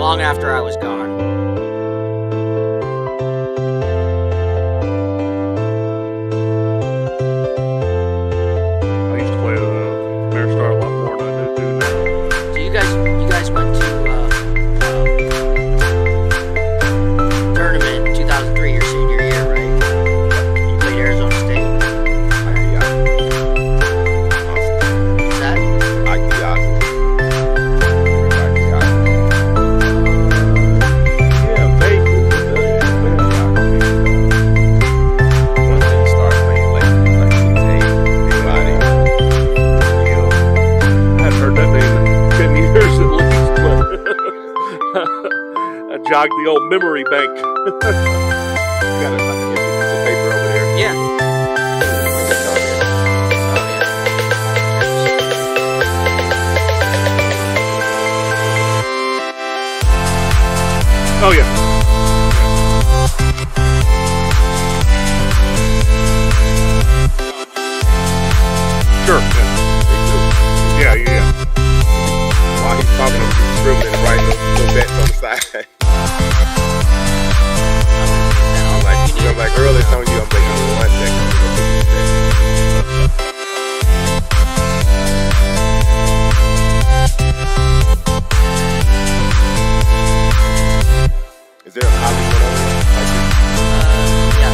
long after I was gone. I used to play the Mare Star a lot more than I do now. So you guys went to tournament in 2003, your senior year, right? You played Arizona State. What's that? Jog the old memory bank. You got a piece of paper over there. Yeah. Oh yeah. Sure. Yeah. Yeah. While he's talking, I'm scribbling and writing little bets on the side. I'm like, Earl, it's on you. I'm waiting on 1 second. Is there a Hollywood on there? Yeah.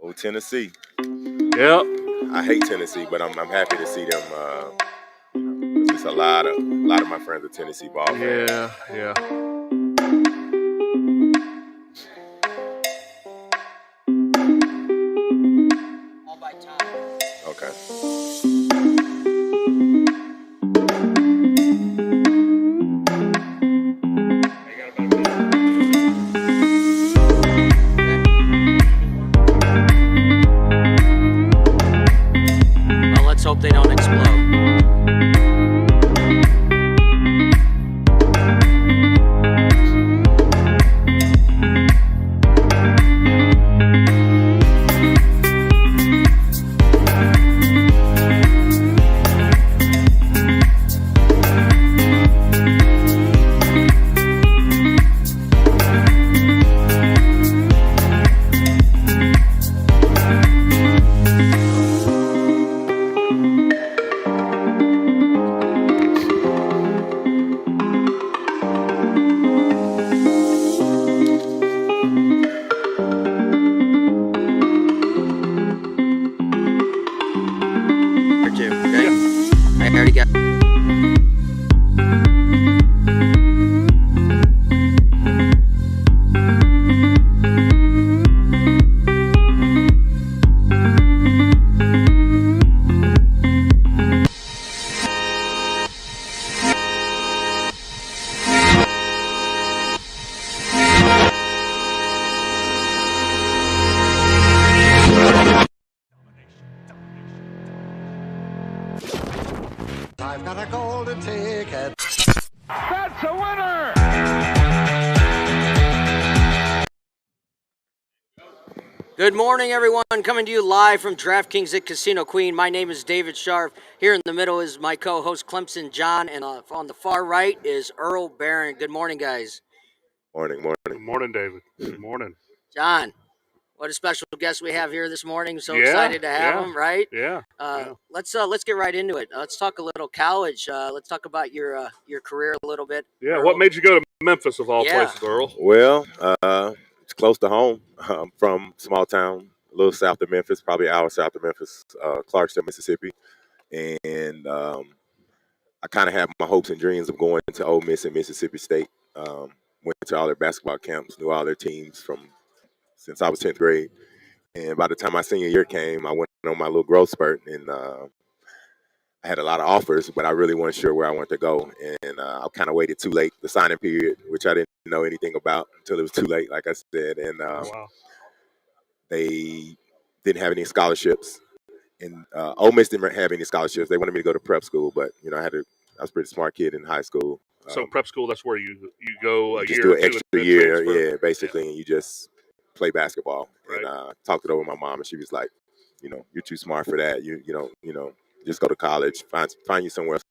Oh, Tennessee. Yep. I hate Tennessee, but I'm happy to see them. There's a lot of my friends are Tennessee ball fans. Yeah. All by time. Okay. Well, let's hope they don't explode. I already got. I've got a golden ticket. That's a winner. Good morning, everyone. Coming to you live from DraftKings at Casino Queen. My name is David Sharp. Here in the middle is my co-host Clemson John, and on the far right is Earl Barron. Good morning, guys. Morning. Good morning, David. Good morning. John, what a special guest we have here this morning. So excited to have him, right? Yeah. Let's get right into it. Let's talk a little college. Let's talk about your career a little bit. Yeah. Earl. What made you go to Memphis of all places, Earl? Well, it's close to home. I'm from small town, a little south of Memphis, probably an hour south of Memphis, Clarkston, Mississippi. And I kind of had my hopes and dreams of going to Ole Miss and Mississippi State. Went to all their basketball camps, knew all their teams since I was 10th grade. And by the time my senior year came, I went on my little growth spurt, and I had a lot of offers, but I really wasn't sure where I wanted to go. And I kind of waited too late, the signing period, which I didn't know anything about until it was too late, like I said. And Wow. they didn't have any scholarships. And Ole Miss didn't have any scholarships. They wanted me to go to prep school, but I was a pretty smart kid in high school. So prep school, that's where you go You a just year do or an two extra and then year, transfer. yeah, basically, and you just play basketball. Right. And talked it over with my mom, and she was like, you're too smart for that. You don't, just go to college, find you somewhere else.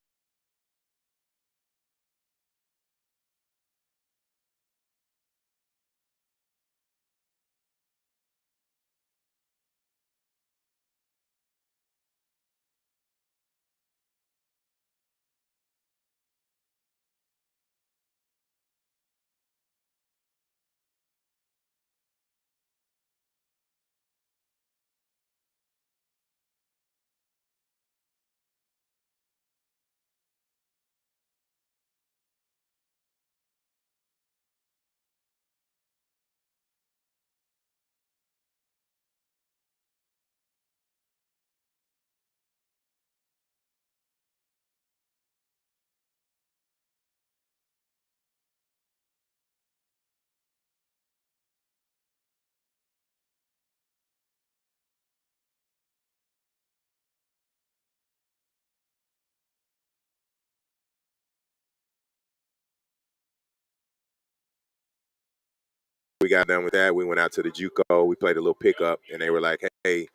We got done with that. We went out to the JUCO. We played a little pickup, and they were like, "Hey,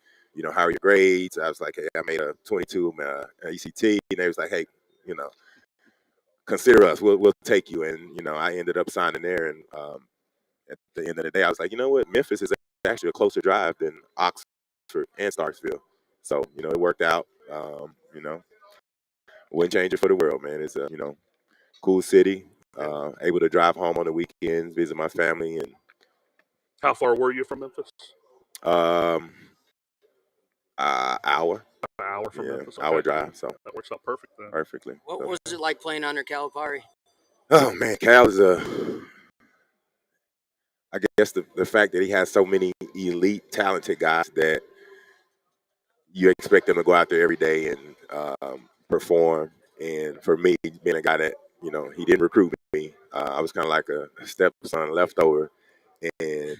how are your grades?" I was like, "Hey, I made a 22 ECT," and they was like, "Hey, you know, consider us. We'll take you." And I ended up signing there. And at the end of the day, I was like, you know what, Memphis is actually a closer drive than Oxford and Starksville. So it worked out. Wouldn't change it for the world, man. It's a cool city. Able to drive home on the weekends, visit my family, and How far were you from Memphis? um, hour. An hour from Yeah, Memphis. hour Okay. drive. So That works out perfect then. perfectly. What So. was it like playing under Calipari? Oh man, Cal is I guess the fact that he has so many elite, talented guys that you expect them to go out there every day and perform. And for me, being a guy that he didn't recruit me, I was kind of like a stepson leftover, and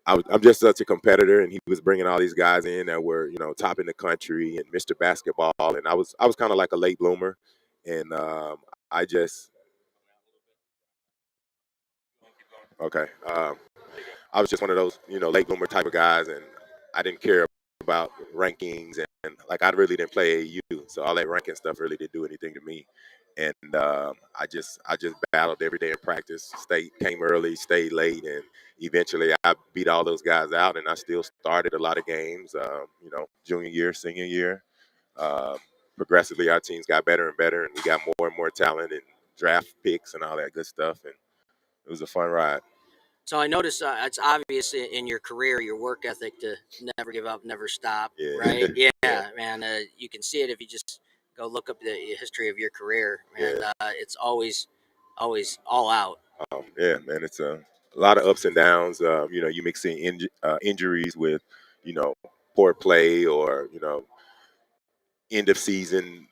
I'm just such a competitor. And he was bringing all these guys in that were top in the country and Mr. Basketball, and I was kind of like a late bloomer, and I just okay. I was just one of those, late bloomer type of guys, and I didn't care about rankings, and like I really didn't play AU, so all that ranking stuff really didn't do anything to me. And I just battled every day in practice. Came early, stayed late, and eventually I beat all those guys out, and I still started a lot of games. Junior year, senior year, uh, progressively our teams got better and better, and we got more and more talent and draft picks and all that good stuff, and it was a fun ride. So I noticed it's obvious in your career, your work ethic to never give up, never stop, Yeah, right? Yeah, yeah. man. You can see it if you just go look up the history of your career, and Yeah. it's always all out. Yeah, man, it's a lot of ups and downs. You mixing injuries with, you know, poor play or, end of season,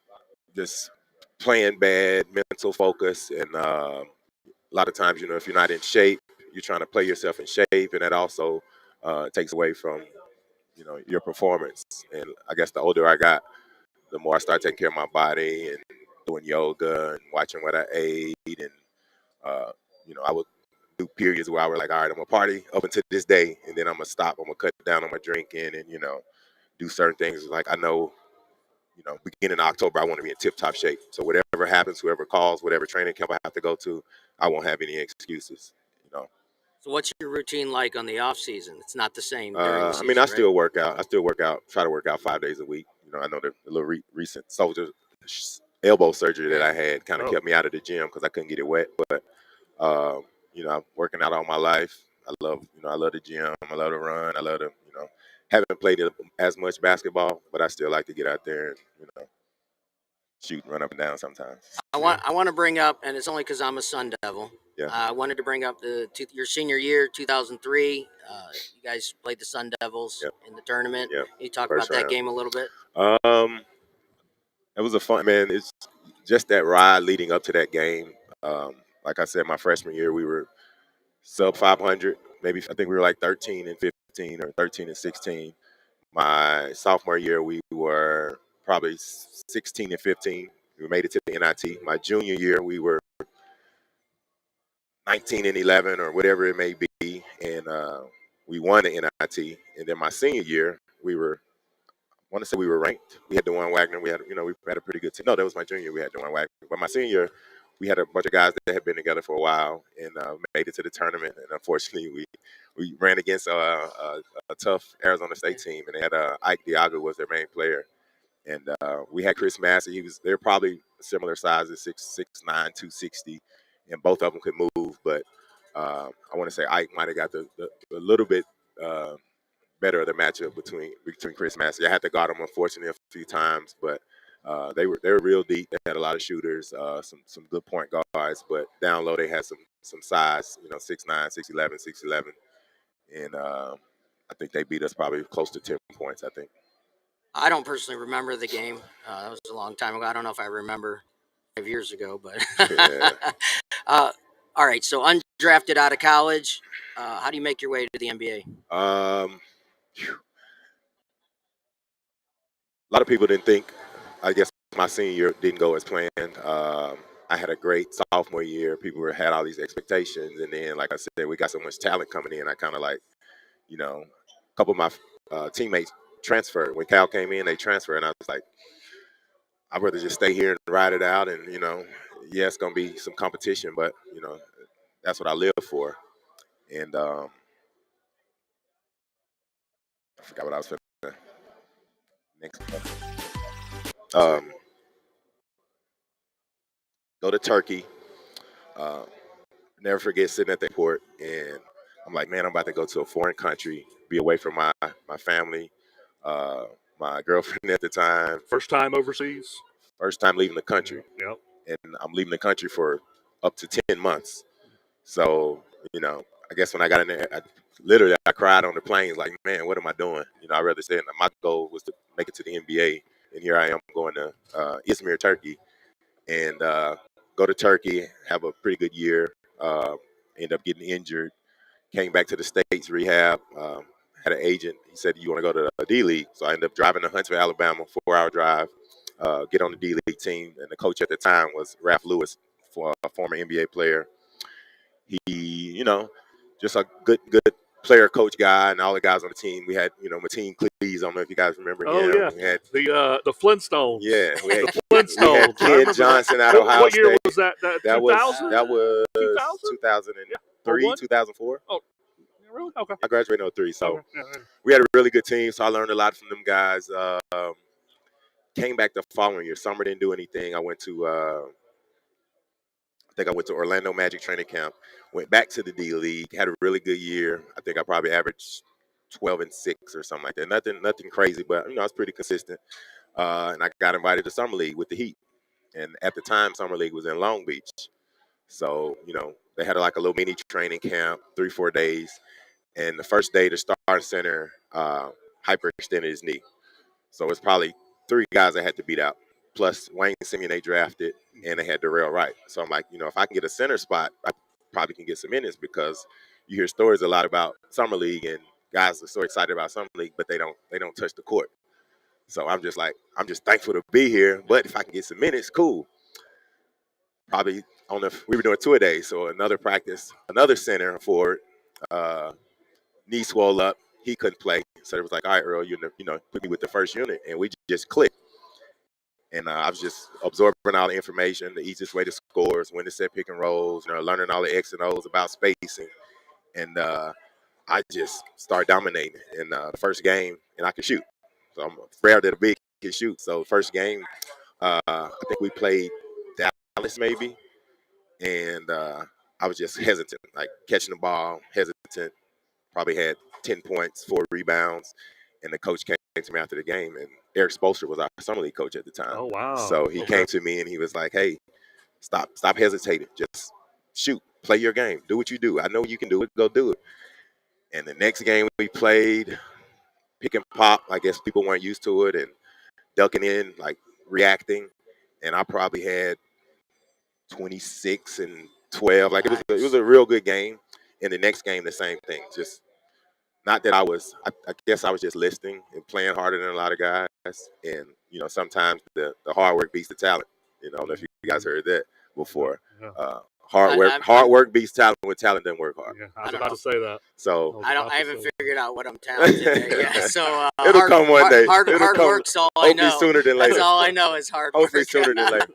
just playing bad, mental focus. And a lot of times, if you're not in shape, you're trying to play yourself in shape. And that also takes away from, your performance. And I guess the older I got, the more I start taking care of my body and doing yoga and watching what I ate. And, I would do periods where I was like, all right, I'm gonna party up until this day, and then I'm gonna stop. I'm gonna cut down on my drinking, and do certain things. Like I know, beginning of October, I want to be in tip-top shape. So whatever happens, whoever calls, whatever training camp I have to go to, I won't have any excuses. You know. So what's your routine like on the off season? It's not the same during the I mean, I season, right? still work out. I still work out. Try to work out 5 days a week. I know the little recent soldier elbow surgery that I had kind of kept me out of the gym because I couldn't get it wet. But I'm working out all my life. I love the gym. I love to run. I love to, haven't played as much basketball, but I still like to get out there and, shoot and run up and down sometimes. I want to bring up, and it's only because I'm a Sun Devil. Yeah. I wanted to bring up your senior year, 2003. You guys played the Sun Devils Yep. in the tournament. Yep. Can you talk First about that round. game a little bit? It was a fun, man. It's just that ride leading up to that game. Like I said, my freshman year, we were sub 500. Maybe I think we were like 13 and 15 or 13 and 16. My sophomore year, we were probably 16 and 15. We made it to the NIT. My junior year, we were 19 and 11 or whatever it may be, and we won the NIT. And then my senior year, I want to say we were ranked. We had DeJuan Wagner. We had a pretty good team. No, that was my junior year. We had DeJuan Wagner. But my senior year, we had a bunch of guys that had been together for a while and made it to the tournament. And unfortunately, we ran against a tough Arizona State team, and they had Ike Diago was their main player. And we had Chris Massey. They're probably similar sizes, 6'9", 260, and both of them could move. But I want to say Ike might have got a little bit better of the matchup between Chris Massey. I had to guard him, unfortunately, a few times, but they were real deep. They had a lot of shooters, some good point guards, but down low they had some size, 6'9", 6'11", 6'11", and I think they beat us probably close to 10 points. I think. I don't personally remember the game. That was a long time ago. I don't know if I remember 5 years ago, but Yeah. all right. So undrafted out of college, how do you make your way to the NBA? A lot of people didn't think. I guess my senior year didn't go as planned. I had a great sophomore year. People had all these expectations, and then, like I said, we got so much talent coming in. I kind of like, a couple of my teammates transferred. When Cal came in, they transferred, and I was like, I'd rather just stay here and ride it out. And yeah, it's gonna be some competition, but that's what I live for. And I forgot what I was saying. Next, go to Turkey. Never forget sitting at the airport, and I'm like, man, I'm about to go to a foreign country, be away from my family, my girlfriend at the time. First time overseas. First time leaving the country. Yep. And I'm leaving the country for up to 10 months. So, I guess when I got in there, I cried on the plane, like, man, what am I doing? I'd rather stay. My goal was to make it to the NBA, and here I am going to Izmir, Turkey, and go to Turkey, have a pretty good year, end up getting injured, came back to the States, rehab, had an agent. He said, you want to go to the D-League? So I ended up driving to Huntsville, Alabama, 4-hour drive, get on the D-League team. And the coach at the time was Ralph Lewis, a former NBA player. He, just a good player, coach guy, and all the guys on the team. We had, Mateen Cleese. I don't know if you guys remember him. Yeah. We had the Flintstones. Yeah, we had the Flintstones. Ken Johnson out of Ohio What year State. was that? That 2000? That was 2003, Yeah. 2004. Oh, really? Okay. I graduated in 2003, so Okay. Yeah. we had a really good team. So I learned a lot from them guys. Came back the following year. Summer didn't do anything. I went to Orlando Magic training camp. Went back to the D League. Had a really good year. I think I probably averaged 12-6 or something like that. Nothing crazy, but I was pretty consistent. And I got invited to Summer League with the Heat. And at the time, Summer League was in Long Beach. So, they had like a little mini training camp, 3-4 days. And the first day, the starting center hyperextended his knee. So it's probably 3 guys I had to beat out. Plus Wayne Simeon they drafted, and they had Darrell Wright. So I'm like, if I can get a center spot, I probably can get some minutes, because you hear stories a lot about Summer League, and guys are so excited about Summer League, but they don't touch the court. So I'm just thankful to be here. But if I can get some minutes, cool. Probably, I don't know if we were doing 2-a-days, so another practice, another center forward, knee swole up, he couldn't play. So it was like, all right, Earl, put me with the first unit, and we just clicked. And I was just absorbing all the information, the easiest way to score is when to set pick and rolls, learning all the X and O's about spacing. And I just started dominating in the first game, and I could shoot. So I'm rare that a big can shoot. So first game, I think we played Dallas maybe, and I was just hesitant, like catching the ball, hesitant. Probably had 10 points, 4 rebounds, and the coach came to me after the game, and Eric Spoelstra was our summer league coach at the time. Oh, wow. So he came to me and he was like, hey, stop hesitating. Just shoot, play your game, do what you do. I know you can do it, go do it. And the next game we played, pick and pop. I guess people weren't used to it, and ducking in, like reacting. And I probably had 26 and 12. Like it was a real good game. And the next game, the same thing. Just not that I guess I was just listening and playing harder than a lot of guys. And, sometimes the hard work beats the talent. I don't know if you guys heard that before. Yeah. Hard work beats talent when talent doesn't work hard. Yeah, I was about to say that. So I haven't figured out what I'm talented at yet. So it'll come one day. Hard It'll come, work's all I know. Hopefully sooner than later. That's all I know is hard Hopefully work. sooner than later.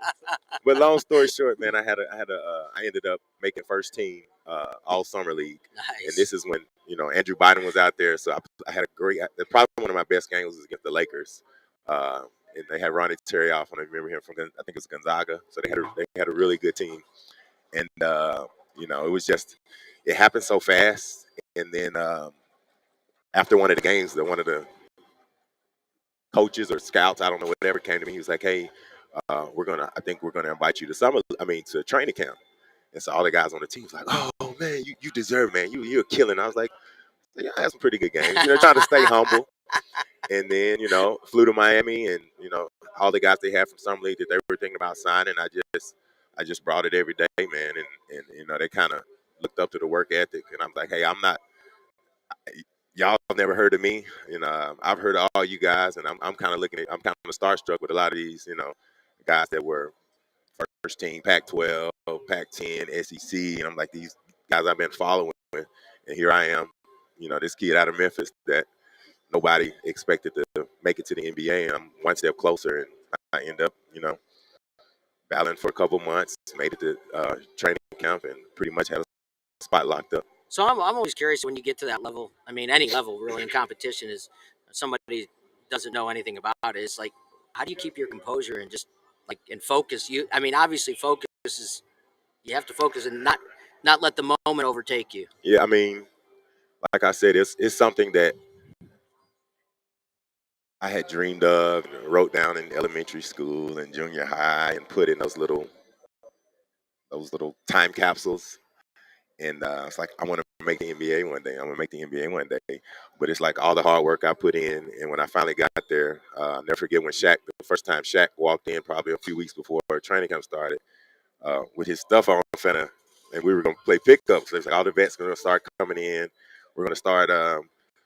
But long story short, man, I ended up making first team all summer league, Nice. and this is when Andrew Bynum was out there. So I had probably one of my best games was against the Lakers. And they had Ronnie Terry off, and I remember him from I think it was Gonzaga. So they had a really good team, and it was just it happened so fast. And then after one of the games, one of the coaches or scouts, I don't know, whatever, came to me. He was like, "Hey, I think we're gonna invite you to training camp." And so all the guys on the team was like, "Oh man, you deserve it, man. You're killing." I was like, "Yeah, I had some pretty good games." Trying to stay humble. And then, flew to Miami, and all the guys they had from summer league that they were thinking about signing, I just brought it every day, man. And they kind of looked up to the work ethic, and I'm like, hey, y'all have never heard of me, I've heard of all you guys, and I'm kind of starstruck with a lot of these, guys that were first team, Pac-12, Pac-10, SEC, and I'm like, these guys I've been following, and here I am, this kid out of Memphis that nobody expected to make it to the NBA, and I'm one step closer, and I end up, battling for a couple months, made it to training camp, and pretty much had a spot locked up. So I'm always curious when you get to that level. I mean, any level really in competition is somebody doesn't know anything about it. It's like, how do you keep your composure and just and focus? Obviously focus is you have to focus and not let the moment overtake you. Yeah, like I said, it's something that I had dreamed of and wrote down in elementary school and junior high and put in those little time capsules. And it's like, I want to make the NBA one day. I'm going to make the NBA one day. But it's like all the hard work I put in. And when I finally got there, I'll never forget when the first time Shaq walked in, probably a few weeks before training camp started, with his stuff on, and we were going to play pickups. So it's like all the vets are going to start coming in. We're going to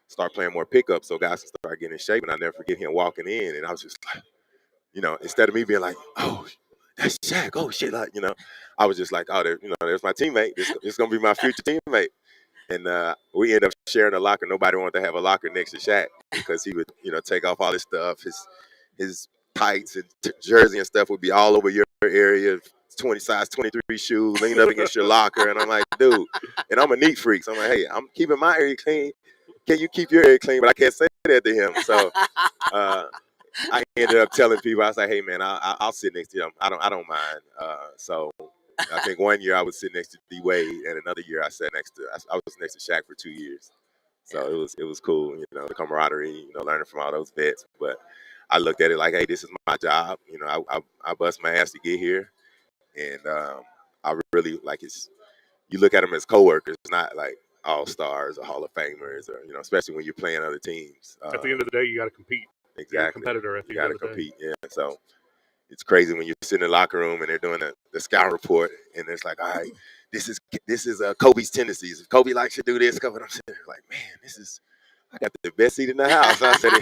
start playing more pickups so guys can start getting in shape. And I'll never forget him walking in. And I was just like, instead of me being like, oh, that's Shaq, oh shit, I was just like, oh, there's my teammate. This gonna be my future teammate. And we ended up sharing a locker. Nobody wanted to have a locker next to Shaq because he would, take off all his stuff. His tights and jersey and stuff would be all over your area. Size 23 shoes, leaning up against your locker, and I'm like, dude. And I'm a neat freak, so I'm like, hey, I'm keeping my area clean. Can you keep your area clean? But I can't say that to him. So. I ended up telling people, I was like, "Hey, man, I'll sit next to him. I don't mind." So I think one year I was sitting next to D Wade, and another year I was next to Shaq for 2 years. So it was cool, the camaraderie, learning from all those vets. But I looked at it like, hey, this is my job. I bust my ass to get here, and I really you look at them as coworkers, not like all stars or Hall of Famers, or especially when you're playing other teams. At the end of the day, you got to compete. Exactly. You're a competitor at the end of the compete, day. Yeah. So it's crazy when you sit in the locker room and they're doing the scout report, and it's like, all right, this is Kobe's tendencies. If Kobe likes to do this, Kobe, I'm sitting there like, man, I got the best seat in the house. I said,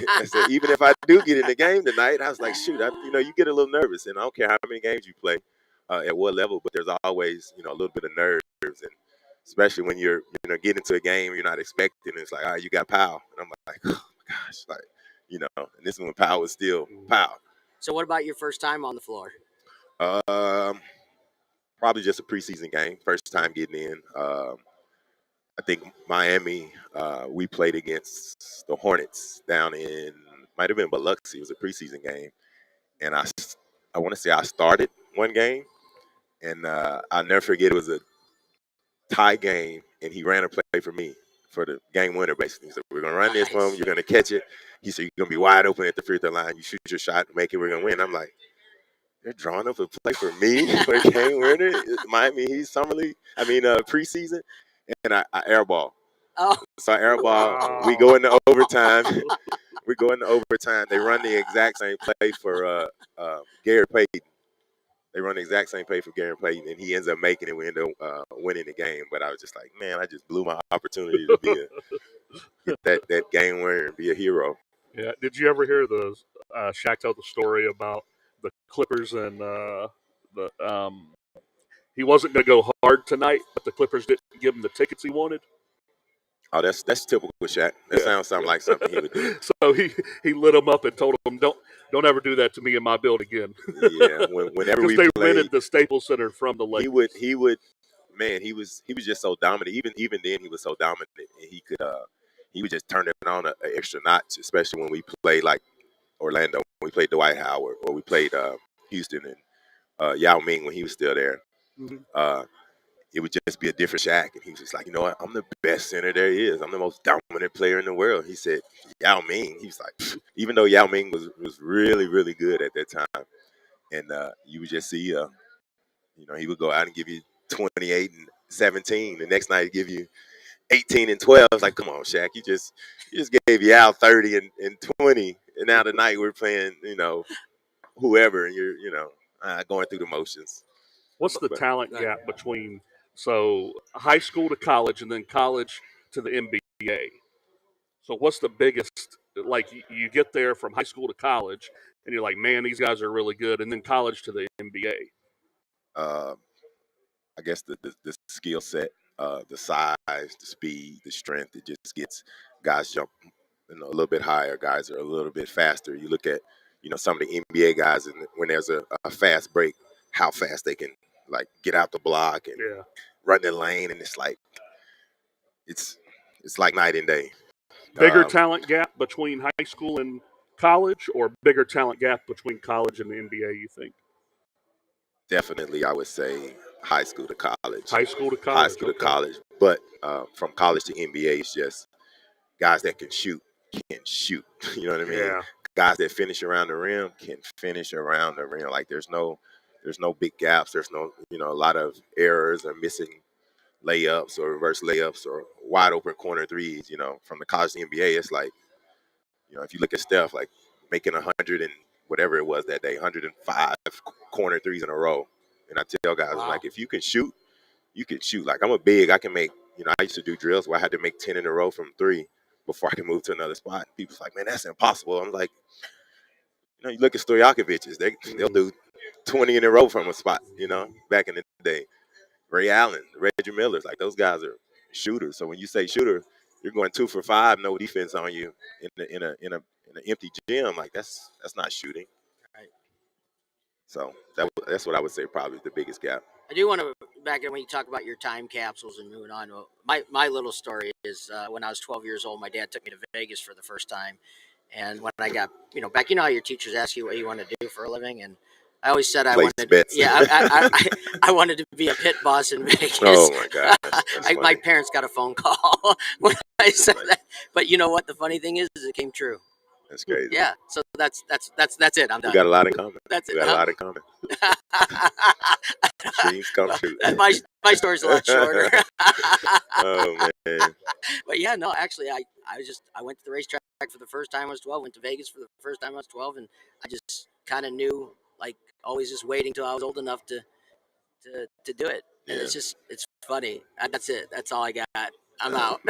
even if I do get in the game tonight, I was like, shoot, you get a little nervous, and I don't care how many games you play, at what level, but there's always, a little bit of nerves, and especially when you're, getting into a game you're not expecting. It's like, all right, you got Powell, and I'm like, oh my gosh, and this is when Powell was still Powell. So what about your first time on the floor? Probably just a preseason game. First time getting in. I think Miami, we played against the Hornets down in, might have been Biloxi. It was a preseason game. And I want to say I started one game. And I'll never forget, it was a tie game, and he ran a play for me for the game winner, basically. He said, we're going to run this one. You're going to catch it. He said, you're going to be wide open at the free throw line. You shoot your shot, make it, we're going to win. I'm like, they're drawing up a play for me for a game winner? Miami Heat summer league, preseason. And I airball. Oh. So I airball. Wow. We go into overtime. They run the exact same play for Gary Payton. They run the exact same play for Gary Payton, and he ends up making it. We end up winning the game. But I was just like, man, I just blew my opportunity to be that game winner and be a hero. Yeah. Did you ever hear the Shaq tell the story about the Clippers and he wasn't going to go hard tonight, but the Clippers didn't give him the tickets he wanted. Oh, that's typical with Shaq. That sounds something like something he would do. So he lit him up and told him, don't ever do that to me in my build again. Yeah, whenever Because we they played, rented the Staples Center from the Lakers. he would, man, he was just so dominant. Even then, he was so dominant, and he would just turn it on an extra notch, especially when we played like Orlando, when we played Dwight Howard, or we played Houston and Yao Ming when he was still there. Mhm. It would just be a different Shaq, and he was just like, you know what, I'm the best center there is. I'm the most dominant player in the world. He said, Yao Ming. He was like, pfft. Even though Yao Ming was really, really good at that time, and you would just see, he would go out and give you 28 and 17. The next night, he'd give you 18 and 12. It's like, come on, Shaq, you just gave Yao 30 and 20, and now tonight we're playing, whoever, and you're, going through the motions. What's the talent gap between high school to college and then college to the NBA? So what's the biggest? Like you get there from high school to college, and you're like, man, these guys are really good, and then college to the NBA. I guess the skill set, the size, the speed, the strength, it just gets guys jump, a little bit higher. Guys are a little bit faster. You look at, some of the NBA guys, and when there's a fast break, how fast they can like get out the block and run the lane, and it's like it's like night and day. Bigger talent gap between high school and college, or bigger talent gap between college and the NBA? You think? Definitely, I would say high school to college. High school to college. High school to college, but from college to NBA, it's just guys that can shoot. You know what I mean? Yeah. Guys that finish around the rim can finish around the rim. Like there's no big gaps. There's no a lot of errors or missing layups or reverse layups or wide open corner threes. From the college to NBA, it's like if you look at Steph, like making 100 and whatever it was that day, 105 corner threes in a row. And I tell guys, I'm like, if you can shoot, you can shoot. Like I'm a big, I can make. I used to do drills where I had to make 10 in a row from 3 before I can move to another spot. People's like, man, that's impossible. I'm like, you look at Stojakovic's, they'll do 20 in a row from a spot, back in the day. Ray Allen, Reggie Miller's, like those guys are shooters. So when you say shooter, you're going 2 for 5, no defense on you in an empty gym. Like that's not shooting. Right. So that's what I would say probably the biggest gap. I do want to back in when you talk about your time capsules and moving on. My little story is when I was 12 years old, my dad took me to Vegas for the first time, and when I got back, how your teachers ask you what you want to do for a living, and I always said I wanted bets. I wanted to be a pit boss in Vegas. Oh my God! My parents got a phone call when I said that, but you know what? The funny thing is it came true. That's crazy. Yeah, so that's it. I'm done. We got a lot in common. That's it. We got a lot in common. Dreams come true. My story's a lot shorter. Oh man. But yeah, no, actually, I went to the racetrack for the first time I was 12. Went to Vegas for the first time I was 12, and I just kind of knew, like, always just waiting till I was old enough to do it. And Yeah. it's funny. That's it. That's all I got. I'm out.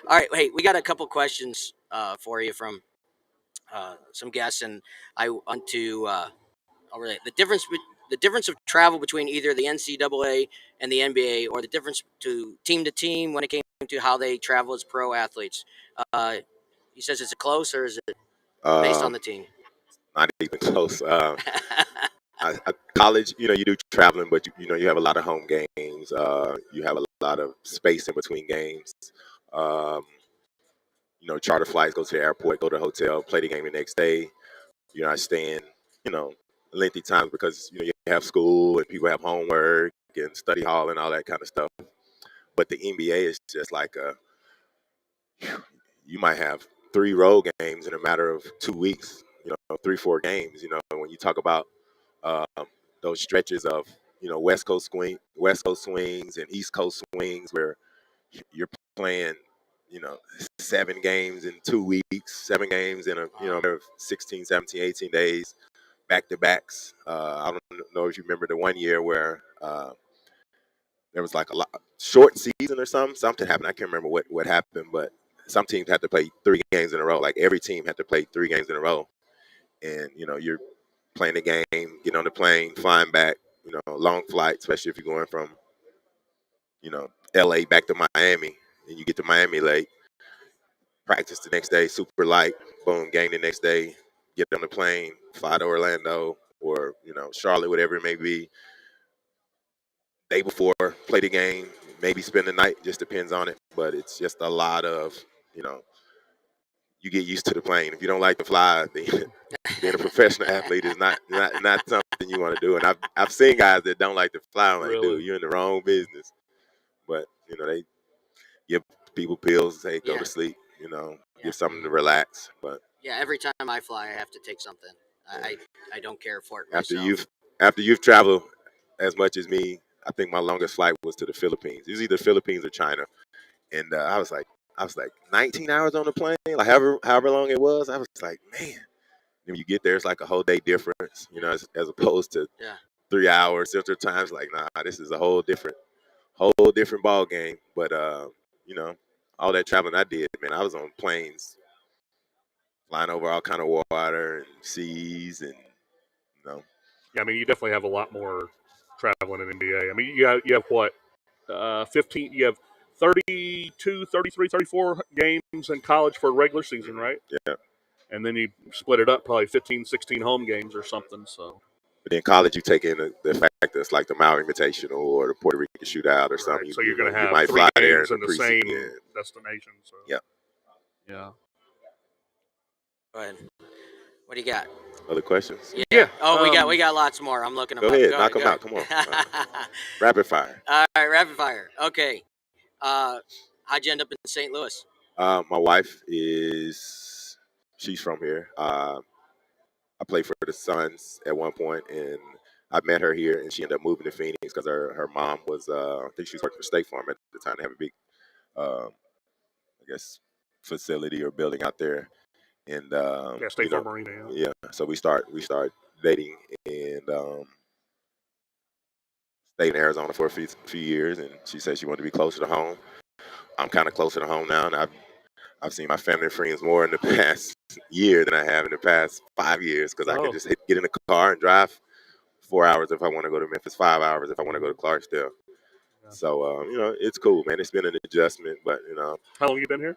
All right, hey, we got a couple questions for you from some guests, and I want to the difference of travel between either the NCAA and the NBA, or the difference to team when it came to how they travel as pro athletes. He says, is it close, or is it based on the team? Not even close. College, you do traveling, but you have a lot of home games. You have a lot of space in between games. Charter flights, go to the airport, go to the hotel, play the game the next day. You're not staying, lengthy times because you have school and people have homework and study hall and all that kind of stuff. But the NBA is just like you might have 3 road games in a matter of 2 weeks. 3-4 games. When you talk about those stretches of West Coast swings and East Coast swings where you're playing 7 games in 2 weeks, 7 games in a 16, 17, 18 days, back-to-backs. I don't know if you remember the one year where there was like a short season or something happened. I can't remember what happened, but some teams had to play 3 games in a row. Like every team had to play 3 games in a row, and you're playing the game, getting on the plane, flying back, long flight, especially if you're going from, LA back to Miami, and you get to Miami late. Practice the next day, super light. Boom, game the next day. Get on the plane, fly to Orlando or Charlotte, whatever it may be. Day before, play the game, maybe spend the night. Just depends on it. But it's just a lot of, you know, you get used to the plane. If you don't like to fly, then being a professional athlete is not something you want to do. And I've seen guys that don't like to fly. I'm like, Really? dude, you're in the wrong business. But they give people pills, say go Yeah. to sleep. Yeah. Give something to relax. But Yeah, every time I fly, I have to take something. I don't care for it after myself. you've traveled as much as me, I think my longest flight was to the Philippines. It was either Philippines or China, and I was like 19 hours on the plane, like however long it was. I was like, man. When you get there, it's like a whole day difference, as opposed to Yeah. 3 hours Central Time's like, nah, this is a whole different ball game. But all that traveling I did, man, I was on planes flying over all kind of water and seas, and Yeah, I mean, you definitely have a lot more traveling in NBA. I mean, you have what, 15, you have 32, 33, 34 games in college for a regular season, right? yeah. And then you split it up, probably 15, 16 home games or something. So, But in college, you take in the fact that it's like the Maui Invitational or the Puerto Rican Shootout or right. something. So you're going to You have might 3 fly there in games the in the same preseason. destination. So, Yeah. Yeah. Go ahead. What do you got? Other questions? Yeah. Oh, we got lots more. I'm looking them Go up. ahead, knock them out. Come on. Rapid fire. All right, rapid fire. Okay. How'd you end up in St. Louis? My wife she's from here. I played for the Suns at one point, and I met her here, and she ended up moving to Phoenix because her mom was, I think she was working for State Farm at the time. They have a big, I guess, facility or building out there, and State Farm Marina. yeah. So we start dating, and stayed in Arizona for a few years, and she said she wanted to be closer to home. I'm kind of closer to home now, and I've seen my family and friends more in the past year than I have in the past 5 years because I can just get in the car and drive 4 hours if I want to go to Memphis, 5 hours if I want to go to Clarksdale. Yeah. So, it's cool, man. It's been an adjustment, but, How long you been here?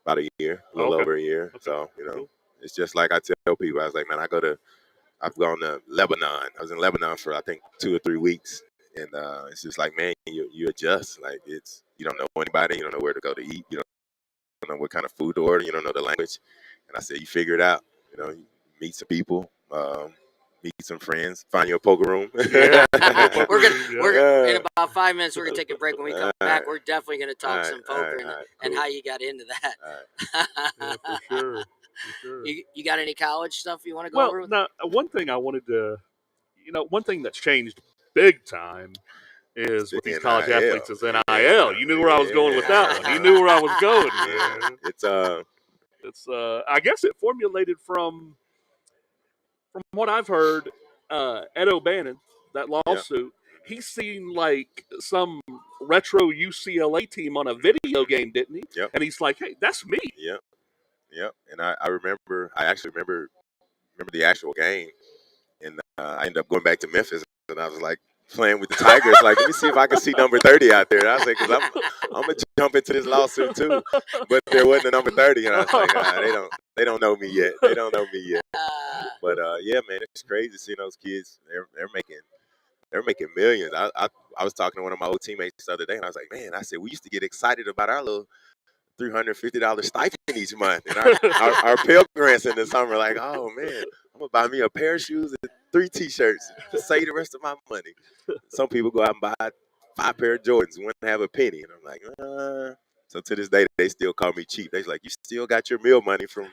about a year, a little over a year. Okay. So, Cool. it's just like I tell people, I was like, man, I've gone to Lebanon. I was in Lebanon for, I think, 2 or 3 weeks. And it's just like, man, you adjust. Like, you don't know anybody. You don't know where to go to eat. You don't know what kind of food to order. You don't know the language. And I said, you figure it out. You meet some people, meet some friends, find you a poker room. Yeah. We're in about 5 minutes. We're gonna take a break. When we come back, we're definitely gonna talk some poker and how you got into that. Yeah, for sure. You got any college stuff you want to go over? Well, now, one thing I wanted to, one thing that's changed big time is with these college athletes is NIL. You knew where I was going with that one. You knew where I was going, man. It's I guess it formulated from what I've heard, Ed O'Bannon, that lawsuit, he seen like some retro UCLA team on a video game, didn't he? Yep. And he's like, hey, that's me. Yep. And I actually remember the actual game, and I ended up going back to Memphis, and I was like playing with the Tigers, like, let me see if I can see number 30 out there. And I was like, because I'm gonna jump into this lawsuit too, but there wasn't a number 30, and I was like, they don't know me yet. They don't know me yet. But yeah, man, it's crazy seeing those kids. They're making millions. I was talking to one of my old teammates the other day, and I was like, man, I said we used to get excited about our little $350 stipend each month, and our Pell grants in the summer. Like, oh man, I'm gonna buy me a pair of shoes and 3 T-shirts to save the rest of my money. Some people go out and buy 5 pair of Jordans, one have a penny, and I'm like, So to this day, they still call me cheap. They're like, you still got your meal money from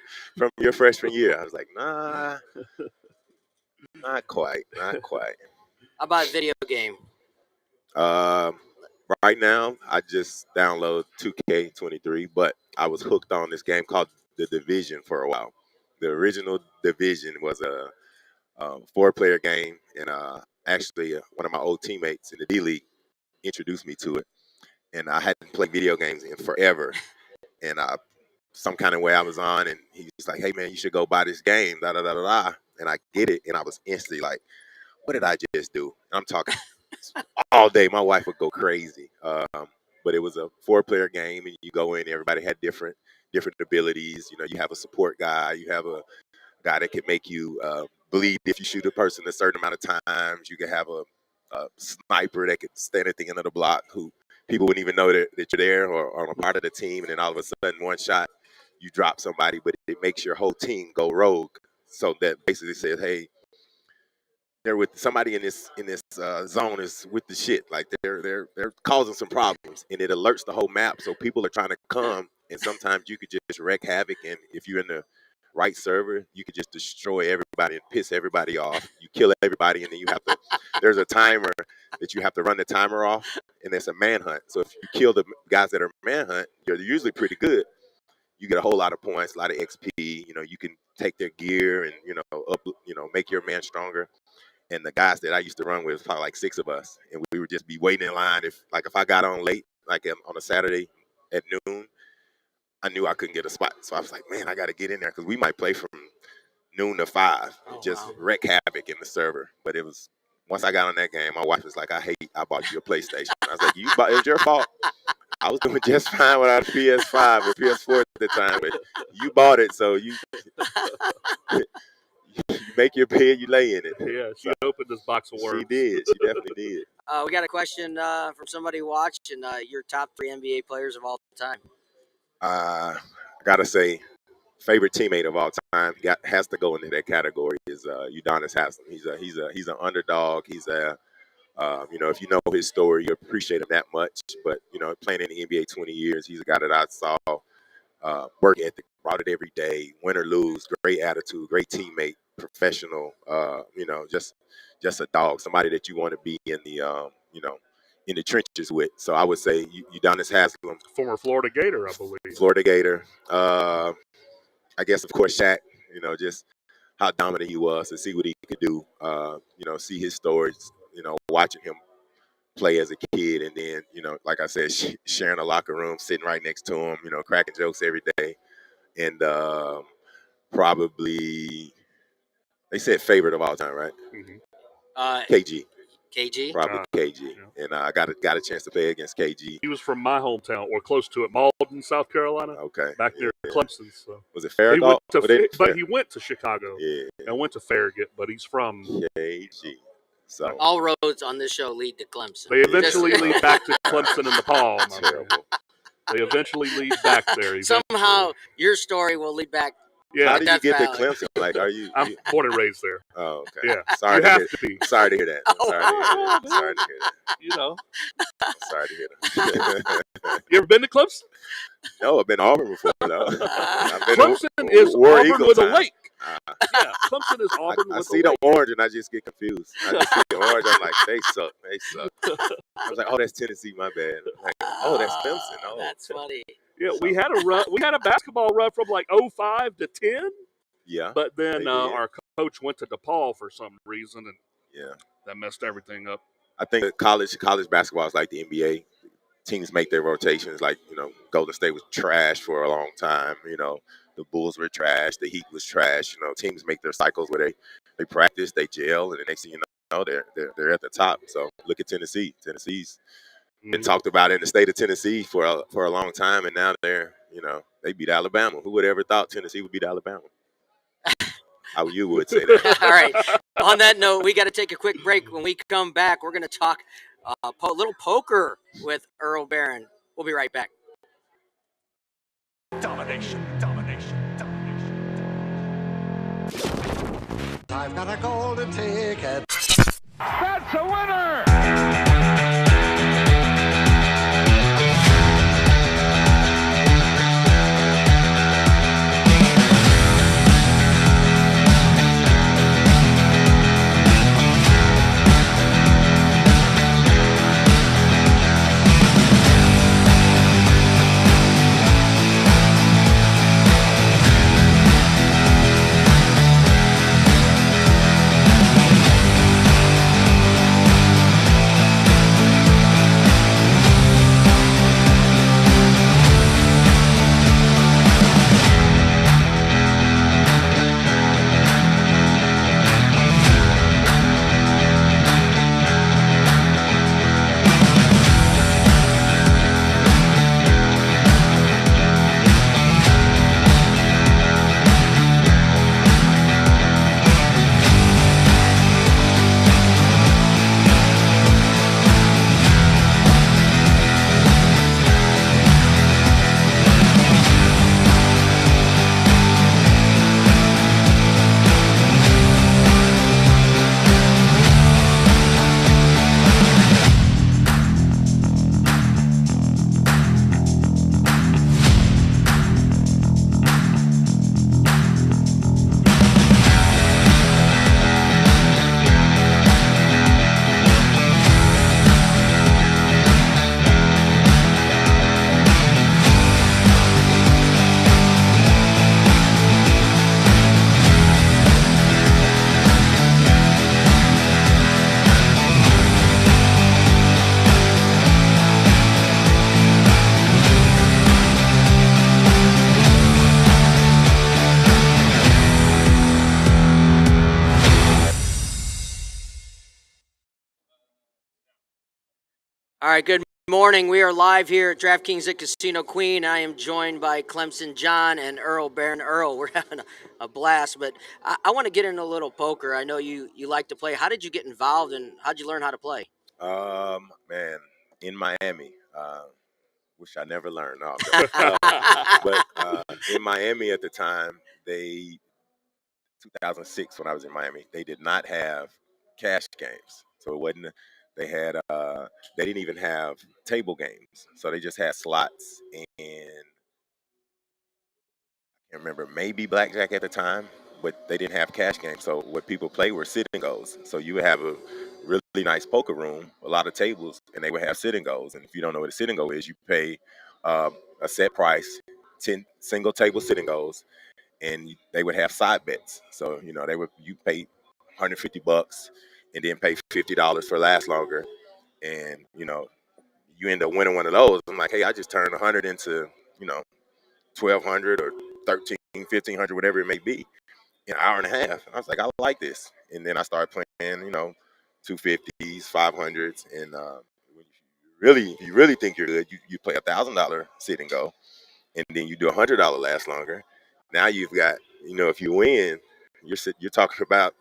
your freshman year. I was like, nah, not quite. How about video game? Right now, I just download 2K23, but I was hooked on this game called The Division for a while. The original Division was a 4-player game, and actually one of my old teammates in the D League introduced me to it, and I hadn't played video games in forever, and some kind of way I was on, and he's like, hey man, you should go buy this game, da da da da da, and I get it, and I was instantly like, what did I just do? And I'm talking all day. My wife would go crazy. But it was a 4-player game, and you go in. Everybody had different abilities. You know, you have a support guy. You have a guy that can make you bleed if you shoot a person a certain amount of times. You can have a sniper that can stand at the end of the block who people wouldn't even know that you're there or on a part of the team. And then all of a sudden, one shot, you drop somebody, but it makes your whole team go rogue. So that basically says, hey, they're with somebody in this zone is with the shit. Like they're causing some problems, and it alerts the whole map. So people are trying to come, and sometimes you could just wreak havoc. And if you're in the right server, you could just destroy everybody and piss everybody off. You kill everybody, and then you have to. There's a timer that you have to run the timer off, and it's a manhunt. So if you kill the guys that are manhunt, you're usually pretty good. You get a whole lot of points, a lot of XP. You know, you can take their gear and make your man stronger. And the guys that I used to run with, probably like 6 of us, and we would just be waiting in line. If I got on late, like on a Saturday at noon, I knew I couldn't get a spot. So I was like, man, I got to get in there because we might play from noon to 5 and just wreak havoc in the server. But it was once I got on that game, my wife was like, I bought you a PlayStation. I was like, it was your fault. I was doing just fine without a PS5 or PS4 at the time, but you bought it, so you make your bed, you lay in it. Yeah, she opened this box of worms. She did. She definitely did. We got a question from somebody watching. Your top 3 NBA players of all time. I gotta say, favorite teammate of all time has to go into that category is Udonis Haslem. He's an underdog. He's if you know his story, you appreciate him that much. But playing in the NBA 20 years, he's a guy that I saw work ethic, brought it every day, win or lose, great attitude, great teammate, professional. Just a dog, somebody that you want to be in the in the trenches with. So I would say Udonis Haslem, former Florida Gator, I believe. Florida Gator. I guess of course Shaq. Just how dominant he was, to see what he could do. See his stories. Watching him play as a kid, and then like I said, sharing a locker room, sitting right next to him, cracking jokes every day, and probably they said favorite of all time, right? Mm-hmm. KG, probably KG, yeah. And I got a chance to play against KG. He was from my hometown, or close to it, Malden, South Carolina. Okay, back near Clemson. So was it Farragut? But he went to Chicago. Yeah, and went to Farragut, but he's from KG. So all roads on this show lead to Clemson. They eventually lead back to Clemson in the Palm. Terrible. They eventually lead back there. Somehow your story will lead back. Yeah. How did you get to Clemson? Like, I'm born and raised there. Oh, okay. Yeah. Sorry you have to be. Sorry to hear that. Sorry to hear that. Sorry to hear that. You ever been to Clemson? No, I've been to Auburn before, though. Clemson is Auburn with a lake. Yeah, Clemson is Auburn with a lake. I see the orange and I just get confused. I just see the orange. I'm like, they suck. I was like, oh, that's Tennessee. My bad. Like, oh, that's Clemson. Oh, that's funny. Yeah, we had a run. We had a basketball run from like 05 to 10. Yeah. But then our coach went to DePaul for some reason, and that messed everything up. I think that college basketball is like the NBA. Teams make their rotations. Like, Golden State was trash for a long time. The Bulls were trash. The Heat was trash. Teams make their cycles where they practice, they gel, and the next thing you know, they're at the top. So look at Tennessee. Tennessee's been talked about in the state of Tennessee for a long time, and now they beat Alabama. Who would ever thought Tennessee would beat Alabama? How you would say that. All right. On that note, we got to take a quick break. When we come back, we're going to talk a little poker with Earl Barron. We'll be right back. Domination. I've got a golden ticket. That's a winner! All right, good morning. We are live here at DraftKings at Casino Queen. I am joined by Clemson John and Earl Barron. Earl, we're having a blast, but I want to get into a little poker. I know you like to play. How did you get involved and how'd you learn how to play? Man, in Miami. Wish I never learned. No, I'm joking. But in Miami at the time, 2006 when I was in Miami, they did not have cash games. So it wasn't. They had. They didn't even have table games. So they just had slots and I remember maybe blackjack at the time, but they didn't have cash games. So what people play were sit and goes. So you would have a really nice poker room, a lot of tables, and they would have sit and goes. And if you don't know what a sit and go is, you pay a set price, 10 single table sit and goes, and they would have side bets. So you pay $150 and then pay $50 for last longer, and you end up winning one of those. I'm like, hey, I just turned 100 into 1,200 or 13, 1,500, whatever it may be, in an hour and a half. I was like, I like this. And then I started playing, 250s, 500s. And if you really think you're good, you play $1,000 sit and go. And then you do $100 last longer. Now you've got, if you win, you're talking about,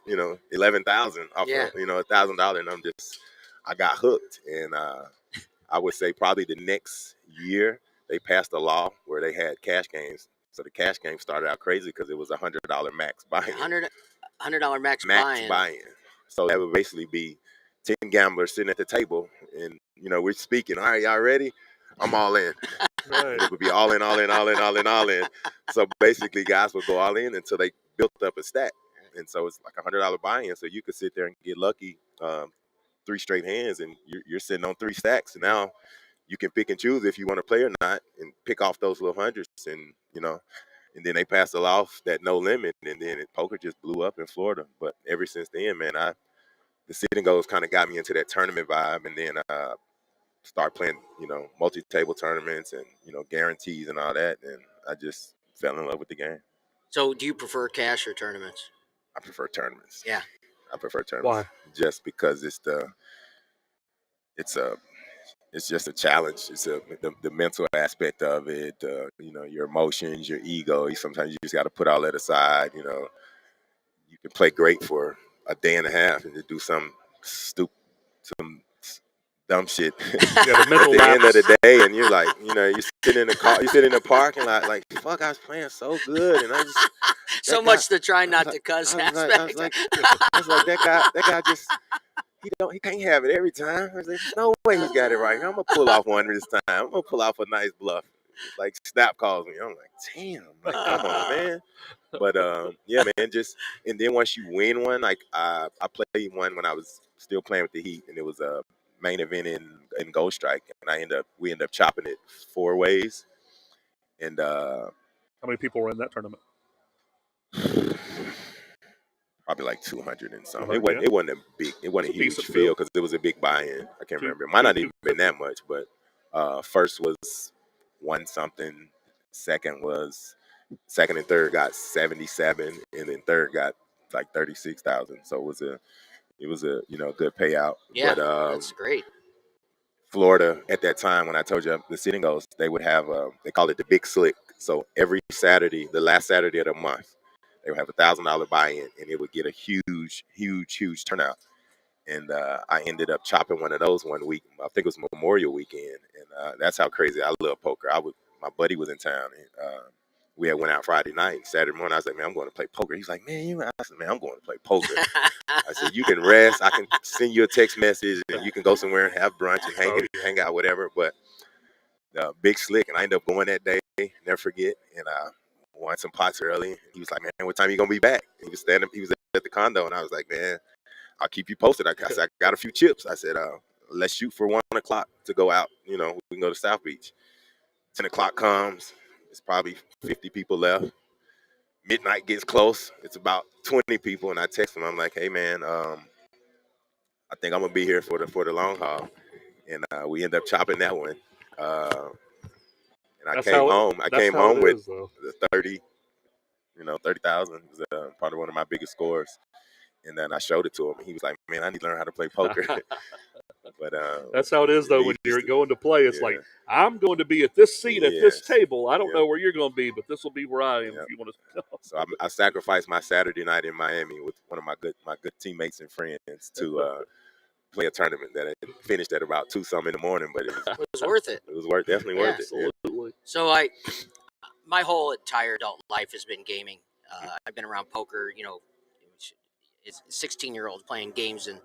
11,000 off Yeah. of, $1,000. And I got hooked. And I would say probably the next year they passed a law where they had cash games. So the cash game started out crazy because it was $100 max buy-in. $100 max Max buy-in. buy-in. So that would basically be 10 gamblers sitting at the table, and we're speaking. All right, y'all ready? I'm all in. Right. It would be all in, all in, all in, all in, all in. So basically, guys would go all in until they built up a stack, and so it's like $100 buy-in. So you could sit there and get lucky, 3 straight hands, and you're sitting on 3 stacks. And now you can pick and choose if you want to play or not, and pick off those little hundreds, and then they passed a law that no limit, and then poker just blew up in Florida. But ever since then, man, the sit and goes kind of got me into that tournament vibe, and then start playing, multi-table tournaments and guarantees and all that, and I just fell in love with the game. So do you prefer cash or tournaments? I prefer tournaments. Yeah. I prefer tournaments. Why? Just because it's a it's just a challenge. It's the mental aspect of it. Your emotions, your ego. Sometimes you just got to put all that aside. You can play great for a day and a half and to do some dumb shit Yeah, the at mental the end of lapse. the day, and you're like, you sit in the car, you sit in the parking lot, like, fuck, I was playing so good, and I just So that much guy- to try not to cuss I aspect. was like, that guy just he can't have it every time. I was like, there's no way he's got it right. I'm gonna pull off one this time. I'm gonna pull off a nice bluff. Like Snap calls me. I'm like, damn, like come on, man. But yeah, man, just and then once you win one, like I played one when I was still playing with the Heat, and it was a main event in Gold Strike, and we ended up chopping it 4 ways, and How many people were in that tournament? probably like 200 and something. 200, It wasn't a big, it wasn't It's a a huge decent field field. because it was a big buy-in. I can't Two- remember. It might not two- even been that much, but first was one something, second and third got 77, and then third got like 36,000. So it was a good payout. Yeah, But that's great. Florida at that time, when I told you the sitting goes, they would have they call it the Big Slick. So every Saturday, the last Saturday of the month, they would have $1,000 buy-in, and it would get a huge, huge, huge turnout. And I ended up chopping one of those one week. I think it was Memorial Weekend, and that's how crazy I love poker. My buddy was in town, and we had went out Friday night. Saturday morning, I was like, man, I'm going to play poker. He's like, man, I said, man, I'm going to play poker. I said, you can rest. I can send you a text message, and you can go somewhere and have brunch and hang out, whatever. But Big Slick, and I ended up going that day. Never forget. And I won some pots early. And he was like, man, what time you gonna be back? He was at the condo, and I was like, man, I'll keep you posted. I said, I got a few chips. I said, let's shoot for 1 o'clock to go out. We can go to South Beach. 10 o'clock comes. It's probably 50 people left. Midnight gets close. It's about 20 people, and I text him. I'm like, hey man, I think I'm gonna be here for the long haul. And we end up chopping that one. And I That's came how it- home. I that's came how home it with is, though. the 30,000. It was probably one of my biggest scores. And then I showed it to him, and he was like, "Man, I need to learn how to play poker." But That's how it is, though, when you're going to play. It's yeah. like, I'm going to be at this seat at this Yes. table. I don't Yep. know where you're going to be, but this will be where I am Yep. if you want to. So I sacrificed my Saturday night in Miami with one of my good teammates and friends to play a tournament that had finished at about 2-something in the morning, but it was worth it. was definitely worth it. Yeah. Absolutely. So my whole entire adult life has been gaming. I've been around poker, it's 16-year-olds playing games in,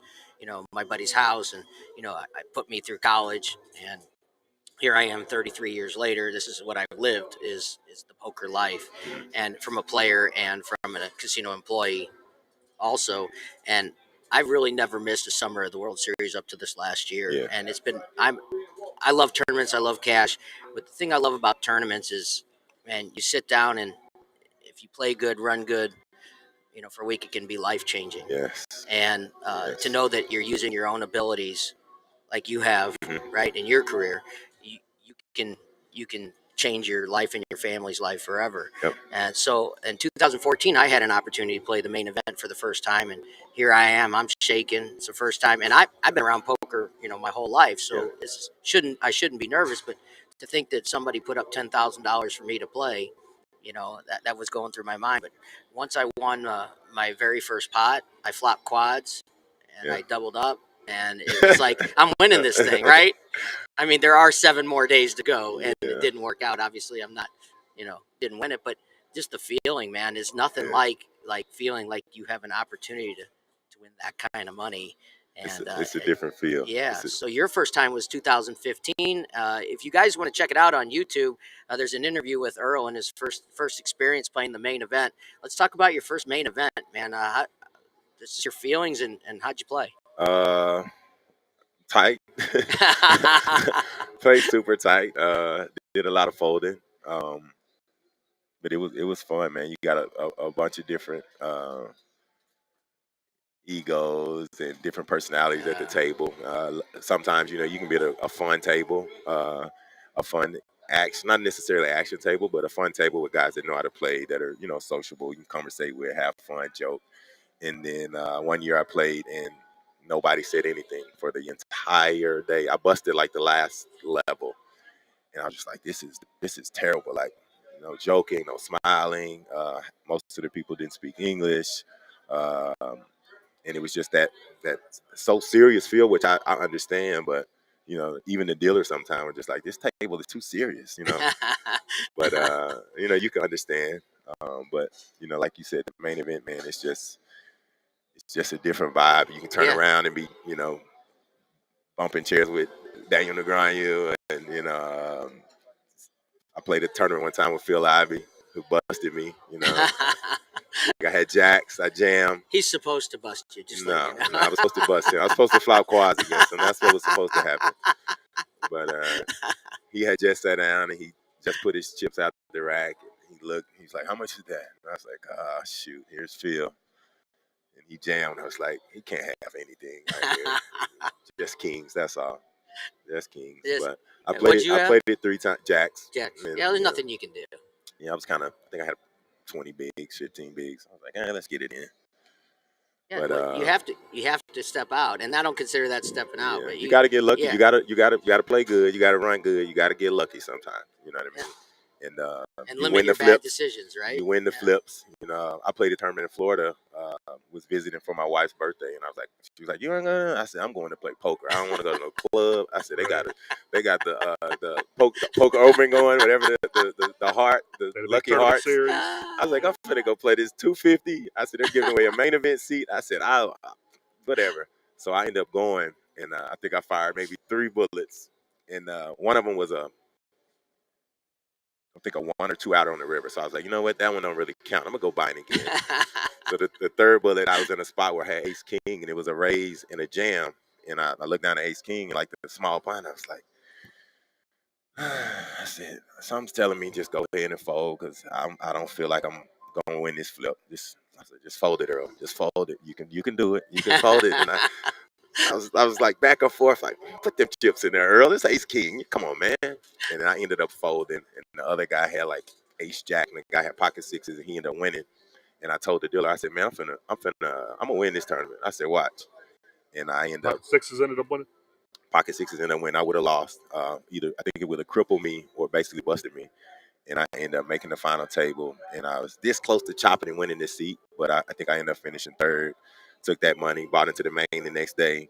my buddy's house, and I put me through college, and here I am 33 years later. This is what I've lived is the poker life, and from a player and from a casino employee also. And I've really never missed a summer of the World Series up to this last year. Yeah. And I love tournaments. I love cash. But the thing I love about tournaments is, man, you sit down, and if you play good, run good, for a week, it can be life changing. Yes. And Yes. to know that you're using your own abilities like you have, right, in your career, you can change your life and your family's life forever. Yep. And so in 2014, I had an opportunity to play the main event for the first time, and here I am. I'm shaking. It's the first time, and I've been around poker, my whole life, so I shouldn't be nervous. But to think that somebody put up $10,000 for me to play, that was going through my mind. But once I won my very first pot, I flopped quads, and I doubled up, and it was like I'm winning this thing, right? I mean, there are 7 more days to go, and it didn't work out. Obviously, I'm not, didn't win it, but just the feeling, man, is nothing like feeling like you have an opportunity to win that kind of money. And it's a different feel. Yeah. So your first time was 2015. If you guys want to check it out on YouTube, there's an interview with Earl and his first experience playing the main event. Let's talk about your first main event, man. This is your feelings and how'd you play? Tight. Played super tight. Did a lot of folding. But it was fun, man. You got a bunch of different egos and different personalities at the table. Sometimes you can be at a fun table, a fun action, not necessarily action table, but a fun table with guys that know how to play, that are sociable. You can conversate with, have fun, joke. And then one year I played and nobody said anything for the entire day. I busted like the last level, and I was just like, this is terrible. Like, joking, no smiling. Most of the people didn't speak English, and it was just that so serious feel, which I understand, but even the dealers sometimes are just like, this table is too serious, But you can understand. But like you said, the main event, man, it's just a different vibe. You can turn around and be, bumping chairs with Daniel Negreanu, and I played a tournament one time with Phil Ivey, who busted me. I had jacks, I jammed. He's supposed to bust you, just No, like you know. I was supposed to bust him. I was supposed to flop quads against him. That's what was supposed to happen. But he had just sat down and he just put his chips out the rack. And he looked. He's like, "How much is that?" And I was like, "Ah, shoot, here's Phil." And he jammed. I was like, "He can't have anything right here. Just kings. That's all. Just kings." Yes. But I played it 3 times. Jacks. And, there's nothing you can do. Yeah, I think I had 20 bigs, 15 bigs. I was like, let's get it in. Yeah, but you have to step out, and I don't consider that stepping out. Yeah, But you got to get lucky. Yeah. You got to play good. You got to run good. You got to get lucky sometimes. You know what I mean? And you limit win your the flips. bad decisions, right? You win the flips. I played a tournament in Florida. Was visiting for my wife's birthday, and I was like, she was like, "You ain't gonna?" I said, "I'm going to play poker. I don't want to go to no club." I said, they got the poker open going, whatever the heart, the lucky hearts. Series. I was like, I'm finna go play this 250. I said, they're giving away a main event seat. I said, whatever. So I ended up going, and I think I fired maybe 3 bullets, and one of them was I think a 1 or 2 out on the river. So I was like, you know what, that one don't really count. I'm gonna go buy it again. So the third bullet, I was in a spot where I had ace king, and it was a raise and a jam, and I looked down at ace king, and like the small blind, I was like, I said, something's telling me just go ahead and fold, because I don't feel like I'm gonna win this flip. I said, just fold it, Earl. Just fold it. You can do it. You can fold it. And I was like back and forth, like, put them chips in there, Earl. It's ace king. Come on, man. And then I ended up folding, and the other guy had like ace jack, and the guy had pocket sixes, and he ended up winning. And I told the dealer, I said, man, I'm gonna win this tournament. I said, watch. And I end up Sixes ended up winning. pocket sixes and then when I would have lost. Either I think it would have crippled me or basically busted me. And I ended up making the final table. And I was this close to chopping and winning this seat, but I think I ended up finishing third. Took that money, bought into the main the next day,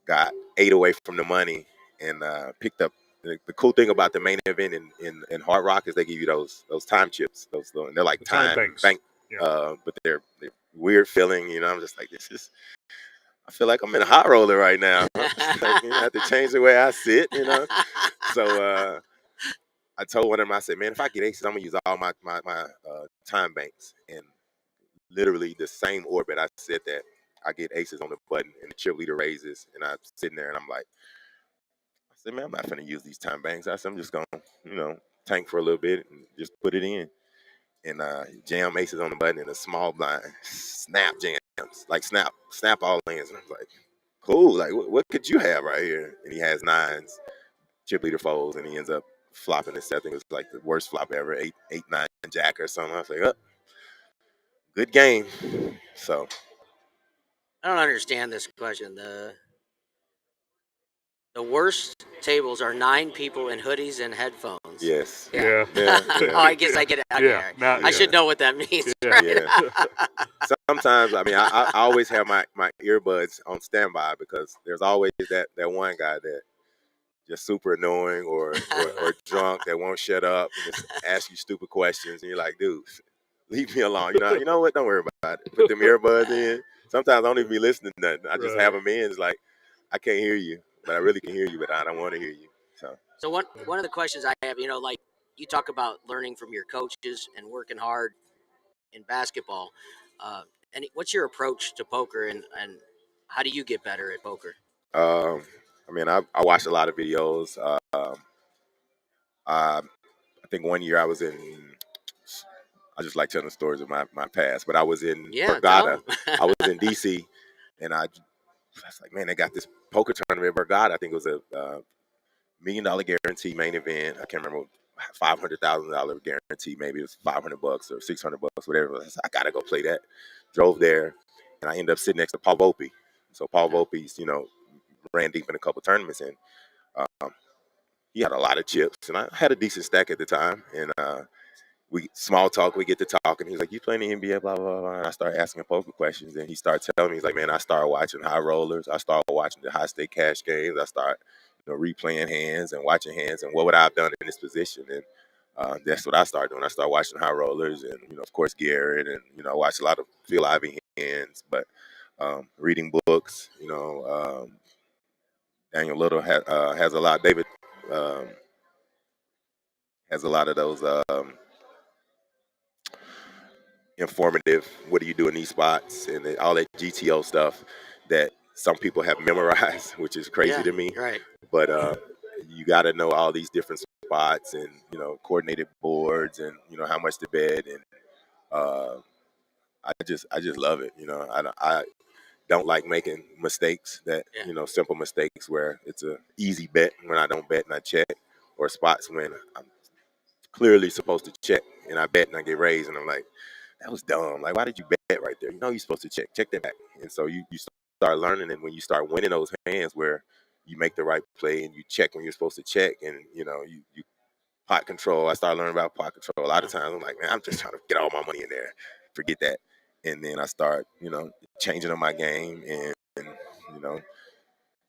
got 8 away from the money, and picked up. The cool thing about the main event in Hard Rock is they give you those time chips. And they're like The time bank. Yeah. but they're weird feeling. I'm just like this is. I feel like I'm in a hot roller right now. I'm just like, I have to change the way I sit. So I told one of them, I said, man, if I get aces, I'm gonna use all my time banks. And literally the same orbit I said that, I get aces on the button and the cheerleader raises, and I'm sitting there and I'm like, I said, man, I'm not gonna use these time banks. I said, I'm just gonna, tank for a little bit and just put it in. And jam aces on the button and a small blind, snap jams, like snap all ins. And I was like, cool, like what could you have right here? And he has nines, cheerleader folds, and he ends up flopping this. I think it was like the worst flop ever, 8-9 jack or something. I was like, oh, good game. So I don't understand this question. The worst tables are 9 people in hoodies and headphones. yes, Yeah. Oh, I guess I get it. Okay, Yeah, now- I should know what that means. Yeah. Right? yeah. Sometimes, I mean, I always have my earbuds on standby because there's always that one guy that just super annoying or drunk that won't shut up and just ask you stupid questions, and you're like, dude, leave me alone. You know what? Don't worry about it. Put them earbuds in. Sometimes I don't even be listening to nothing. I just have them in. It's like, I can't hear you, but I really can hear you, but I don't want to hear you. So one of the questions I have, like you talk about learning from your coaches and working hard in basketball. And what's your approach to poker, and how do you get better at poker? I mean, I watched a lot of videos. I think one year I was in. I just like telling stories of my past, but I was in Borgata. I was in DC, and I was like, man, they got this poker tournament at Borgata. I think it was a $1 million guarantee main event. I can't remember, $500,000 guarantee. Maybe it was $500 or $600, whatever it was. I gotta go play that. Drove there, and I ended up sitting next to Paul Volpe. So Paul Volpe's, ran deep in a couple tournaments, and he had a lot of chips, and I had a decent stack at the time. And we small talk, we get to talking. He's like, "You playing the NBA?" Blah blah blah. And I started asking him poker questions, and he started telling me, he's like, "Man, I started watching high rollers. I started watching the high stake cash games. I started, replaying hands and watching hands, and what would I have done in this position?" And that's what I started doing. I started watching high rollers, and of course, Garrett, and I watched a lot of Phil Ivey hands, but reading books. Daniel Little has a lot. David um, has a lot of those. Informative, what do you do in these spots, and all that GTO stuff that some people have memorized, which is crazy to me. Right. But you got to know all these different spots and coordinated boards and how much to bet, and I just love it. I don't like making mistakes that simple mistakes where it's a easy bet when I don't bet and I check, or spots when I'm clearly supposed to check and I bet and I get raised, and I'm like, that was dumb. Like, why did you bet right there? You're supposed to check that back. And so you start learning, and when you start winning those hands where you make the right play and you check when you're supposed to check, and you pot control. I started learning about pot control. A lot of times I'm like, man, I'm just trying to get all my money in there. Forget that. And then I start, changing on my game, and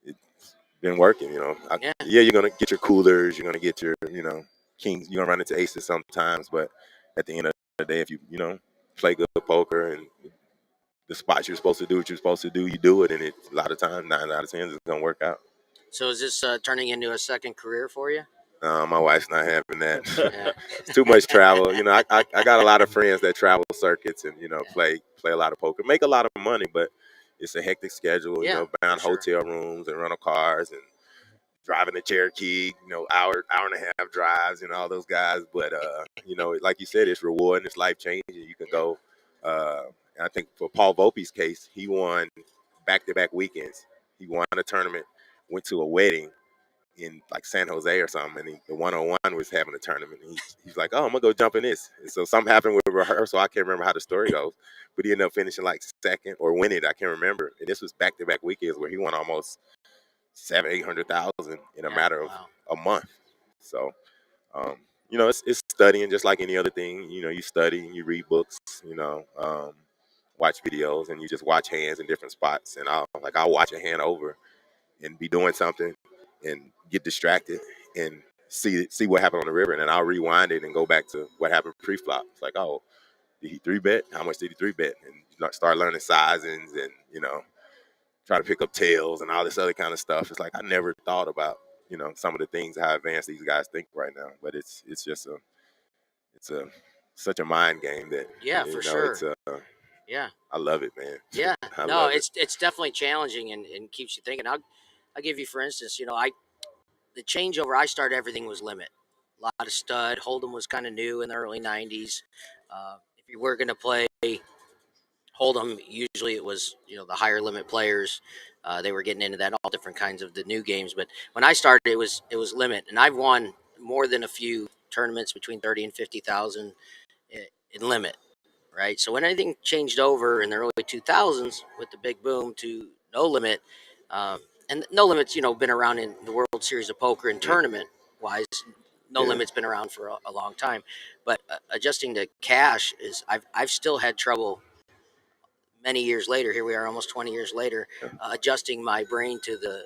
it's been working. You're gonna get your coolers, you're gonna get your, kings, you're gonna run into aces sometimes, but at the end of the day, if you play good poker and the spots you're supposed to do what you're supposed to do, you do it, and it a lot of times, 9 out of 10, it's gonna work out. So is this turning into a second career for you? My wife's not having that. It's too much travel. I got a lot of friends that travel circuits and play a lot of poker, make a lot of money, but it's a hectic schedule. Buying hotel rooms and rental cars and driving a Cherokee, hour and a half drives, and all those guys. But like you said, it's rewarding, it's life changing. You can go. And I think for Paul Volpe's case, he won back-to-back weekends. He won a tournament, went to a wedding, in like San Jose or something, and the 101 was having a tournament. And he's like, "Oh, I'm gonna go jump in this." And so something happened with rehearsal. I can't remember how the story goes, but he ended up finishing like second or winning it. I can't remember. And this was back-to-back weekends where he won almost 700,000-800,000 in a matter of a month. So, it's studying just like any other thing. You study, you read books, watch videos, and you just watch hands in different spots. And I'll watch a hand over and be doing something and get distracted and see what happened on the river, and then I'll rewind it and go back to what happened pre-flop. It's like, oh, did he 3-bet? How much did he 3-bet? And start learning sizings and try to pick up tails and all this other kind of stuff. It's like I never thought about some of the things how advanced these guys think right now, but it's just such a mind game that for sure. It's Yeah, I love it, man. yeah. I No, love it. it's definitely challenging and keeps you thinking. I'll give you for instance. The changeover I started, everything was limit. A lot of stud. Hold'em was kind of new in the early '90s. If you were going to play Hold'em, usually it was the higher limit players. They were getting into that, all different kinds of the new games. But when I started, it was limit, and I've won more than a few tournaments between 30 and 50,000 in limit. Right. So when anything changed over in the early 2000s with the big boom to no limit, and no limits, been around in the World Series of Poker and tournament wise. No limit's been around for a long time, but adjusting to cash is I've still had trouble many years later. Here we are, almost 20 years later, adjusting my brain to the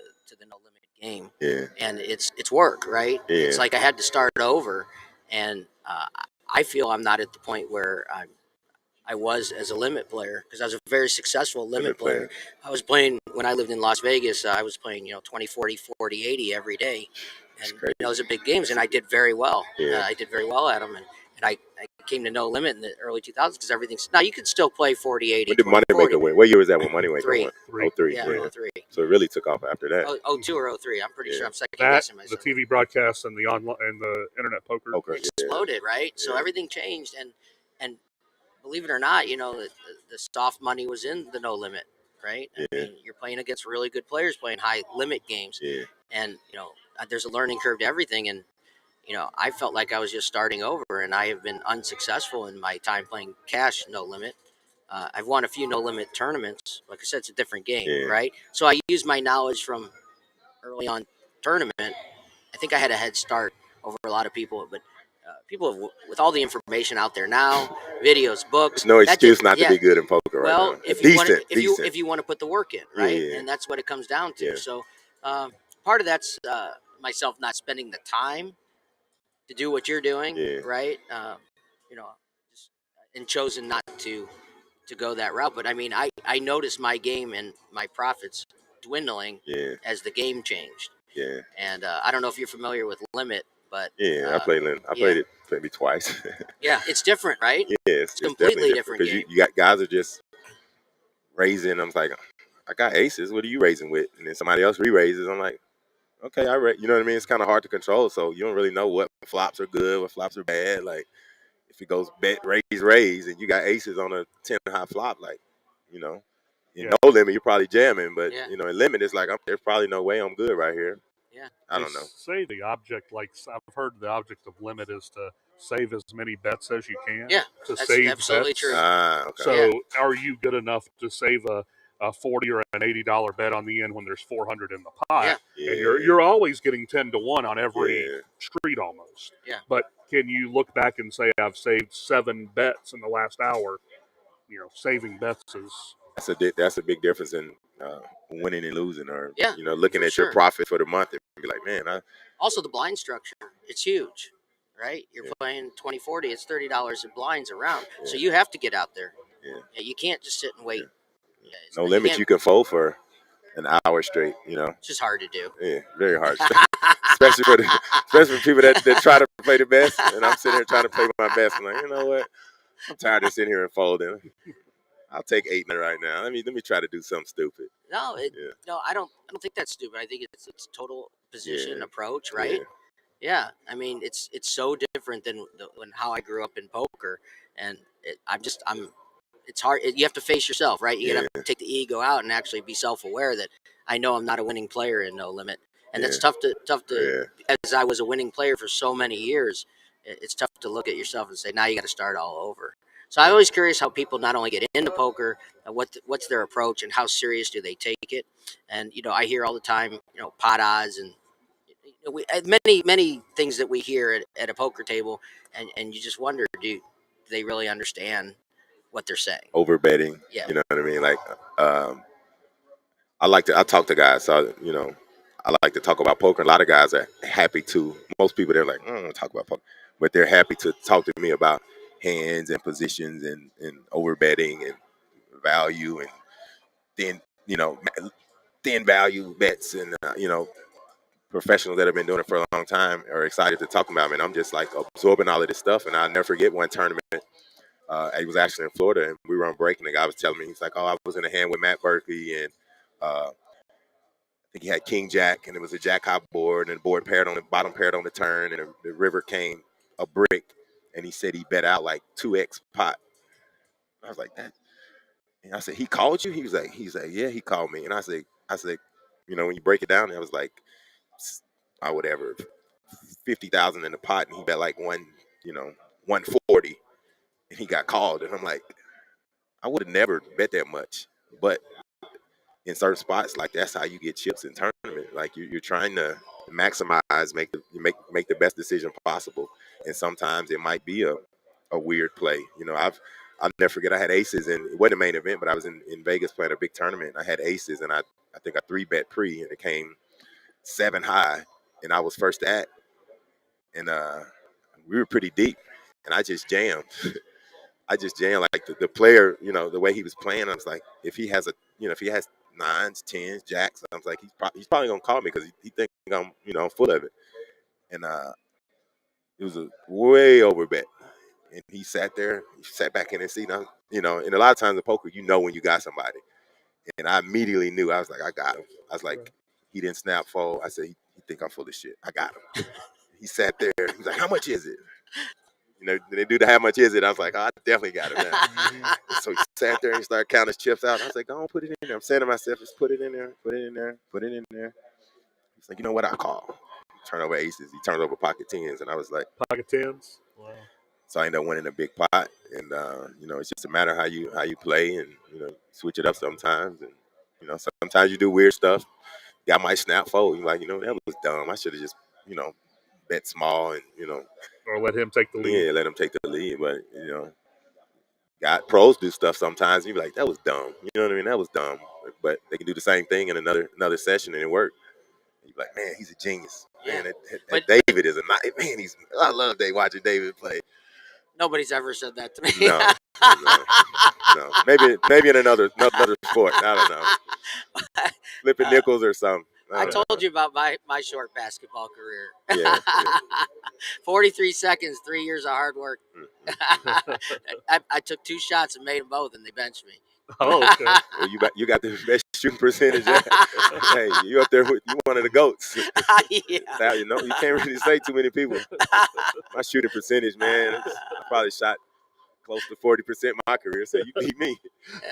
no limit game. Yeah. And it's work, right? Yeah. It's like I had to start over, and I feel I'm not at the point where I was as a limit player, because I was a very successful limit player. I was playing when I lived in Las Vegas. I was playing 20, 40, 40, 80 every day, and those are big games, and I did very well. Yeah. I did very well at them, and I came to no limit in the early 2000s because everything's now you can still play 40, 80. When did Moneymaker win? What year was that when Moneymaker won? 03. Yeah, 03. So it really took off after that. 02 or 03. I'm pretty sure. I'm second That, guessing the myself. TV broadcasts and the online and the internet poker. It exploded, right? So everything changed, and believe it or not, the soft money was in the no limit, right? I mean, you're playing against really good players playing high limit games, and there's a learning curve to everything, and I felt like I was just starting over, and I have been unsuccessful in my time playing cash no limit. I've won a few no limit tournaments. Like I said, it's a different game, right? So I use my knowledge from early on tournament. I think I had a head start over a lot of people, but people have, with all the information out there now, videos, books. There's no excuse not to be good in poker right now. If you want to put the work in, right? And that's what it comes down to. So part of that's myself not spending the time to do what you're doing, right? And chosen not to go that route. But I mean, I noticed my game and my profits dwindling as the game changed. Yeah. And I don't know if you're familiar with limit, but I played limit. I played it maybe twice. Yeah, it's different, right? Yeah, it's completely different because game. you got guys are just raising. I'm like, I got aces. What are you raising with? And then somebody else re-raises. I'm like, okay, you know what I mean? It's kind of hard to control. So you don't really know what flops are good, what flops are bad. Like if it goes bet, raise, and you got aces on a 10 high flop, like, in no limit, you're probably jamming. But, in limit, it's like, there's probably no way I'm good right here. Yeah. I don't know. Say the object, like I've heard the object of limit is to save as many bets as you can. Yeah, to that's save absolutely bets. true. Okay. So are you good enough to save a $40 or an $80 bet on the end when there's 400 in the pot? Yeah. And you're always getting 10 to 1 on every street almost. Yeah. But can you look back and say I've saved 7 bets in the last hour? Saving bets is that's a big difference in winning and losing, or looking at sure. your profit for the month and be like, man, Also the blind structure, it's huge, right? You're playing 20-40, it's $30 in blinds around, so you have to get out there. You can't just sit and wait. No limit, you can fold for an hour straight. It's just hard to do. Yeah, very hard, especially for people that try to play the best. And I'm sitting here trying to play my best. I'm like, you know what? I'm tired of sitting here and folding. I'll take 8 right now. Let me try to do something stupid. No, I don't think that's stupid. I think it's total position approach, right? Yeah. I mean, it's so different than how I grew up in poker, and it's hard. You have to face yourself, right? You got to take the ego out and actually be self-aware that I know I'm not a winning player in no limit, and Yeah. that's tough to Yeah. As I was a winning player for so many years, it's tough to look at yourself and say now you got to start all over. So I'm always curious how people not only get into poker, what's their approach and how serious do they take it. And I hear all the time, pot odds and many things that we hear at a poker table, and you just wonder, do they really understand what they're saying? Over betting. Yeah. You know what I mean? Like, I talk to guys, so I like to talk about poker. A lot of guys are happy to. Most people they're like, I don't want to talk about poker, but they're happy to talk to me about hands and positions and over betting and value and then thin value bets and professionals that have been doing it for a long time are excited to talk about it. And I'm just like absorbing all of this stuff. And I'll never forget one tournament. I was actually in Florida and we were on break, and the guy was telling me, he's like, "Oh, I was in a hand with Matt Berkey, and I think he had King Jack, and it was a Jack high board, and the board paired on the bottom paired on the turn, and the river came a brick, and he said he bet out like 2x pot." I was like, "That." And I said, "He called you?" He's like, "Yeah, he called me." And I said, when you break it down, it was like, whatever, 50,000 in the pot, and he bet like 140, and he got called, and I'm like, I would have never bet that much, but in certain spots, like that's how you get chips in tournament. Like you're trying to maximize, make the best decision possible, and sometimes it might be a weird play. I'll never forget. I had aces, and it wasn't a main event, but I was in Vegas playing a big tournament. I had aces, and I think I 3-bet pre, and it came 7 high, and I was first at, and we were pretty deep, and I just jammed. I just jammed like the player, the way he was playing. I was like, if he has if he has nines, tens, jacks, I was like, he's probably gonna call me because he think I'm, full of it. And it was a way over bet. And he sat there, he sat back in his seat. And and a lot of times in poker, when you got somebody. And I immediately knew. I was like, I got him. I was like, he didn't snap fold. I said, he think I'm full of shit. I got him. He sat there. He was like, how much is it? They do the how much is it? I was like, oh, I definitely got him now. So he sat there and he started counting his chips out. I was like, go on, put it in there. I'm saying to myself, just put it in there, put it in there, put it in there. He's like, you know what I call? Turn over aces. He turned over pocket tens. And I was like, Pocket tens. Wow. so I ended up winning a big pot. And, it's just a matter of how you play and, switch it up sometimes. And, sometimes you do weird stuff. Guy might snap fold. You're like, that was dumb. I should have just, bet small and, Or let him take the lead. yeah, let him take the lead. But, got pros do stuff sometimes. You be like, that was dumb. You know what I mean? That was dumb. But they can do the same thing in another session and it worked. You be like, man, he's a genius. Yeah. Man, But David is man. I love watching David play. nobody's ever said that to me. No. Maybe in another sport. I don't know. Flipping nickels or something. I told you about my short basketball career. Yeah. 43 seconds, 3 years of hard work. Mm-hmm. I took 2 shots and made them both, and they benched me. Oh, okay. Well, you got the best shooting percentage. Hey, you up there with you one of the goats. Yeah. Now, you can't really say too many people. My shooting percentage, man, I probably shot close to 40% my career. So you beat me.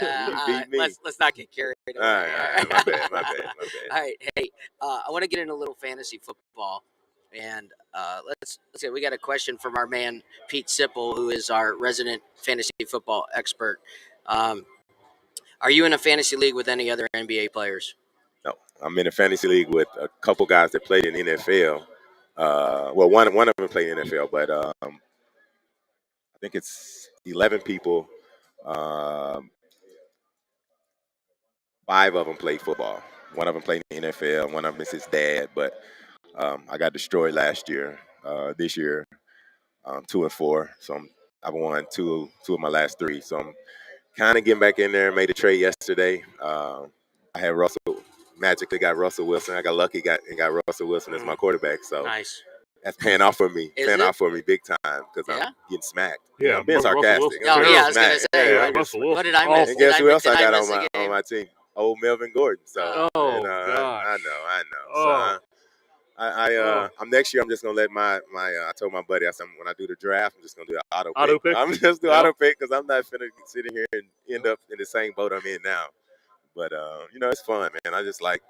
You beat me. Let's not get carried away. All right, my bad. All right, hey, I want to get into a little fantasy football, and let's see. We got a question from our man Pete Sipple, who is our resident fantasy football expert. Are you in a fantasy league with any other NBA players? No, I'm in a fantasy league with a couple guys that played in the NFL. Well, one of them played in the NFL, but I think it's 11 people. 5 of them played football. One of them played in the NFL. One of them is his dad, but I got destroyed last year. This year, 2-4. So I've won two of my last 3. So I'm kind of getting back in there. Made a trade yesterday. I had magically got Russell Wilson. I got lucky and got Russell Wilson as my quarterback. So Nice. that's paying off for me. Off for me big time because Yeah? I'm getting smacked. Yeah, I'm being Russell sarcastic. Wilson. Oh, yeah, I was going to Smacked. say. Yeah, Russell Wilson. What did I miss? and guess who else I got miss a on game? my team? Old Melvin Gordon. So Oh, I gosh. know. Oh. So I'm next year. I'm just gonna let my I told my buddy, I said when I do the draft, I'm just gonna do an auto pick. Auto pick? I'm just do Yep. auto pick because I'm not finna sit in here and end up in the same boat I'm in now. But it's fun, man. I just like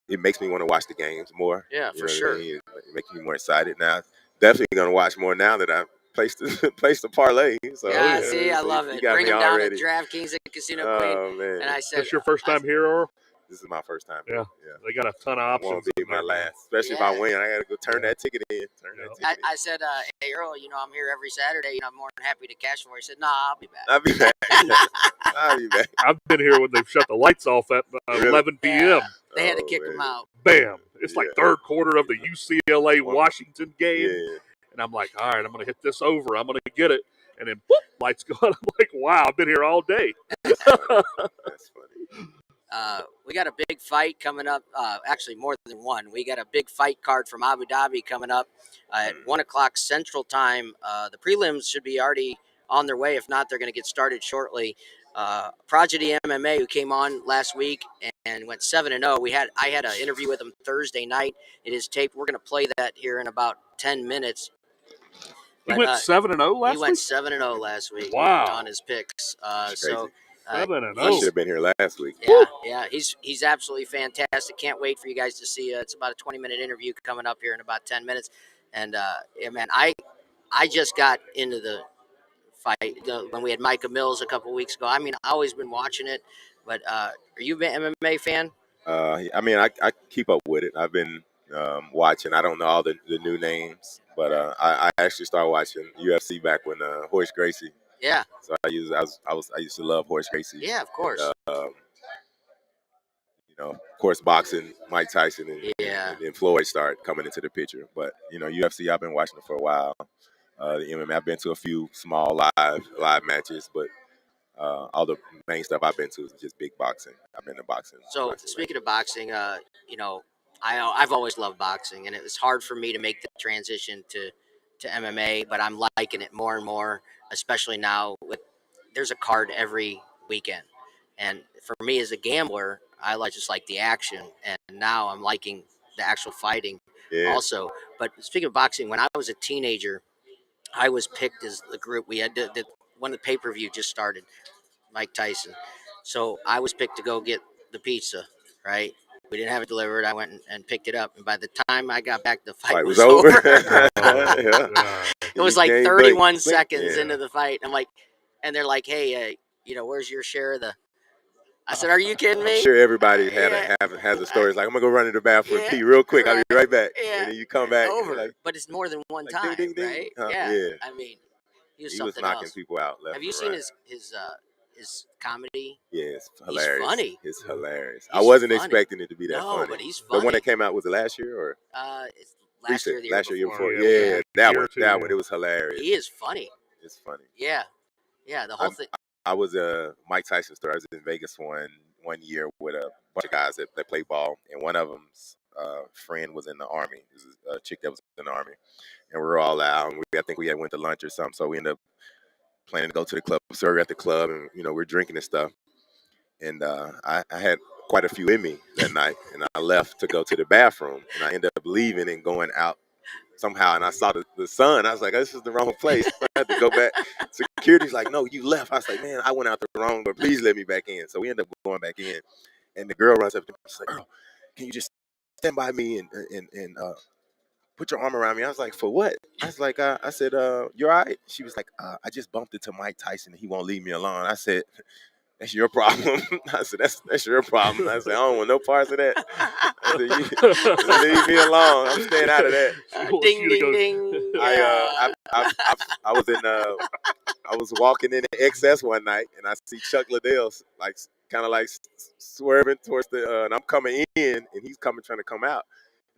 it makes me want to watch the games more. Yeah, You for know sure. what I mean? It makes me more excited. Now, definitely going to watch more now that I placed the parlay. So Yeah, see, I love you it. got Bring me him down to already. DraftKings at Casino Queen. Oh man, And I said, This your first time here, or this is my first time. yeah, Yeah, they got a ton of it won't options be in my there, man. last. Especially if I Yeah. win, I got to go turn Yeah. that ticket in. Turn Yeah. that ticket in. I said, hey, Earl, I'm here every Saturday. I'm more than happy to cash for you. He said, nah, I'll be back. I'll be back. I'll be back. I've been here when they've shut the lights off at Really? 11 p.m. Yeah, they had to Oh, kick him man. out. Bam! It's like Yeah. third quarter of the UCLA Washington game, Yeah. and I'm like, all right, I'm going to hit this over. I'm going to get it, and then boop, lights go on. I'm like, wow, I've been here all day. That's funny. That's funny. We got a big fight coming up. Actually, more than one. We got a big fight card from Abu Dhabi coming up at 1 o'clock Central Time. The prelims should be already on their way. If not, they're going to get started shortly. Prodigy MMA, who came on last week and went 7-0. I had an interview with him Thursday night. It is taped. We're going to play that here in about 10 minutes. He But, went 7-0 last He went week. 7-0 last week. Wow. On his picks. That's crazy. 7-0. I should have been here last week. Yeah, he's absolutely fantastic. Can't wait for you guys to see. It's about a 20-minute interview coming up here in about 10 minutes. And yeah, man, I just got into the fight when we had Micah Mills a couple weeks ago. I mean, I've always been watching it, but are you an MMA fan? I mean, I keep up with it. I've been watching. I don't know all the new names, but I actually started watching UFC back when Horace Gracie. Yeah. So I used to love Horace Gracie. Yeah, of course. Of course, boxing, Mike Tyson, and then Floyd started coming into the picture. But UFC, I've been watching it for a while. The MMA, I've been to a few small live matches, but all the main stuff I've been to is just big boxing. I've been to boxing. So speaking of boxing, I've always loved boxing, and it was hard for me to make the transition to MMA, but I'm liking it more and more, especially now there's a card every weekend. And for me as a gambler, I just like the action, and now I'm liking the actual fighting also. But speaking of boxing, when I was a teenager, I was picked as the group. We had when the pay-per-view just started, Mike Tyson. So I was picked to go get the pizza, right? We didn't have it delivered. I went and picked it up. And by the time I got back, the fight was over. It was like 31 seconds into the fight. I'm like, and they're like, hey, where's your share of the... I said, are you kidding me? I'm sure everybody has a story. It's like, I'm going to go run to the bathroom and pee real quick. I'll be right back. Yeah. And then you come back. Over. Like, but it's more than one time, ding, ding, ding. right? Yeah. I mean, he was knocking else. people out left. Have you seen his comedy? Yeah, it's hilarious. He's funny. It's hilarious. I wasn't expecting it to be that funny. No, but he's funny. The one that came out, was it last year or? It's last year, the year before. Yeah, that one. It was hilarious. He is funny. It's funny. Yeah, the whole thing. I was a Mike Tyson star. I was in Vegas one year with a bunch of guys that play ball, and one of them's friend was in the Army. This is a chick that was in the Army, and we were all out. And I think we had went to lunch or something, so we ended up planning to go to the club. So we're at the club, and we're drinking and stuff. And I had quite a few in me that night, and I left to go to the bathroom, and I ended up leaving and going out somehow, and I saw the sun. I was like, this is the wrong place. I had to go back. Security's like, no, you left. I was like, man, I went out the wrong, but please let me back in. So we ended up going back in, and the girl runs up to me. She's like, Earl, can you just stand by me and put your arm around me? I was like, for what? I was like, I said, you're all right? She was like, I just bumped into Mike Tyson. He won't leave me alone. I said, that's your problem. I said, that's your problem. I said, I don't want no parts of that. I said, you leave me alone. I'm staying out of that. Ding, ding, ding. I was walking in the XS one night, and I see Chuck Liddell kind of swerving towards and I'm coming in, and he's trying to come out.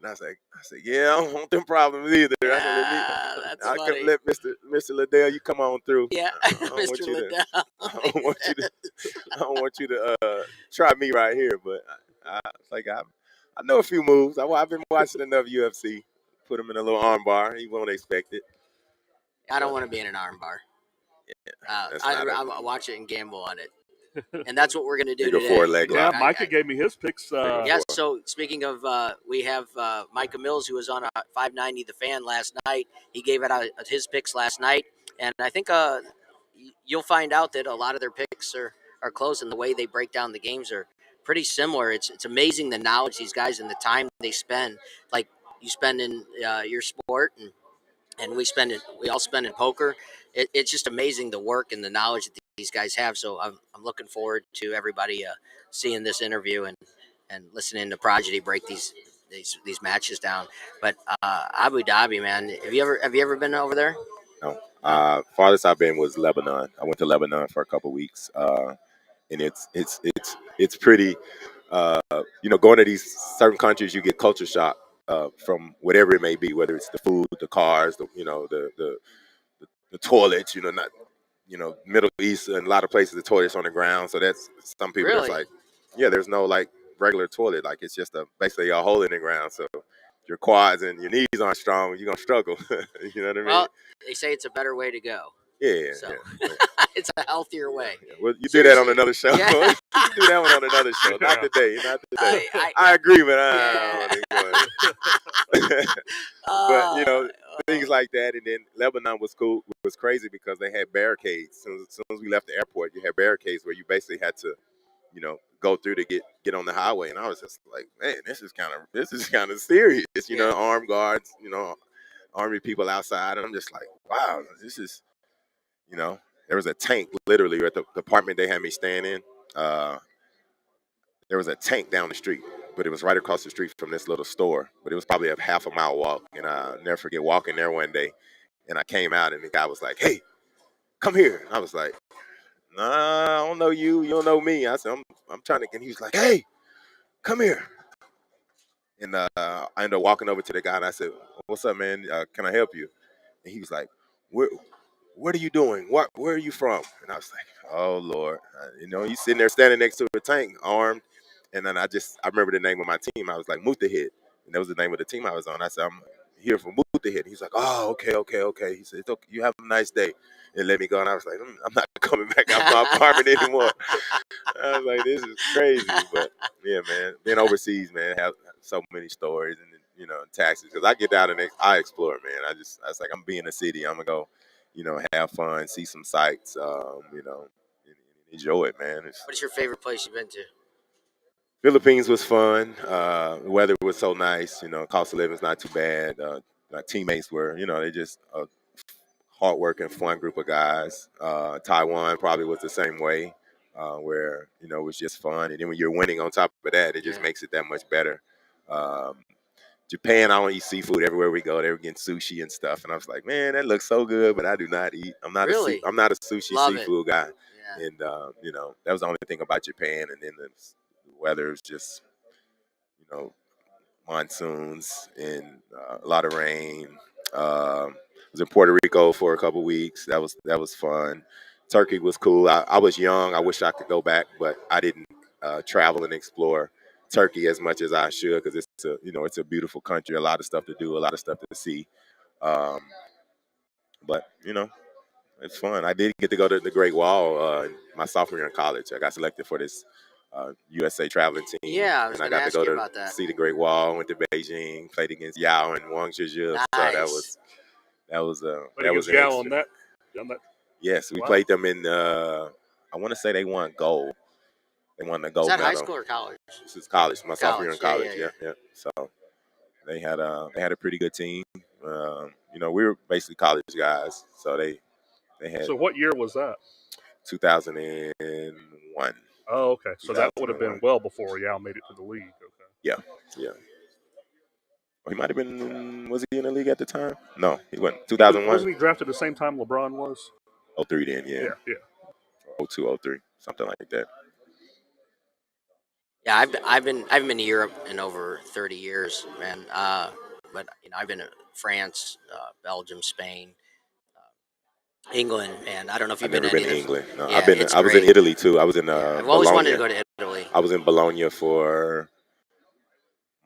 And I said, yeah, I don't want them problems either. I couldn't let Mr. Liddell, you come on through. Yeah, Mr. Liddell. I don't want you to try me right here, but I know a few moves. I've been watching enough UFC. Put him in a little arm bar. He won't expect it. I don't want to be in an arm bar. Yeah, I watch it and gamble on it. And that's what we're going to do today. Yeah, Micah gave me his picks. Yes, so speaking of, we have Micah Mills, who was on a 590 The Fan last night. He gave out his picks last night. And I think you'll find out that a lot of their picks are close, and the way they break down the games are pretty similar. It's amazing the knowledge these guys and the time they spend. Like you spend in your sport, and we all spend in poker. It's just amazing the work and the knowledge that these guys have. So I'm looking forward to everybody seeing this interview and listening to Prodigy break these matches down. But Abu Dhabi, man, have you ever been over there? No. Farthest I've been was Lebanon. I went to Lebanon for a couple weeks, and it's pretty. Going to these certain countries, you get culture shock from whatever it may be, whether it's the food, the cars, the toilets. Not Middle East and a lot of places the toilets on the ground. So that's some people that's Really? like, yeah, there's no like regular toilet. Like it's just basically a hole in the ground. So your quads and your knees aren't strong, you're gonna struggle. You know what I mean? Well, they say it's a better way to go. Yeah. So yeah. it's a healthier way. Yeah. Well, you do that on Seriously. another show. Yeah. You can do that one on another show. Not today. Not today. I- I agree, but Yeah. but things like that. And then Lebanon was cool. It was crazy because they had barricades. As soon as we left the airport, you had barricades where you basically had to, go through to get on the highway. And I was just like, man, this is kind of serious. Yeah. Armed guards, army people outside, and I'm just like, wow, this is, there was a tank literally at the apartment they had me staying in. There was a tank down the street, but it was right across the street from this little store. But it was probably a half a mile walk. And I'll never forget walking there one day, and I came out, and the guy was like, "Hey, come here." And I was like, "Nah, I don't know you. You don't know me." I said, "I'm trying to." And he was like, "Hey, come here." And I ended up walking over to the guy, and I said, "What's up, man? Can I help you?" And he was like, What are you doing? Where are you from?" And I was like, "Oh Lord." You sitting there standing next to a tank, armed. And then I remember the name of my team. I was like, Mutahid. And that was the name of the team I was on. I said, "I'm here for Mutahid." He's like, "Oh, okay. He said, "Okay, you have a nice day." And let me go. And I was like, I'm not coming back out my apartment anymore. I was like, this is crazy. But yeah, man, being overseas, man, have so many stories and taxes. Because I get down and I explore, man. I was like, I'm being in the city. I'm gonna go, have fun, see some sights, and enjoy it, man. What's your favorite place you've been to? Philippines was fun. The weather was so nice. Cost of living's not too bad. My teammates were, they just a hardworking, fun group of guys. Taiwan probably was the same way, where it was just fun. And then when you're winning on top of that, it just makes it that much better. Um, Japan, I don't eat seafood everywhere we go. They were getting sushi and stuff, and I was like, man, that looks so good, but I do not eat. Really? I'm not a sushi Love it. seafood guy, Yeah. and that was the only thing about Japan. And then the weather is just monsoons and a lot of rain. I was in Puerto Rico for a couple weeks. That was fun. Turkey was cool. I was young. I wish I could go back, but I didn't travel and explore Turkey as much as I should because it's a beautiful country. A lot of stuff to do, a lot of stuff to see. Um, but it's fun. I did get to go to the Great Wall my sophomore year in college. I got selected for this USA traveling team. Yeah, I was and I gonna got to ask go you to about that. see the Great Wall. Went to Beijing, played against Yao and Wang Zhezhi. Nice. So that was But that was against Gal interesting. on that. Yes, we Wow. played them in. I want to say they won gold. They won the Is gold that medal. high school or college? This is college. My sophomore year in College, college. yeah. Yeah. So they had a pretty good team. We were basically college guys, so they had So what year was that? 2001. Oh, okay. So that would have been 2001. well before Yao made it to the league. Okay. Yeah. He might have been. Was he in the league at the time? No, he wasn't. 2001. Wasn't he drafted the same time LeBron was? 03 then, yeah. Yeah. 02, 03, something like that. Yeah, I haven't been to Europe in over 30 years, man. But I've been to France, Belgium, Spain, England, and I don't know if you've I've been never to been any to of them. England. No, Yeah, it's I was in great. Italy too. I was in Yeah, I've always wanted to Bologna. go to Italy. I was in Bologna for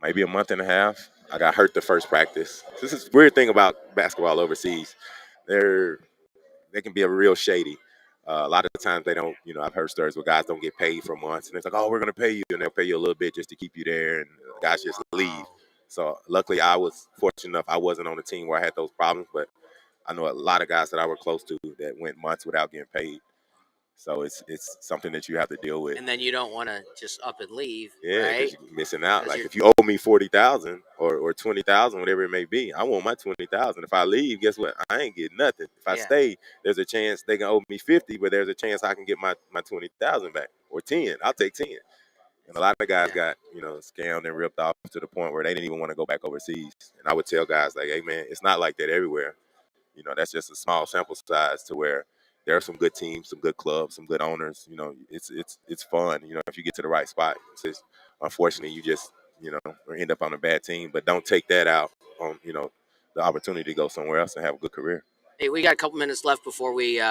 maybe a month and a half. I got hurt the first practice. This is weird thing about basketball overseas. They can be a real shady. A lot of the times they don't. I've heard stories where guys don't get paid for months, and it's like, oh, we're gonna pay you, and they'll pay you a little bit just to keep you there, and guys just leave. So luckily, I was fortunate enough. I wasn't on a team where I had those problems, but I know a lot of guys that I were close to that went months without getting paid. So it's something that you have to deal with. And then you don't want to just up and leave, Yeah, right? because you're missing out. 'Cause Like you're- if you owe me 40,000 or 20,000, whatever it may be, I want my 20,000. If I leave, guess what? I ain't getting nothing. If I Yeah. stay, there's a chance they can owe me 50, but there's a chance I can get my 20,000 back or 10. I'll take 10. And a lot of guys got scammed and ripped off to the point where they didn't even want to go back overseas. And I would tell guys like, hey man, it's not like that everywhere. That's just a small sample size to where there are some good teams, some good clubs, some good owners. It's fun. If you get to the right spot. It's just, unfortunately, you just or end up on a bad team. But don't take that out on the opportunity to go somewhere else and have a good career. Hey, we got a couple minutes left before we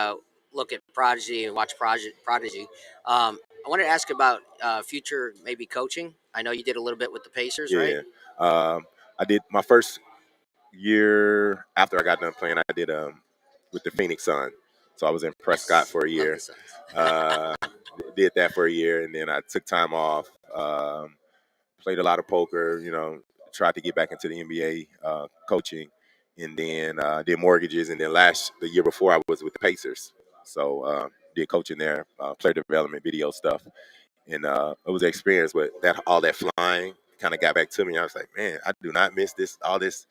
look at Prodigy and watch Prodigy. I wanted to ask about future maybe coaching. I know you did a little bit with the Pacers, right? Yeah, I did my first year after I got done playing. I did with the Phoenix Sun. So I was in Prescott for a Love year. the Suns. Did that for a year, and then I took time off. Played a lot of poker. Tried to get back into the NBA coaching, and then did mortgages. And then the year before, I was with the Pacers. So did coaching there, player development, video stuff, and it was an experience. But all that flying kind of got back to me. I was like, man, I do not miss this. All this,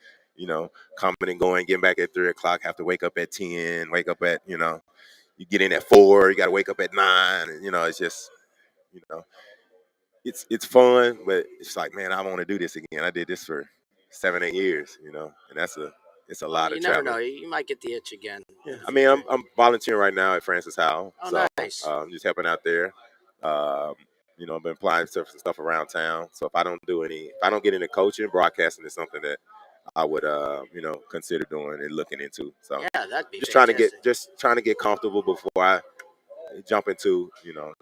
coming and going, getting back at 3:00, have to wake up at 10, wake up at you get in at 4, you got to wake up at 9, and it's just you know it's fun, but it's like, man, I want to do this again. I did this for 7-8 years, and it's a lot You of never traveling. know. You might get the itch again. Yeah. I mean, I'm volunteering right now at Francis Howell, Oh, so nice. I'm just helping out there. Um, I've been applying for some stuff around town. So if I don't get into coaching, broadcasting is something that I would consider doing and looking into. So Yeah, that'd be just fantastic. trying to get comfortable before I jump into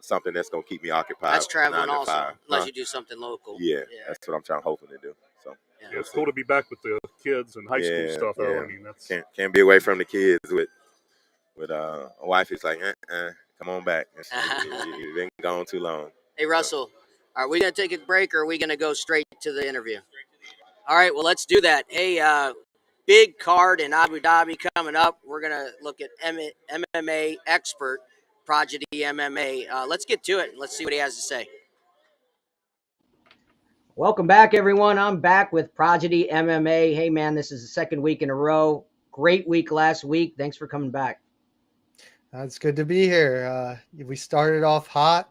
something that's gonna keep me occupied. That's traveling 9 to also, 5. unless Huh? you do something local. Yeah, that's what I'm hoping to do. So Yeah. Yeah, it's cool to be back with the kids and high school yeah, stuff. Though yeah. I mean, that's Can't be away from the kids with a wife. It's like, come on back. You've been gone too long. Hey, Russell, are we going to take a break or are we going to go straight to the interview? All right, well, let's do that. Hey, big card in Abu Dhabi coming up. We're going to look at MMA expert, Prodigy MMA. Let's get to it and let's see what he has to say. Welcome back, everyone. I'm back with Prodigy MMA. Hey, man, this is the second week in a row. Great week last week. Thanks for coming back. It's good to be here. We started off hot.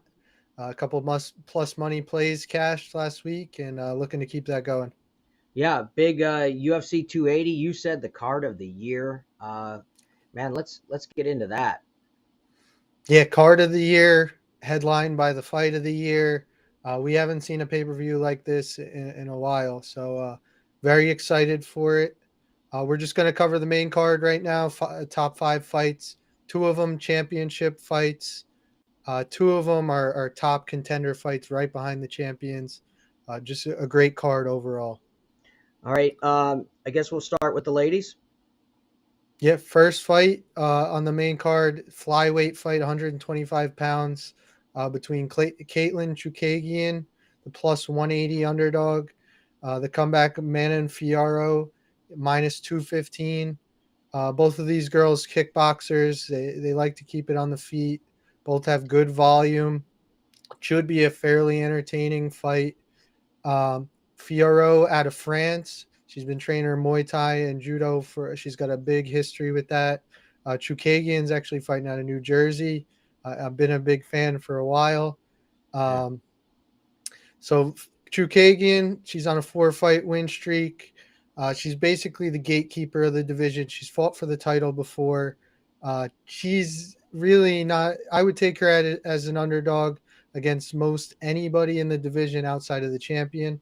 A couple plus money plays cashed last week, and looking to keep that going. Yeah, big UFC 280. You said the card of the year. Man, let's get into that. Yeah, card of the year, headlined by the fight of the year. We haven't seen a pay-per-view like this in a while, so very excited for it. We're just going to cover the main card right now, top 5 fights. 2 of them championship fights. 2 of them are top contender fights right behind the champions. Just a great card overall. All right. I guess we'll start with the ladies. Yeah, first fight on the main card, flyweight fight, 125 pounds, between Caitlin Chukagian, the plus 180 underdog, the comeback Manon Fiorot, minus 215. Both of these girls kickboxers. They like to keep it on the feet. Both have good volume. Should be a fairly entertaining fight. Fiorot out of France. She's been training her Muay Thai and Judo she's got a big history with that. Chukagian's actually fighting out of New Jersey. I've been a big fan for a while. So Chukagian, she's on a 4-fight win streak. She's basically the gatekeeper of the division. She's fought for the title before. She's really not. I would take her as an underdog against most anybody in the division outside of the champion.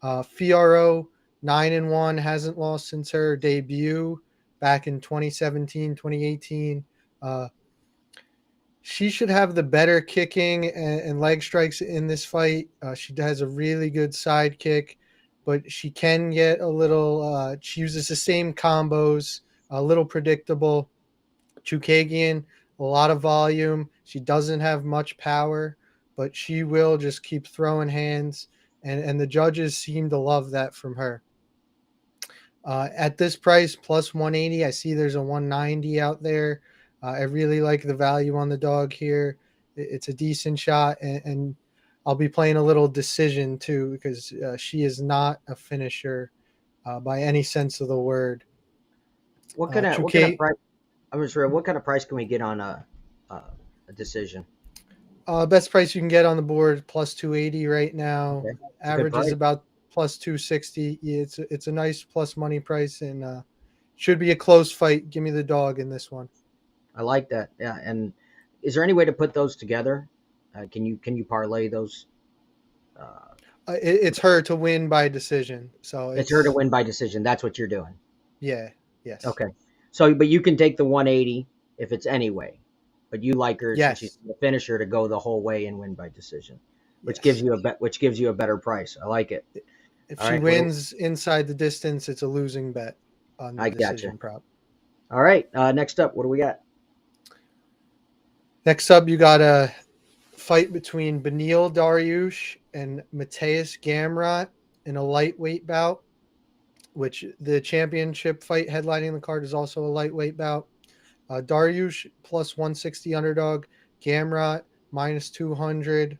Fiorot, 9-1, hasn't lost since her debut back in 2017, 2018. She should have the better kicking and leg strikes in this fight. She has a really good side kick, but she can get a little, she uses the same combos, a little predictable. Chukagian, a lot of volume. She doesn't have much power, but she will just keep throwing hands, and the judges seem to love that from her. At this price, plus 180, I see there's a 190 out there. I really like the value on the dog here. It's a decent shot, and I'll be playing a little decision too because she is not a finisher by any sense of the word. What kind of 2K price? I'm just sure. What kind of price can we get on a decision? best price you can get on the board plus 280 right now. Okay, it's a good Average is price. about plus 260. Yeah, it's a nice plus money price and should be a close fight. Give me the dog in this one. I like that. Yeah, and is there any way to put those together? Can you parlay those? Uh, It's her to win by decision. So it's her to it's win by decision. That's what you're doing. yeah, yes, Okay. So, but you can take the 180 if it's anyway, but you like her since she's yes, the finisher to go the whole way and win by decision, yes. which gives you a better price. I like it. If All she right. wins inside the distance, it's a losing bet on the I gotcha. decision prop. All right. Next up, what do we got? Next up, you got a fight between Benil Dariush and Mateus Gamrot in a lightweight bout, which the championship fight headlining the card is also a lightweight bout. Dariush plus 160 underdog, Gamrot minus 200.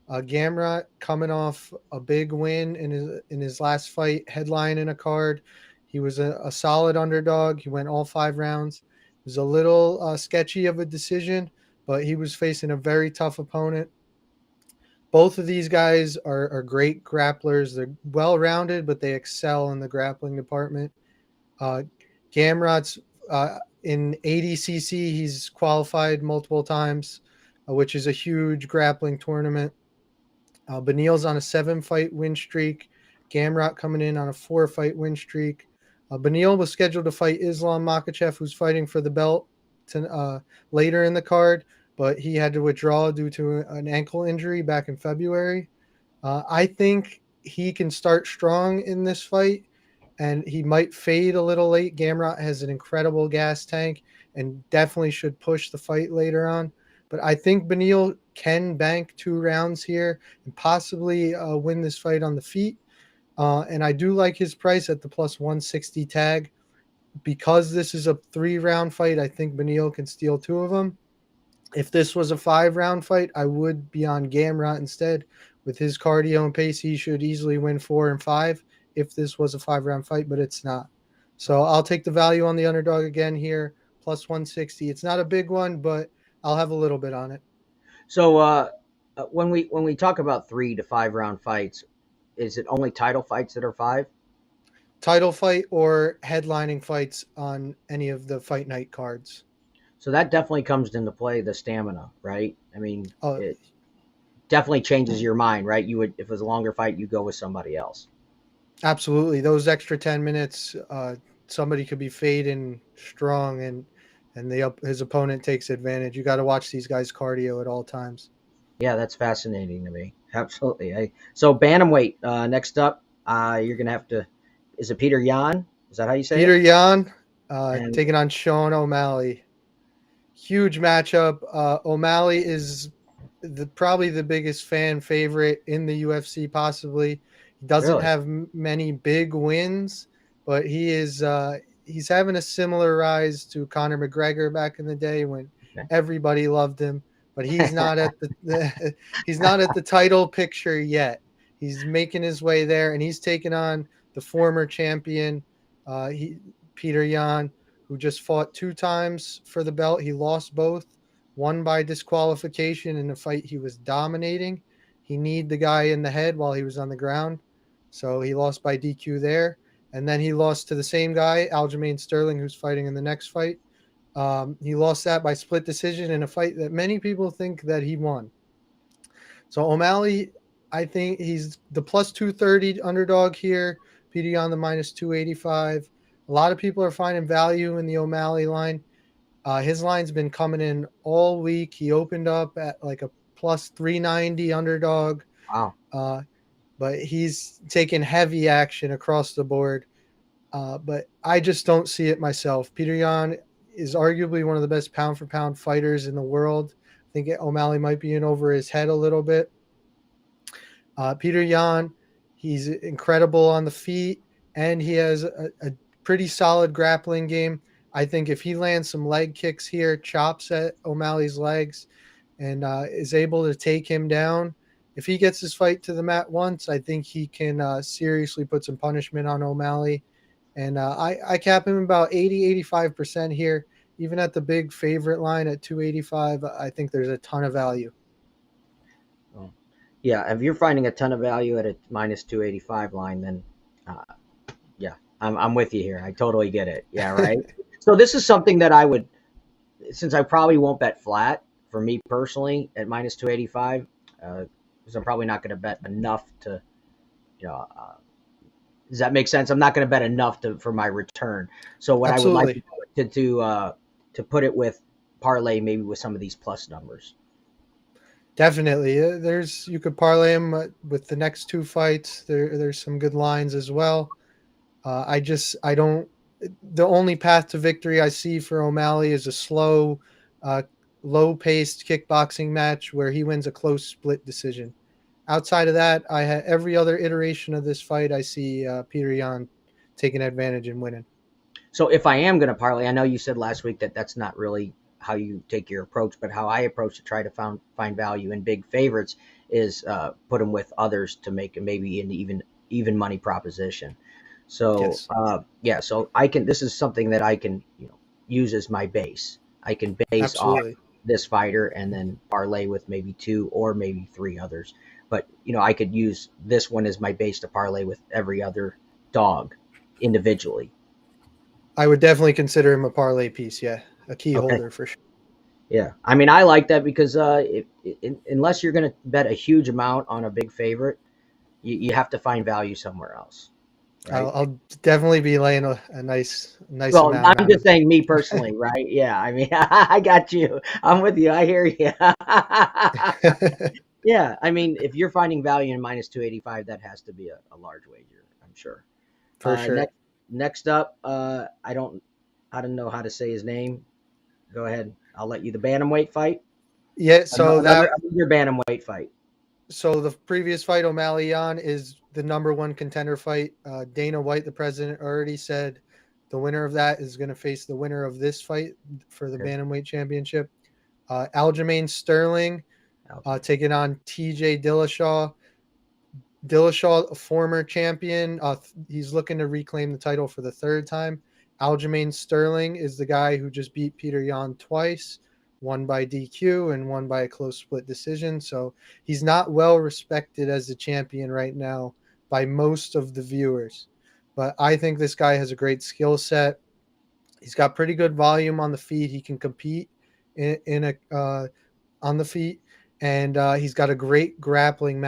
Gamrot coming off a big win in his last fight, headlining a card. He was a solid underdog. He went all 5 rounds. It was a little sketchy of a decision, but he was facing a very tough opponent. Both of these guys are great grapplers. They're well rounded, but they excel in the grappling department. Uh, Gamrot's in ADCC, he's qualified multiple times, which is a huge grappling tournament. Benil's on a 7-fight win streak. Gamrot coming in on a 4-fight win streak. Benil was scheduled to fight Islam Makhachev, who's fighting for the belt later in the card, but he had to withdraw due to an ankle injury back in February. I think he can start strong in this fight, and he might fade a little late. Gamrot has an incredible gas tank and definitely should push the fight later on. But I think Benil can bank 2 rounds here and possibly win this fight on the feet. And I do like his price at the plus 160 tag. Because this is a 3-round fight, I think Benil can steal 2 of them. If this was a 5-round fight, I would be on Gamrot instead. With his cardio and pace, he should easily win 4 and 5 if this was a 5-round fight, but it's not. So I'll take the value on the underdog again here, plus 160. It's not a big one, but I'll have a little bit on it. So, when we talk about 3 to 5 round fights, is it only title fights that are 5? Title fight or headlining fights on any of the fight night cards. So that definitely comes into play, the stamina, right? I mean, Oh, it definitely changes your mind, right? You would, if it was a longer fight, you go with somebody else. absolutely. Those extra 10 minutes, somebody could be fading strong and his opponent takes advantage. You got to watch these guys cardio at all times. Yeah, that's fascinating to me. Absolutely. So bantamweight. Next up, you're gonna have to. Is it Peter Yan? Is that how you say Peter it? Yan And taking on Sean O'Malley. Huge matchup. O'Malley is probably the biggest fan favorite in the UFC, possibly. He doesn't really, have many big wins, but he's having a similar rise to Conor McGregor back in the day when okay. everybody loved him. But he's not at the he's not at the title picture yet. He's making his way there, and he's taking on the former champion, Peter Yan, who just fought 2 times for the belt. He lost both, one by disqualification in a fight he was dominating. He kneed the guy in the head while he was on the ground, so he lost by DQ there. And then he lost to the same guy, Aljamain Sterling, who's fighting in the next fight. He lost that by split decision in a fight that many people think that he won. So O'Malley, I think he's the plus 230 underdog here. PD on the minus 285. A lot of people are finding value in the O'Malley line. His line's been coming in all week. He opened up at like a plus 390 underdog, Wow. but he's taken heavy action across the board. But I just don't see it myself. Peter Yan is arguably one of the best pound for pound fighters in the world. I think O'Malley might be in over his head a little bit. Peter Yan, he's incredible on the feet, and he has a pretty solid grappling game. I think if he lands some leg kicks here, chops at O'Malley's legs, and is able to take him down, if he gets his fight to the mat once, I think he can seriously put some punishment on O'Malley. And I cap him about 85% here. Even at the big favorite line at 285, I think there's a ton of value. Oh. Yeah, if you're finding a ton of value at a minus 285 line, then yeah, I'm with you here. I totally get it. Yeah, right. So this is something that I would, since I probably won't bet flat for me personally at minus 285, because I'm probably not going to bet enough to, you know, does that make sense? I'm not going to bet enough for my return. So what I would like to put it with parlay, maybe with some of these plus numbers. Definitely, you could parlay him with the next two fights. There's some good lines as well. I don't. The only path to victory I see for O'Malley is a slow, low-paced kickboxing match where he wins a close split decision. Outside of that, every other iteration of this fight, I see Peter Yan taking advantage and winning. So if I am going to parlay, I know you said last week that that's not really how you take your approach, but how I approach to try to find value in big favorites is put them with others to make maybe an even money proposition. So yes. So I can. This is something that I can use as my base. I can base Absolutely. off this fighter and then parlay with maybe two or maybe three others. But I could use this one as my base to parlay with every other dog individually. I would definitely consider him a parlay piece. Yeah, a key Okay. holder for sure. Yeah, I mean, I like that because unless you're going to bet a huge amount on a big favorite, you have to find value somewhere else. Right? I'll definitely be laying a nice Well, amount. I'm just saying me personally, right? Yeah, I mean, I got you. I'm with you. I hear you. Yeah, I mean, if you're finding value in minus 285, that has to be a large wager, I'm sure. For sure. Next up, I don't know how to say his name. Go ahead. I'll let you. The bantamweight fight. Yeah. So another bantamweight fight. So the previous fight, O'Malley Yan, is the number one contender fight. Dana White, the president, already said the winner of that is going to face the winner of this fight for the bantamweight championship. Aljamain Sterling taking on TJ Dillashaw. Dillashaw, a former champion, he's looking to reclaim the title for the third time. Aljamain Sterling is the guy who just beat Peter Yan twice, one by DQ and one by a close split decision. So he's not well respected as a champion right now by most of the viewers. But I think this guy has a great skill set. He's got pretty good volume on the feet. He can compete on the feet, and he's got a great grappling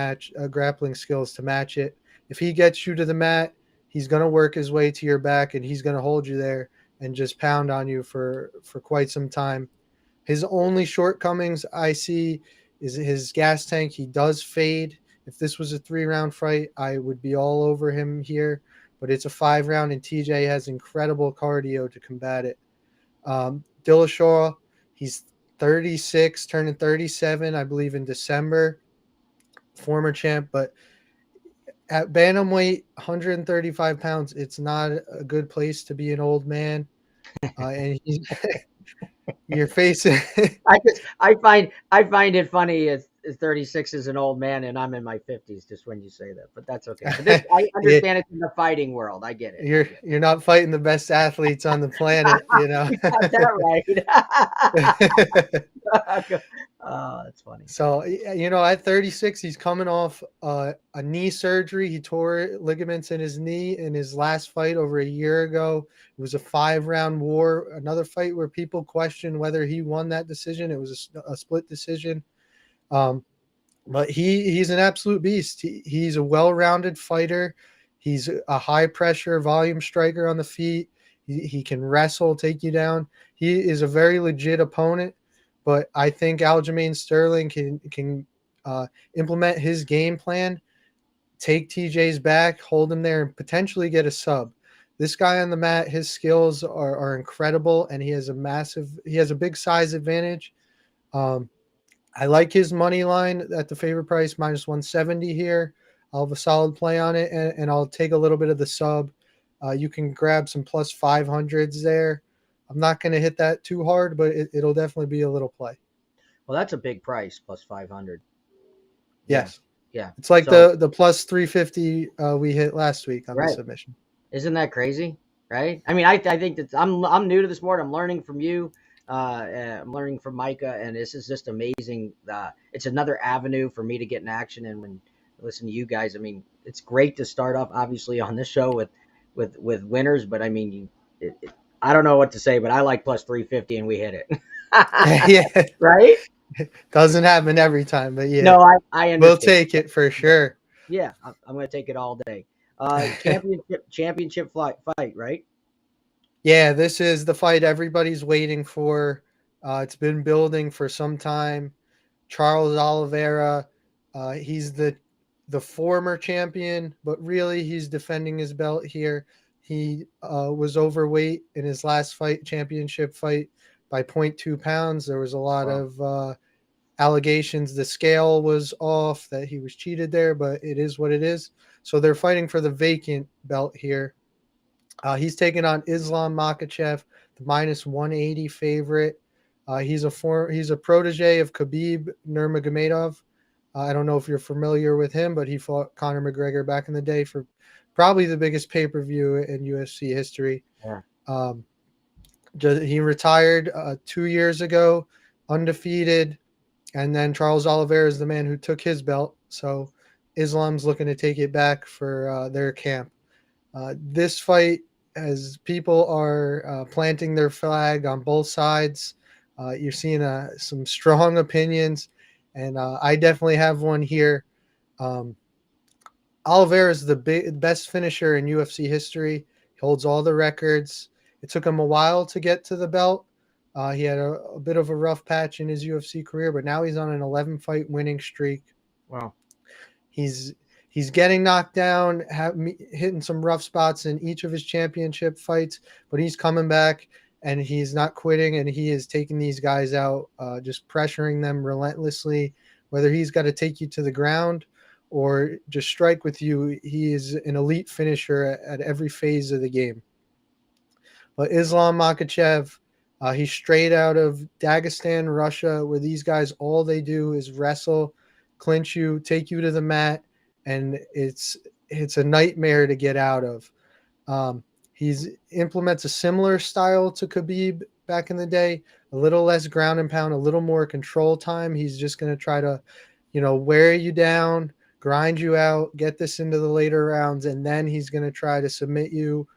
skills to match it. If he gets you to the mat, he's going to work his way to your back, and he's going to hold you there and just pound on you for quite some time. His only shortcomings I see is his gas tank. He does fade. If this was a 3-round fight, I would be all over him here, but it's a 5-round, and TJ has incredible cardio to combat it. Dillashaw, he's 36, turning 37, I believe, in December. Former champ, but at bantamweight, 135 pounds, it's not a good place to be an old man. And you're facing. I find it funny as 36 is an old man, and I'm in my 50s. Just when you say that, but that's okay. But I understand it's in the fighting world. I get it. You're not fighting the best athletes on the planet, You got that right. Oh, that's funny. So, at 36, he's coming off a knee surgery. He tore ligaments in his knee in his last fight over a year ago. It was a 5-round war, another fight where people questioned whether he won that decision. It was a split decision. But he's an absolute beast. He's a well-rounded fighter. He's a high-pressure volume striker on the feet. He can wrestle, take you down. He is a very legit opponent. But I think Aljamain Sterling can implement his game plan, take TJ's back, hold him there, and potentially get a sub. This guy on the mat, his skills are incredible, and he has a big size advantage. I like his money line at the favorite price, minus 170 here. I'll have a solid play on it, and I'll take a little bit of the sub. You can grab some plus 500s there. I'm not going to hit that too hard, but it'll definitely be a little play. Well, that's a big price, plus 500. Yes. Yeah. It's like So, the plus 350 we hit last week on the right. submission. Isn't that crazy? Right. I mean, I think that I'm new to the sport. I'm learning from you. I'm learning from Micah, and this is just amazing. It's another avenue for me to get in action. And when I listen to you guys, I mean, it's great to start off obviously on this show with winners, but I mean, I don't know what to say, but I like plus 350, and we hit it. Yeah. Right? Doesn't happen every time, but yeah, No, I we'll understand. take it for sure. Yeah, I'm going to take it all day. Championship fight, right? Yeah, this is the fight everybody's waiting for. It's been building for some time. Charles Oliveira, he's the former champion, but really he's defending his belt here. He was overweight in his last fight, championship fight, by 0.2 pounds. There was a lot Wow. of allegations the scale was off, that he was cheated there, but it is what it is. So they're fighting for the vacant belt here. He's taking on Islam Makhachev, the minus 180 favorite. He's a protege of Khabib Nurmagomedov. I don't know if you're familiar with him, but he fought Conor McGregor back in the day for probably the biggest pay-per-view in UFC history. Yeah. He retired 2 years ago, undefeated, and then Charles Oliveira is the man who took his belt. So Islam's looking to take it back for their camp. This fight, as people are planting their flag on both sides, you're seeing some strong opinions, and I definitely have one here. Oliveira is the best finisher in UFC history. He holds all the records. It took him a while to get to the belt. He had a bit of a rough patch in his UFC career, but now he's on an 11-fight winning streak. Wow. He's getting knocked down, hitting some rough spots in each of his championship fights, but he's coming back and he's not quitting, and he is taking these guys out, just pressuring them relentlessly. Whether he's got to take you to the ground or just strike with you, he is an elite finisher at every phase of the game. But Islam Makhachev, he's straight out of Dagestan, Russia, where these guys, all they do is wrestle, clinch you, take you to the mat, and it's a nightmare to get out of. He implements a similar style to Khabib back in the day, a little less ground and pound, a little more control time. He's just going to try to, wear you down, grind you out, get this into the later rounds, and then he's going to try to submit you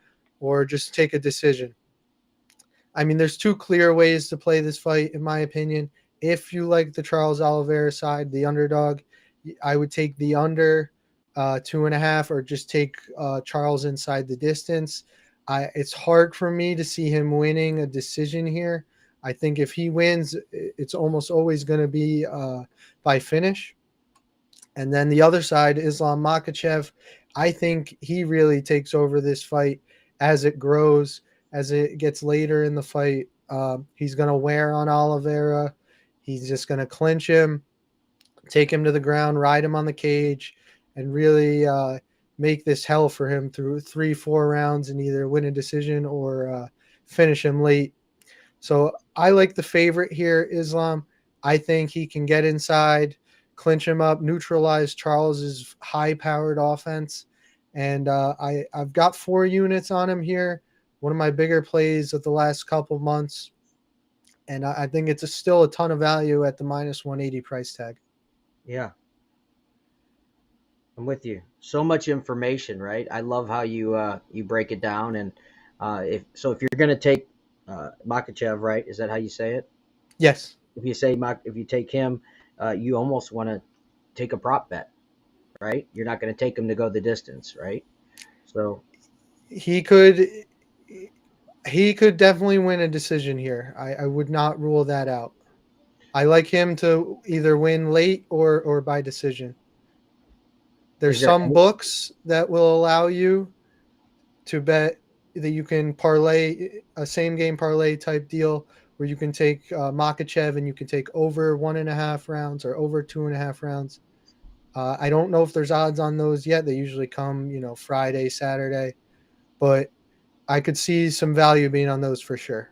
or just take a decision. I mean, there's two clear ways to play this fight, in my opinion. If you like the Charles Oliveira side, the underdog, I would take the under 2.5, or just take Charles inside the distance. It's hard for me to see him winning a decision here. I think if he wins, it's almost always going to be by finish. And then the other side, Islam Makhachev, I think he really takes over this fight as it grows, as it gets later in the fight. He's going to wear on Oliveira. He's just going to clinch him, take him to the ground, ride him on the cage, and really make this hell for him through 3-4 rounds and either win a decision or finish him late. So I like the favorite here, Islam. I think he can get inside, clinch him up, neutralize Charles's high-powered offense. And I've got 4 units on him here, one of my bigger plays of the last couple months. And I think it's still a ton of value at the minus 180 price tag. Yeah. I'm with you. So much information, right? I love how you break it down. And if you're going to take Makhachev, right? Is that how you say it? Yes. If you take him, you almost want to take a prop bet, right? You're not going to take him to go the distance, right? So he could definitely win a decision here. I would not rule that out. I like him to either win late or by decision. There's some books that will allow you to bet that you can parlay a same game parlay type deal where you can take Makhachev and you can take over 1.5 rounds or over 2.5 rounds. I don't know if there's odds on those yet. They usually come, Friday, Saturday, but I could see some value being on those for sure.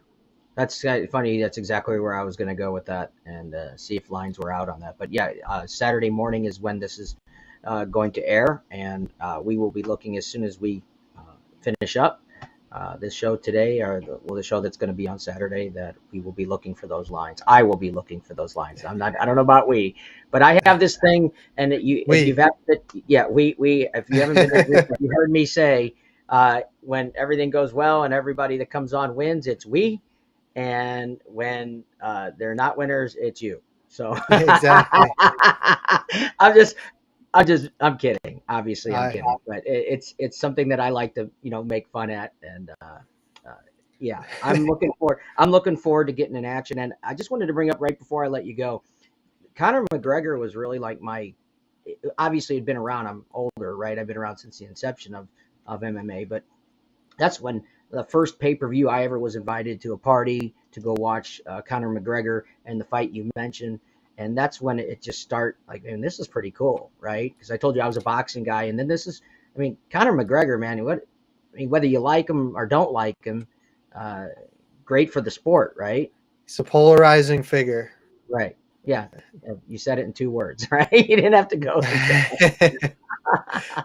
That's funny. That's exactly where I was going to go with that, and see if lines were out on that. But yeah, Saturday morning is when this is going to air, and we will be looking as soon as we finish up this show today, or the show that's going to be on Saturday. That we will be looking for those lines. I will be looking for those lines. I'm not. I don't know about we, but I have this thing, and if you've We. had it, yeah, we. If you haven't been, if you heard me say, when everything goes well and everybody that comes on wins, it's we. And when they're not winners, it's you. So Exactly. I'm kidding. Obviously, I'm I kidding, but it's something that I like to make fun at, and yeah, I'm looking forward to getting in action. And I just wanted to bring up right before I let you go, Conor McGregor was really like my. Obviously, had been around. I'm older, right? I've been around since the inception of MMA, but that's when the first pay-per-view I ever was invited to a party to go watch Conor McGregor and the fight you mentioned. And that's when it just started like, man, this is pretty cool, right? Because I told you I was a boxing guy. And then this is, I mean, Conor McGregor, man, whether you like him or don't like him, uh, great for the sport, right? It's a polarizing figure. Right. Yeah. You said it in 2 words, right? You didn't have to go like that.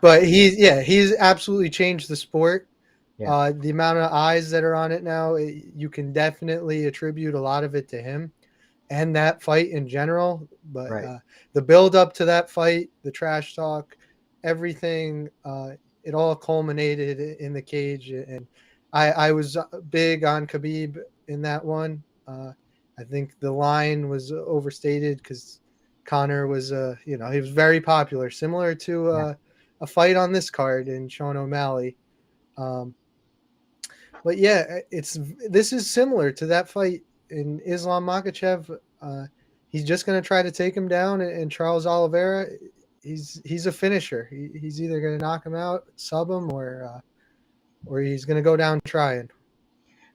But he's absolutely changed the sport. Yeah. The amount of eyes that are on it now, you can definitely attribute a lot of it to him and that fight in general. But Right. the build up to that fight, the trash talk, everything, it all culminated in the cage. And I was big on Khabib in that one. I think the line was overstated because Connor was, he was very popular, similar to Yeah. a fight on this card in Sean O'Malley. Um, but yeah, this is similar to that fight in Islam Makhachev. He's just going to try to take him down, and Charles Oliveira, he's a finisher. He's either going to knock him out, sub him, or he's going to go down trying.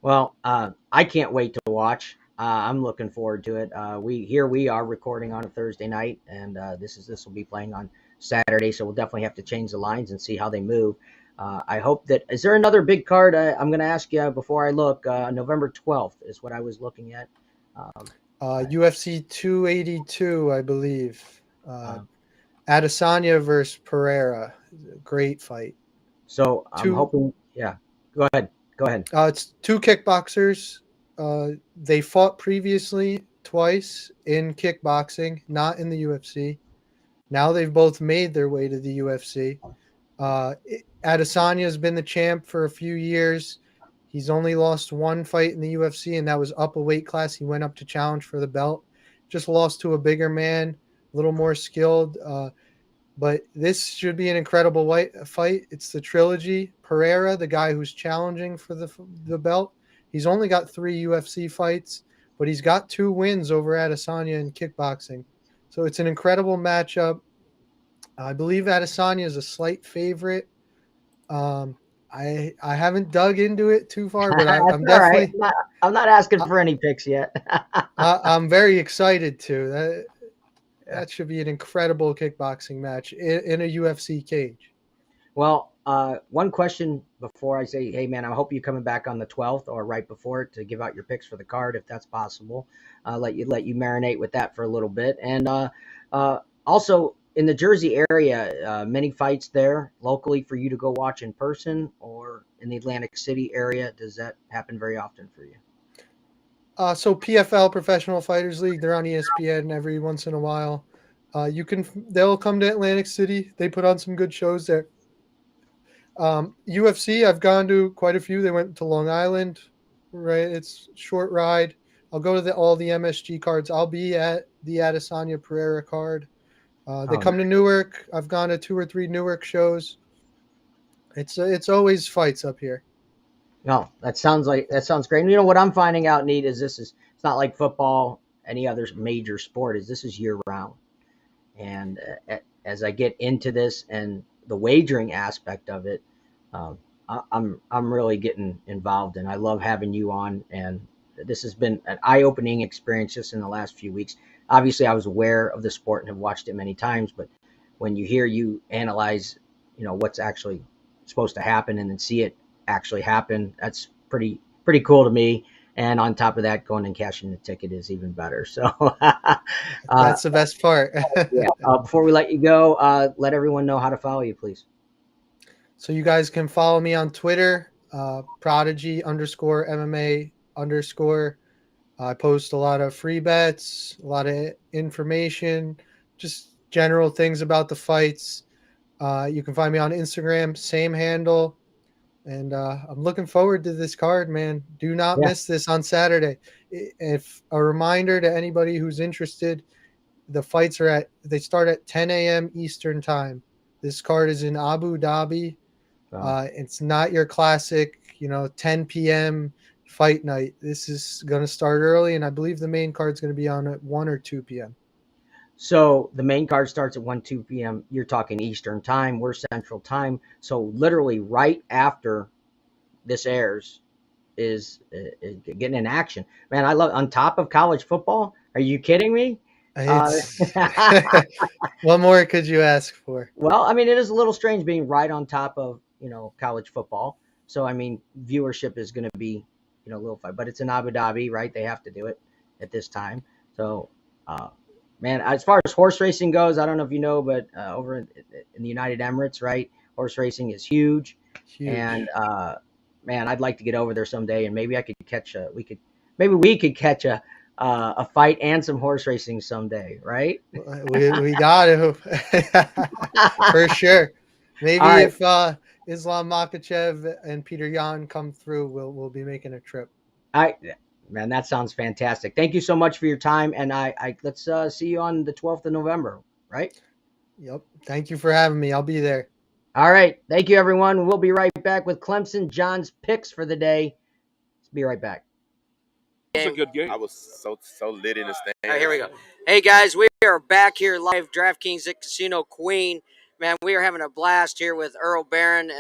Well, I can't wait to watch. I'm looking forward to it. We are recording on a Thursday night, and this will be playing on Saturday, so we'll definitely have to change the lines and see how they move. I hope that is there another big card. I'm going to ask you before I look. November 12th is what I was looking at. Um, UFC 282, I believe. uh, Adesanya versus Pereira. Great fight. so I'm Two hoping. Yeah, go ahead. Go ahead. It's two kickboxers. They fought previously twice in kickboxing, not in the UFC. Now they've both made their way to the UFC. Adesanya has been the champ for a few years. He's only lost one fight in the UFC, and that was up a weight class. He went up to challenge for the belt. Just lost to a bigger man, a little more skilled. But this should be an incredible fight. It's the trilogy. Pereira, the guy who's challenging for the belt, he's only got 3 UFC fights, but he's got 2 wins over Adesanya in kickboxing. So it's an incredible matchup. I believe Adesanya is a slight favorite. I haven't dug into it too far, but That's I'm all right. definitely I'm not asking for any picks yet. I'm very excited to. Yeah. That should be an incredible kickboxing match in a UFC cage. Well, one question before I say, hey, man, I hope you're coming back on the 12th or right before it to give out your picks for the card, if that's possible. Let you marinate with that for a little bit. And also in the Jersey area, many fights there locally for you to go watch in person, or in the Atlantic City area. Does that happen very often for you? So PFL, Professional Fighters League, they're on ESPN every once in a while. They'll come to Atlantic City. They put on some good shows there. UFC, I've gone to quite a few. They went to Long Island, right? It's a short ride. I'll go to all the MSG cards. I'll be at the Adesanya Pereira card. They come to Newark. I've gone to 2 or 3 Newark shows. It's always fights up here. No, that sounds great. And you know what I'm finding out, Neat, is it's not like football, any other major sport. This is year round. And as I get into this and the wagering aspect of it, I'm really getting involved, and I love having you on. And this has been an eye-opening experience just in the last few weeks. Obviously, I was aware of the sport and have watched it many times, but when you analyze, what's actually supposed to happen and then see it actually happen, that's pretty cool to me. And on top of that, going and cashing the ticket is even better. So, That's the best part. yeah. Before we let you go, let everyone know how to follow you, please. So you guys can follow me on Twitter, Prodigy _ MMA _. I post a lot of free bets, a lot of information, just general things about the fights. You can find me on Instagram, same handle. And I'm looking forward to this card, man. Do not Yeah. miss this on Saturday. If a reminder to anybody who's interested, the fights they start at 10 a.m. Eastern time. This card is in Abu Dhabi. It's not your classic, 10 p.m. fight night. This is going to start early, and I believe the main card is going to be on at 1 or 2 p.m. So the main card starts at 2 p.m. You're talking Eastern time. We're Central time. So literally right after this airs is getting in action. Man, I love on top of college football. Are you kidding me? It's what more could you ask for? Well, I mean, it is a little strange being right on top of, college football. So, I mean, viewership is going to be, a little fight, but it's in Abu Dhabi, right? They have to do it at this time. So, man, as far as horse racing goes, I don't know if you know, but over in the United Emirates, right? Horse racing is huge. Huge. And, man, I'd like to get over there someday, and maybe I could catch maybe we could catch a fight and some horse racing someday, right? We got to for sure. Maybe right. if Islam Makachev and Peter Yan come through, we'll be making a trip. Man, that sounds fantastic. Thank you so much for your time, and I let's see you on the 12th of November, right? Yep. Thank you for having me. I'll be there. All right. Thank you, everyone. We'll be right back with Clemson John's picks for the day. Let's be right back. It was a good game. I was so lit in the stand. All right, here we go. Hey, guys, we are back here live, DraftKings at Casino Queen. Man, we are having a blast here with Earl Barron.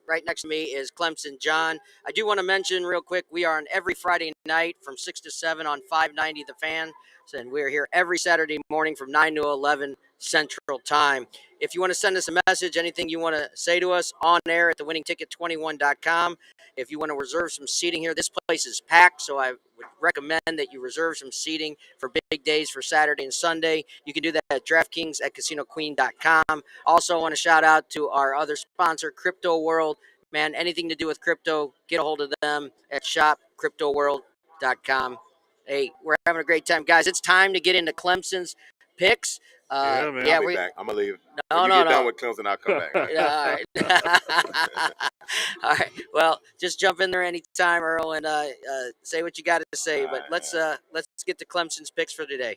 Right next to me is Clemson John. I do want to mention real quick, we are on every Friday night from 6 to 7 on 590 The Fan. And we're here every Saturday morning from 9 to 11 Central Time. If you want to send us a message, anything you want to say to us, on air at thewinningticket21.com. If you want to reserve some seating here, this place is packed, so I would recommend that you reserve some seating for big days for Saturday and Sunday. You can do that at DraftKings at CasinoQueen.com. Also, I want to shout out to our other sponsor, Crypto World. Man, anything to do with crypto, get a hold of them at shopcryptoworld.com. Hey, we're having a great time, guys. It's time to get into Clemson's picks. Yeah, man. I'll be back. I'm gonna leave. No, when you get done with Clemson, I'll come back. Right? All right. All right. Well, just jump in there anytime, Earl, and say what you got to say. But let's get to Clemson's picks for today.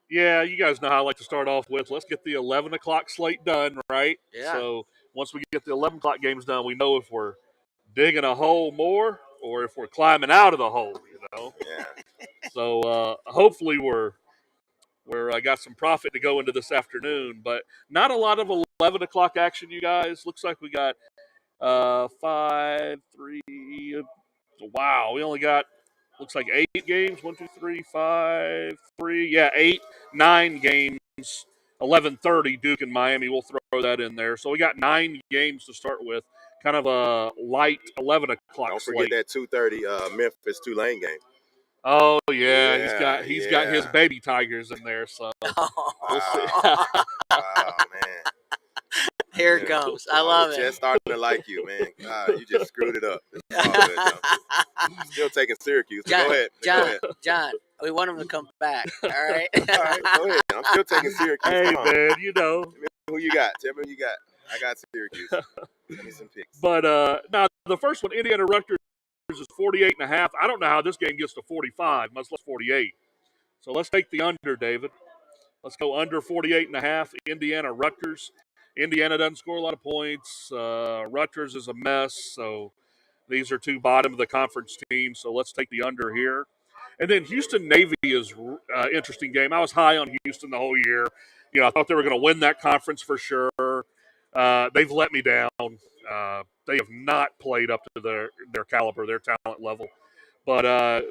Yeah, you guys know how I like to start off with. Let's get the 11 o'clock slate done, right? Yeah. So once we get the 11 o'clock games done, we know if we're digging a hole more or if we're climbing out of the hole, Yeah. So hopefully we're got some profit to go into this afternoon, but not a lot of 11 o'clock action, you guys. Looks like we got 5, 3. Wow, we only got looks like 8 games. 1, 2, 3, 5, 3. Yeah, 8, 9 games. 11:30 Duke and Miami. We'll throw that in there. So we got 9 games to start with. Kind of a light 11 o'clock. Don't forget that 2:30 Memphis Tulane game. Oh yeah, he's got his baby Tigers in there. So we'll see. Oh man. Here it comes. I love it. Just starting to like you, man. God, you just screwed it up. It's all good, though. Still taking Syracuse. John, go ahead. John, we want him to come back. All right. All right, go ahead. I'm still taking Syracuse. Hey man, Tell me who you got. Tell me who you got. I got Syracuse. Give me some picks. But now the first one, Indiana Rutgers is 48.5. I don't know how this game gets to 45, much less 48. So let's take the under, David. Let's go under 48.5. Indiana Rutgers. Indiana doesn't score a lot of points. Rutgers is a mess. So these are two bottom of the conference teams. So let's take the under here. And then Houston Navy is an interesting game. I was high on Houston the whole year. I thought they were going to win that conference for sure. They've let me down. They have not played up to their caliber, their talent level. But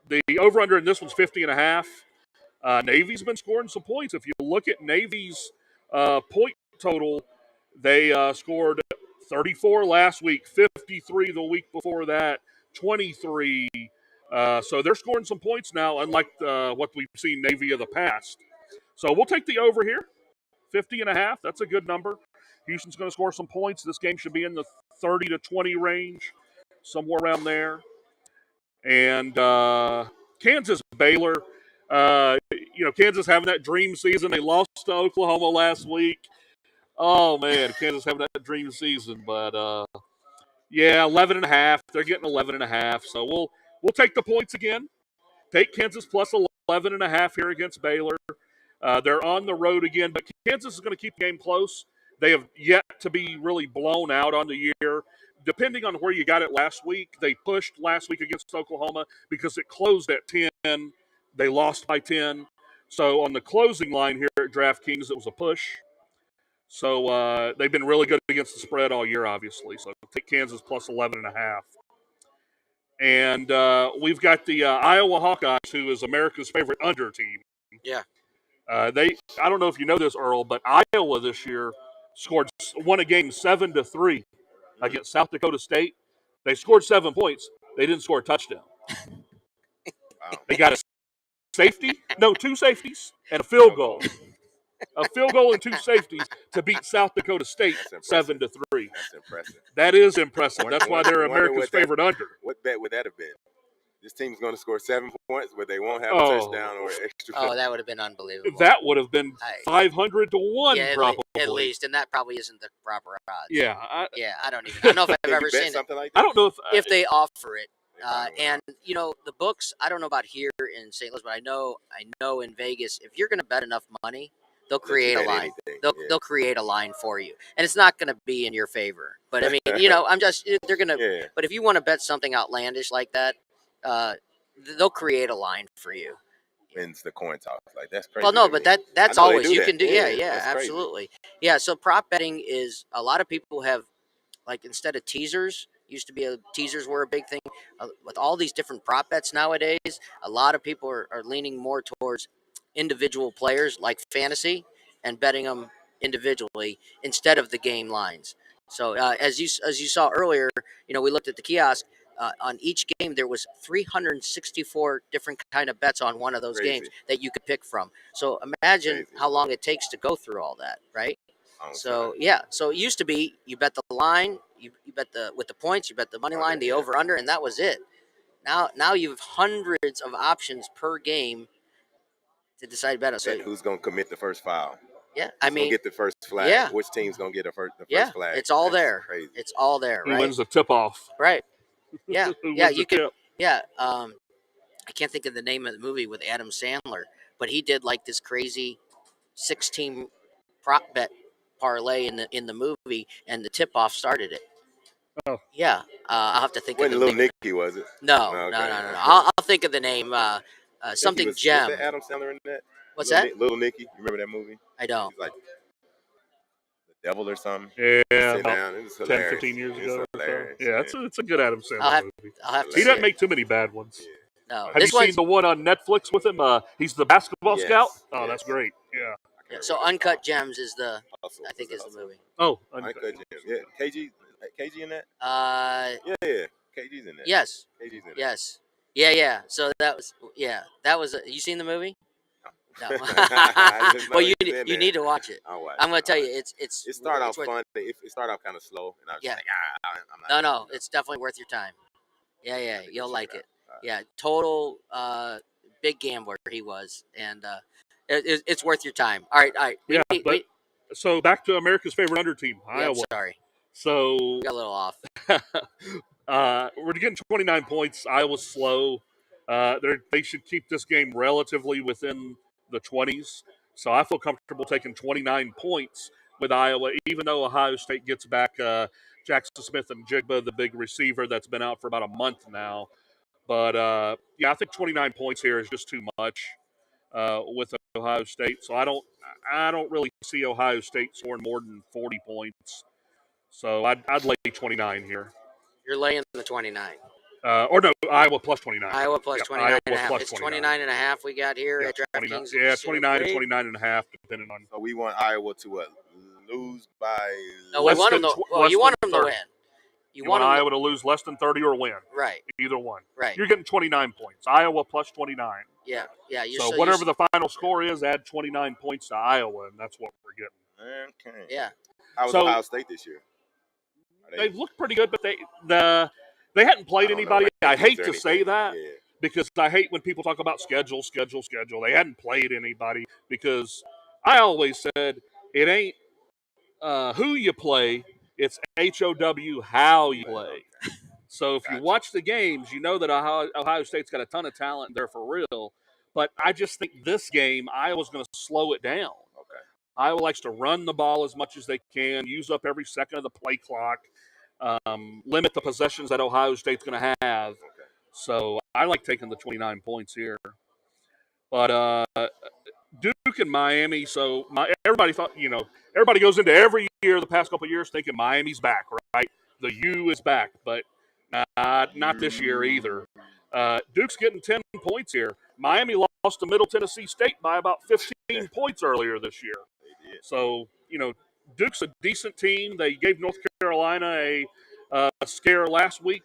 the over-under in this one's 50.5. Navy's been scoring some points. If you look at Navy's point total, they scored 34 last week, 53 the week before that, 23 So they're scoring some points now, unlike what we've seen Navy of the past. So we'll take the over here, 50.5. That's a good number. Houston's going to score some points. This game should be in the 30 to 20 range, somewhere around there. And Kansas Baylor, Kansas having that dream season. They lost to Oklahoma last week. Oh man, Kansas having that dream season. But 11.5. They're getting 11.5. So we'll take the points again. Take Kansas plus 11.5 here against Baylor. They're on the road again, but Kansas is going to keep the game close. They have yet to be really blown out on the year. Depending on where you got it last week, they pushed last week against Oklahoma because it closed at 10. They lost by 10. So on the closing line here at DraftKings, it was a push. So they've been really good against the spread all year, obviously. So take Kansas plus 11.5. And we've got the Iowa Hawkeyes, who is America's favorite under team. Yeah. I don't know if you know this, Earl, but Iowa this year won a game 7-3 against South Dakota State. They scored 7 points. They didn't score a touchdown. Wow. They got two safeties, and a field goal. A field goal and 2 safeties to beat South Dakota State 7-3. That's impressive. That is impressive. That's why they're America's favorite under. What bet would that have been? This team's going to score 7 points, but they won't have a touchdown or extra. Oh, that would have been unbelievable. That would have been 500 to 1, probably. At least, and that probably isn't the proper odds. Yeah. I don't know if I've ever seen something it. like that? I don't know if they offer it. And the books. I don't know about here in St. Louis, but I know in Vegas, if you're going to bet enough money, they'll create a line. They'll create a line for you, and it's not going to be in your favor. But I mean, they're going to. Yeah. But if you want to bet something outlandish like that, they'll create a line for you. Wins the coin toss. Like, that's crazy. Well, no, but that's always you can do. Yeah, absolutely. Yeah, so prop betting is a lot of people have, like, instead of teasers, teasers were a big thing. With all these different prop bets nowadays, a lot of people are leaning more towards individual players like fantasy and betting them individually instead of the game lines. So as you saw earlier, we looked at the kiosk. On each game, there was 364 different kind of bets on one of those games that you could pick from. So imagine how long it takes to go through all that, right? So so it used to be you bet the line, you bet with the points, you bet the money line, the over under, and that was it. Now you have hundreds of options per game to decide to bet on. So who's going to commit the first foul? Yeah, who's get the first flag? Yeah. Which team's going to get the first flag? It's all there. Crazy. It's all there, right? Who wins the tip-off? Right. Yeah, you can. Tip? Yeah, I can't think of the name of the movie with Adam Sandler, but he did like this crazy 6-team prop bet parlay in the movie, and the tip-off started it. Oh. Yeah, I'll have to think of the Little name. Nicky, was it? No. I'll think of the name. Something Gem. Was that Adam Sandler in that? What's that? Little Nicky. You remember that movie? I don't. He's like the devil or something. Yeah, about 10, 15 years ago. Hilarious. Yeah, it's a good Adam Sandler movie. I'll have to he see doesn't it. make too many bad ones. No. Have you seen the one on Netflix with him? He's the basketball scout. Oh, yes. That's great. Yeah. So Uncut Gems is the movie. Oh, Uncut Gems. Yeah, KG in that? Yeah, KG's in that. Yes. KG's in that. Yes. Yeah. So that was you seen the movie? No. Well, you need to watch it. I'll watch I'm going to tell you, it started off fun. It started off kind of slow, and I was just like, I'm not. No, it's definitely worth your time. Yeah, you'll like it. Yeah, total big gambler he was, and it's worth your time. All right. So back to America's favorite under team, Iowa. I'm sorry. So got a little off. We're getting 29 points. Iowa's slow. They should keep this game relatively within the 20s. So I feel comfortable taking 29 points with Iowa, even though Ohio State gets back Jackson Smith and Jigba, the big receiver that's been out for about a month now. But, I think 29 points here is just too much with Ohio State. So I don't really see Ohio State scoring more than 40 points. So I'd lay 29 here. You're laying the 29. Iowa plus 29. Iowa plus 29 Iowa and a half. plus It's 29. 29 and a half we got here at DraftKings. 29 and 29 and a half, depending on. So we want Iowa to lose by. No, we want them to. Well, you want them to win. You You want want 'em- Iowa to lose less than 30 or win. right, Either one. right. You're getting 29 points. Iowa plus 29. Yeah, yeah. So whatever the final score is, add 29 points to Iowa, and that's what we're getting. Okay. Yeah. How was So- Ohio State this year? They've looked pretty good, but they hadn't played I don't know anybody. I rankings hate or to say anything. that Yeah. because I hate when people talk about schedule. They hadn't played anybody because I always said it ain't who you play, it's HOW how you play. So if you watch the games, you know that Ohio State's got a ton of talent and they're for real. But I just think this game, Iowa's going to slow it down. Okay. Iowa likes to run the ball as much as they can, use up every second of the play clock, limit the possessions that Ohio State's going to have. Okay. So I like taking the 29 points here. But Duke and Miami, so everybody thought, everybody goes into every year the past couple of years thinking Miami's back, right? The U is back, but not this year either. Duke's getting 10 points here. Miami lost to Middle Tennessee State by about 15 points earlier this year. So, Duke's a decent team. They gave North Carolina a scare last week.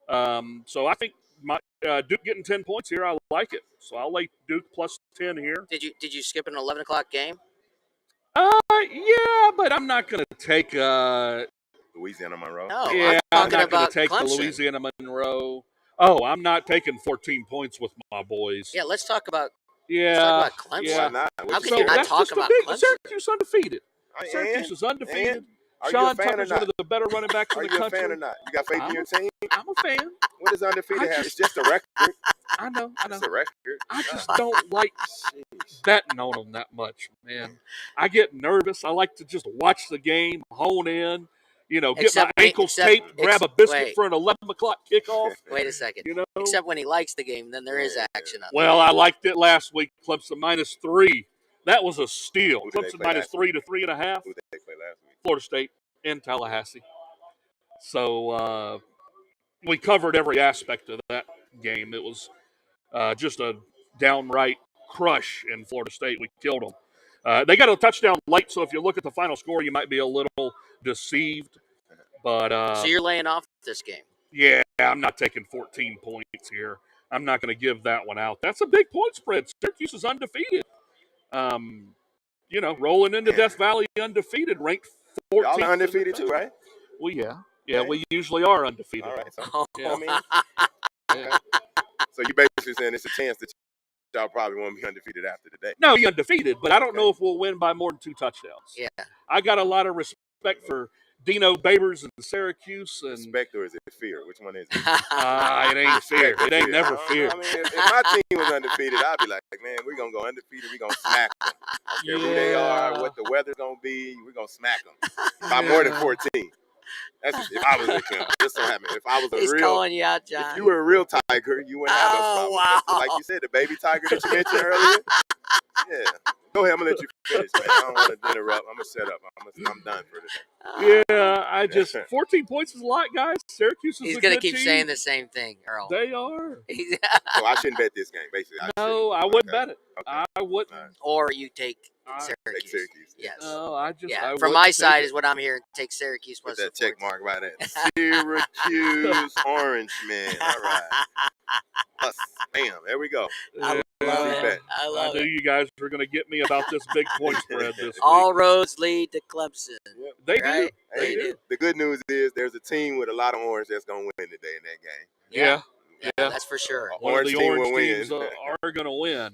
So I think Duke getting 10 points here, I like it. So I'll lay Duke plus 10 here. Did you skip an 11 o'clock game? Yeah, but I'm not going to take Louisiana Monroe. No, yeah, I'm I'm talking not going about to take Clemson. the Louisiana Monroe. Oh, I'm not taking 14 points with my boys. Yeah, let's talk about Yeah. Clemson. Yeah. Why not? How can So you not that's talk just about big. Clemson? Syracuse undefeated. And? Syracuse is undefeated. And? Are you a Sean fan or Tucker's not? one of the better running backs in Are the you a country. fan or not? You got faith in your team? I'm a fan. What does undefeated have? It's just a record. I know. It's a record. I just don't like betting on them that much, man. I get nervous. I like to just watch the game, hone in, get my ankles taped, grab a biscuit for an 11 o'clock kickoff. Wait a second. Except when he likes the game, then there is action on Well, I liked it last week. Clemson -3. That was a steal. Who did they Clemson play -3 to 3.5. Who did they play last week? Florida State in Tallahassee. So we covered every aspect of that game. It was just a downright crush in Florida State. We killed them. They got a touchdown late, so if you look at the final score, you might be a little deceived. But so you're laying off this game? Yeah, I'm not taking 14 points here. I'm not going to give that one out. That's a big point spread. Syracuse is undefeated. Rolling into Death Valley undefeated, ranked 14th. Y'all are undefeated too, right? Well, yeah. Yeah, we usually are undefeated. All right. So, Yeah. So you basically saying it's a chance that y'all probably won't be undefeated after today. No, you're undefeated, but I don't know if we'll win by more than 2 touchdowns. Yeah. I got a lot of respect for Dino Babers and Syracuse. And Respect or is it fear? Which one is it? it ain't fear. It ain't never fear. I mean, if my team was undefeated, I'd be like, man, we're going to go undefeated. We're going to smack them. I don't care who they are, what the weather's going to be. We're going to smack them by more than 14. That's if I was with him. This don't happen. If I was a He's real, calling you out, John. if you were a real tiger, you wouldn't have those Oh, problems. wow. Like you said, the baby tiger that you mentioned earlier. Yeah. Go ahead. I'm gonna let you finish, man. I don't want to interrupt. I'm gonna shut up. I'm done for today. Yeah, I just 14 points is a lot, guys. Syracuse is He's a gonna good keep team. saying the same thing, Earl. They are. So I shouldn't bet this game, basically. I wouldn't bet it. Okay. I wouldn't. All right. Or you take Take Syracuse. Syracuse. Yes. No, I From my side is what I'm hearing. Take Syracuse Put plus that the check 14. mark right there. Syracuse Orange Man. All right. Plus, bam. There we go. I love it. I I love knew it. you guys were going to get me about this big point spread this All week. roads lead to Clemson. They right? do. They do. The good news is there's a team with a lot of orange that's gonna win today in that game. Yeah. Yeah, that's for sure. One of the team orange will win. teams are going to win.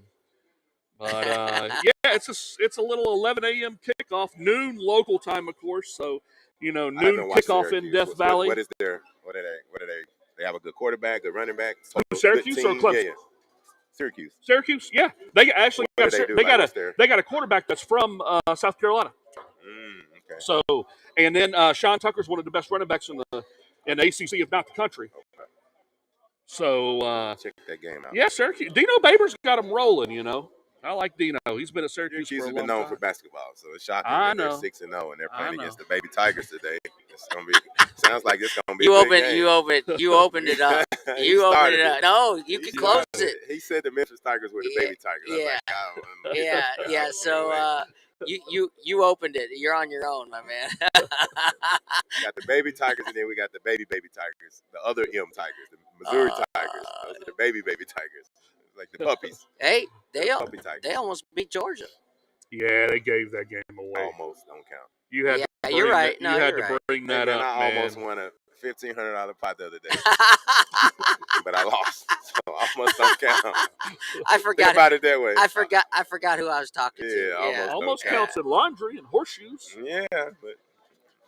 But it's a little 11 a.m. kickoff, noon local time, of course. So I noon haven't watched kickoff in Syracuse. Death Valley. What is their? What are they? They have a good quarterback, good running back. Syracuse good or team. Clemson? Yeah. Syracuse. Yeah. They actually What got do they do? they Like, got what's a their- they got a quarterback that's from South Carolina. Okay. So and then Sean Tucker's one of the best running backs in the ACC, if not the country. Okay. So Check that game out. yeah, Syracuse. Dino Babers got him rolling. I like Dino. He's been at Syracuse Syracuse for a has long been known time. for basketball, so it's shocking I that they're know. 6-0 and they're I playing know. against the Baby Tigers today. It's gonna be. Sounds like it's gonna be. You a big opened game. you opened it up. He You opened started it up. No, you He can close started it. He said the Memphis Tigers were the Yeah, Baby Tigers. I was yeah. like, I don't know. Yeah. I don't So know. You opened it. You're on your own, my man. We got the baby tigers, and then we got the baby tigers, the other M tigers, the Missouri tigers. Those are the baby tigers, like the puppies. Hey, they Puppy tigers. almost beat Georgia. Yeah, they gave that game away. Almost don't count. You had Yeah, to bring you're right. That, No, you had you're to right. bring that Hey, man, up, I man. almost won a $1,500 pot the other day, but I lost. So almost don't count. I Think forgot. about it that way. I forgot who I was talking to. Yeah, Almost don't count. counts in laundry and horseshoes. Yeah, but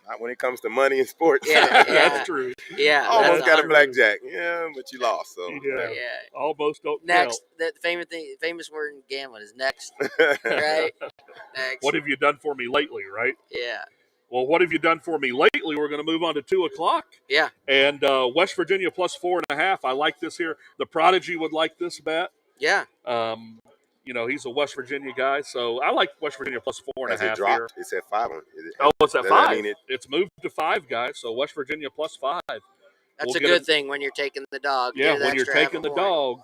not when it comes to money and sports. Yeah, That's true. Yeah, Almost that's got a 100%. blackjack. Yeah, but you lost. So Yeah. Almost don't Next, the famous word in gambling is next, right? Next. What have you done for me lately, right? Yeah. Well, what have you done for me lately? We're going to move on to 2:00. Yeah. And West Virginia plus 4.5. I like this here. The Prodigy would like this bet. Yeah. He's a West Virginia guy, so I like West Virginia plus 4.5 Has it here. dropped? It's at 5. It's at does 5. that mean It's moved to 5, guys. So West Virginia plus 5. That's a good thing when you're taking the dog. Yeah, Get an when you're extra half taking a the point. dog,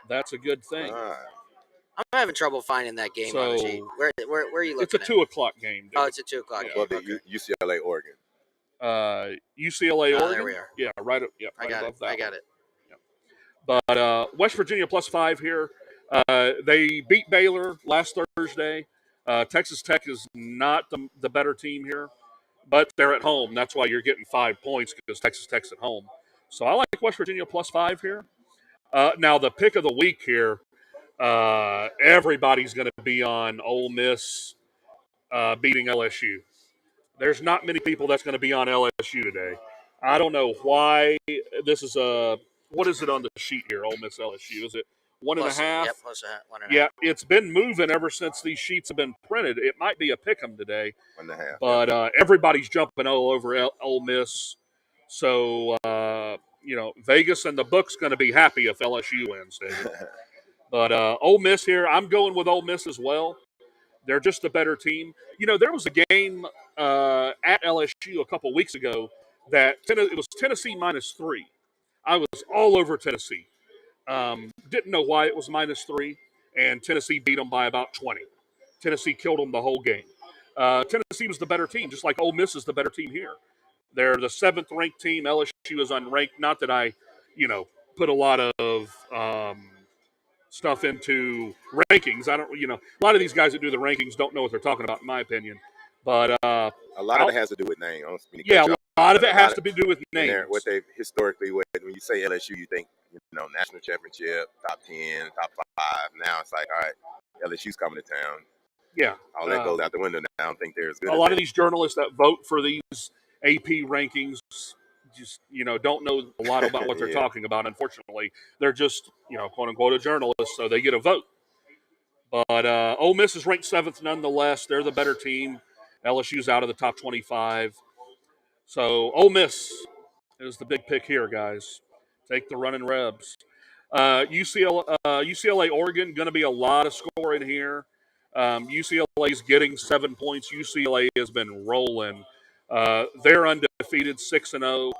that's a good thing. All right. I'm having trouble finding that game on the So, sheet. Where are you It's a looking at? 2:00 game. Dude. Oh, it's a 2:00 How game. about Okay. the UCLA, Oregon? UCLA, Oregon. There we are. Yeah, right. Yeah, I right got above it. that. I got it. But West Virginia plus 5 here. They beat Baylor last Thursday. Texas Tech is not the better team here, but they're at home. That's why you're getting 5 points, because Texas Tech's at home. So I like West Virginia plus 5 here. Now, the pick of the week here, everybody's going to be on Ole Miss beating LSU. There's not many people that's going to be on LSU today. I don't know why. This is what is it on the sheet here? Ole Miss LSU, is it 1.5? Yep, plus 1.5. Yeah, it's been moving ever since these sheets have been printed. It might be a pick 'em today, 1.5. but everybody's jumping all over Ole Miss. So Vegas and the book's going to be happy if LSU wins, David. But Ole Miss here, I'm going with Ole Miss as well. They're just a better team. There was a game at LSU a couple weeks ago that it was Tennessee -3. I was all over Tennessee. Didn't know why it was -3, and Tennessee beat them by about 20. Tennessee killed them the whole game. Tennessee was the better team, just like Ole Miss is the better team here. They're the 7th-ranked team. LSU is unranked. Not that I, put a lot of stuff into rankings. I don't, a lot of these guys that do the rankings don't know what they're talking about, in my opinion. But a lot of it has to do with name. Yeah, a lot of it has to do with names. What they've historically, when you say LSU, you think national championship, top 10, top 5. Now it's like, all right, LSU's coming to town. Yeah, all that goes out the window now. I don't think they're as good. A lot of these journalists that vote for these AP rankings just don't know a lot about what they're talking about. Unfortunately, they're just quote unquote a journalist, so they get a vote. But Ole Miss is ranked 7th nonetheless. They're the better team. LSU's out of the top 25. So Ole Miss is the big pick here, guys. Take the running Rebs. UCLA, Oregon, going to be a lot of scoring here. UCLA's getting 7 points. UCLA has been rolling. They're undefeated, 6-0,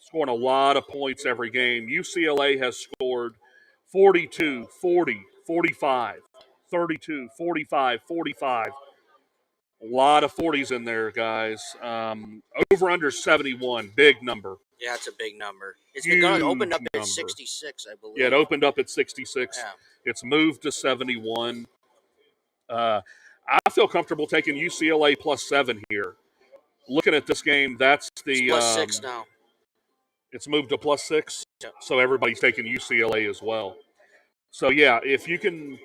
scoring a lot of points every game. UCLA has scored 42, 40, 45, 32, 45, 45. A lot of 40s in there, guys. Over under 71, big number. Yeah, it's a big number. It's Huge going to open up number. at 66, I believe. Yeah, it opened up at 66. Yeah. It's moved to 71. I feel comfortable taking UCLA plus 7 here. Looking at this game, that's the it's plus 6 now. It's moved to plus 6, Yep. so everybody's taking UCLA as well. So yeah, if you can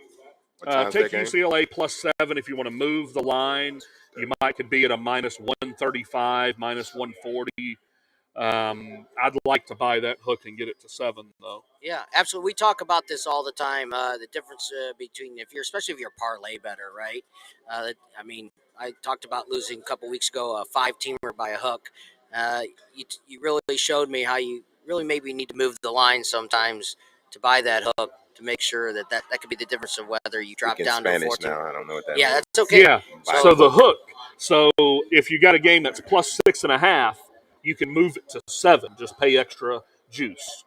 take UCLA plus 7, if you want to move the line, you could be at a -135, -140. I'd like to buy that hook and get it to 7, though. Yeah, absolutely. We talk about this all the time. The difference between especially if you're a parlay better, right? I talked about losing a couple weeks ago a 5-teamer by a hook. You really showed me how you really maybe need to move the line sometimes to buy that hook to make sure that could be the difference of whether you drop down to a 14. Now. I don't know what that means. means. That's okay. Yeah. So the hook. So if you got a game that's plus 6.5. You can move it to 7. Just pay extra juice.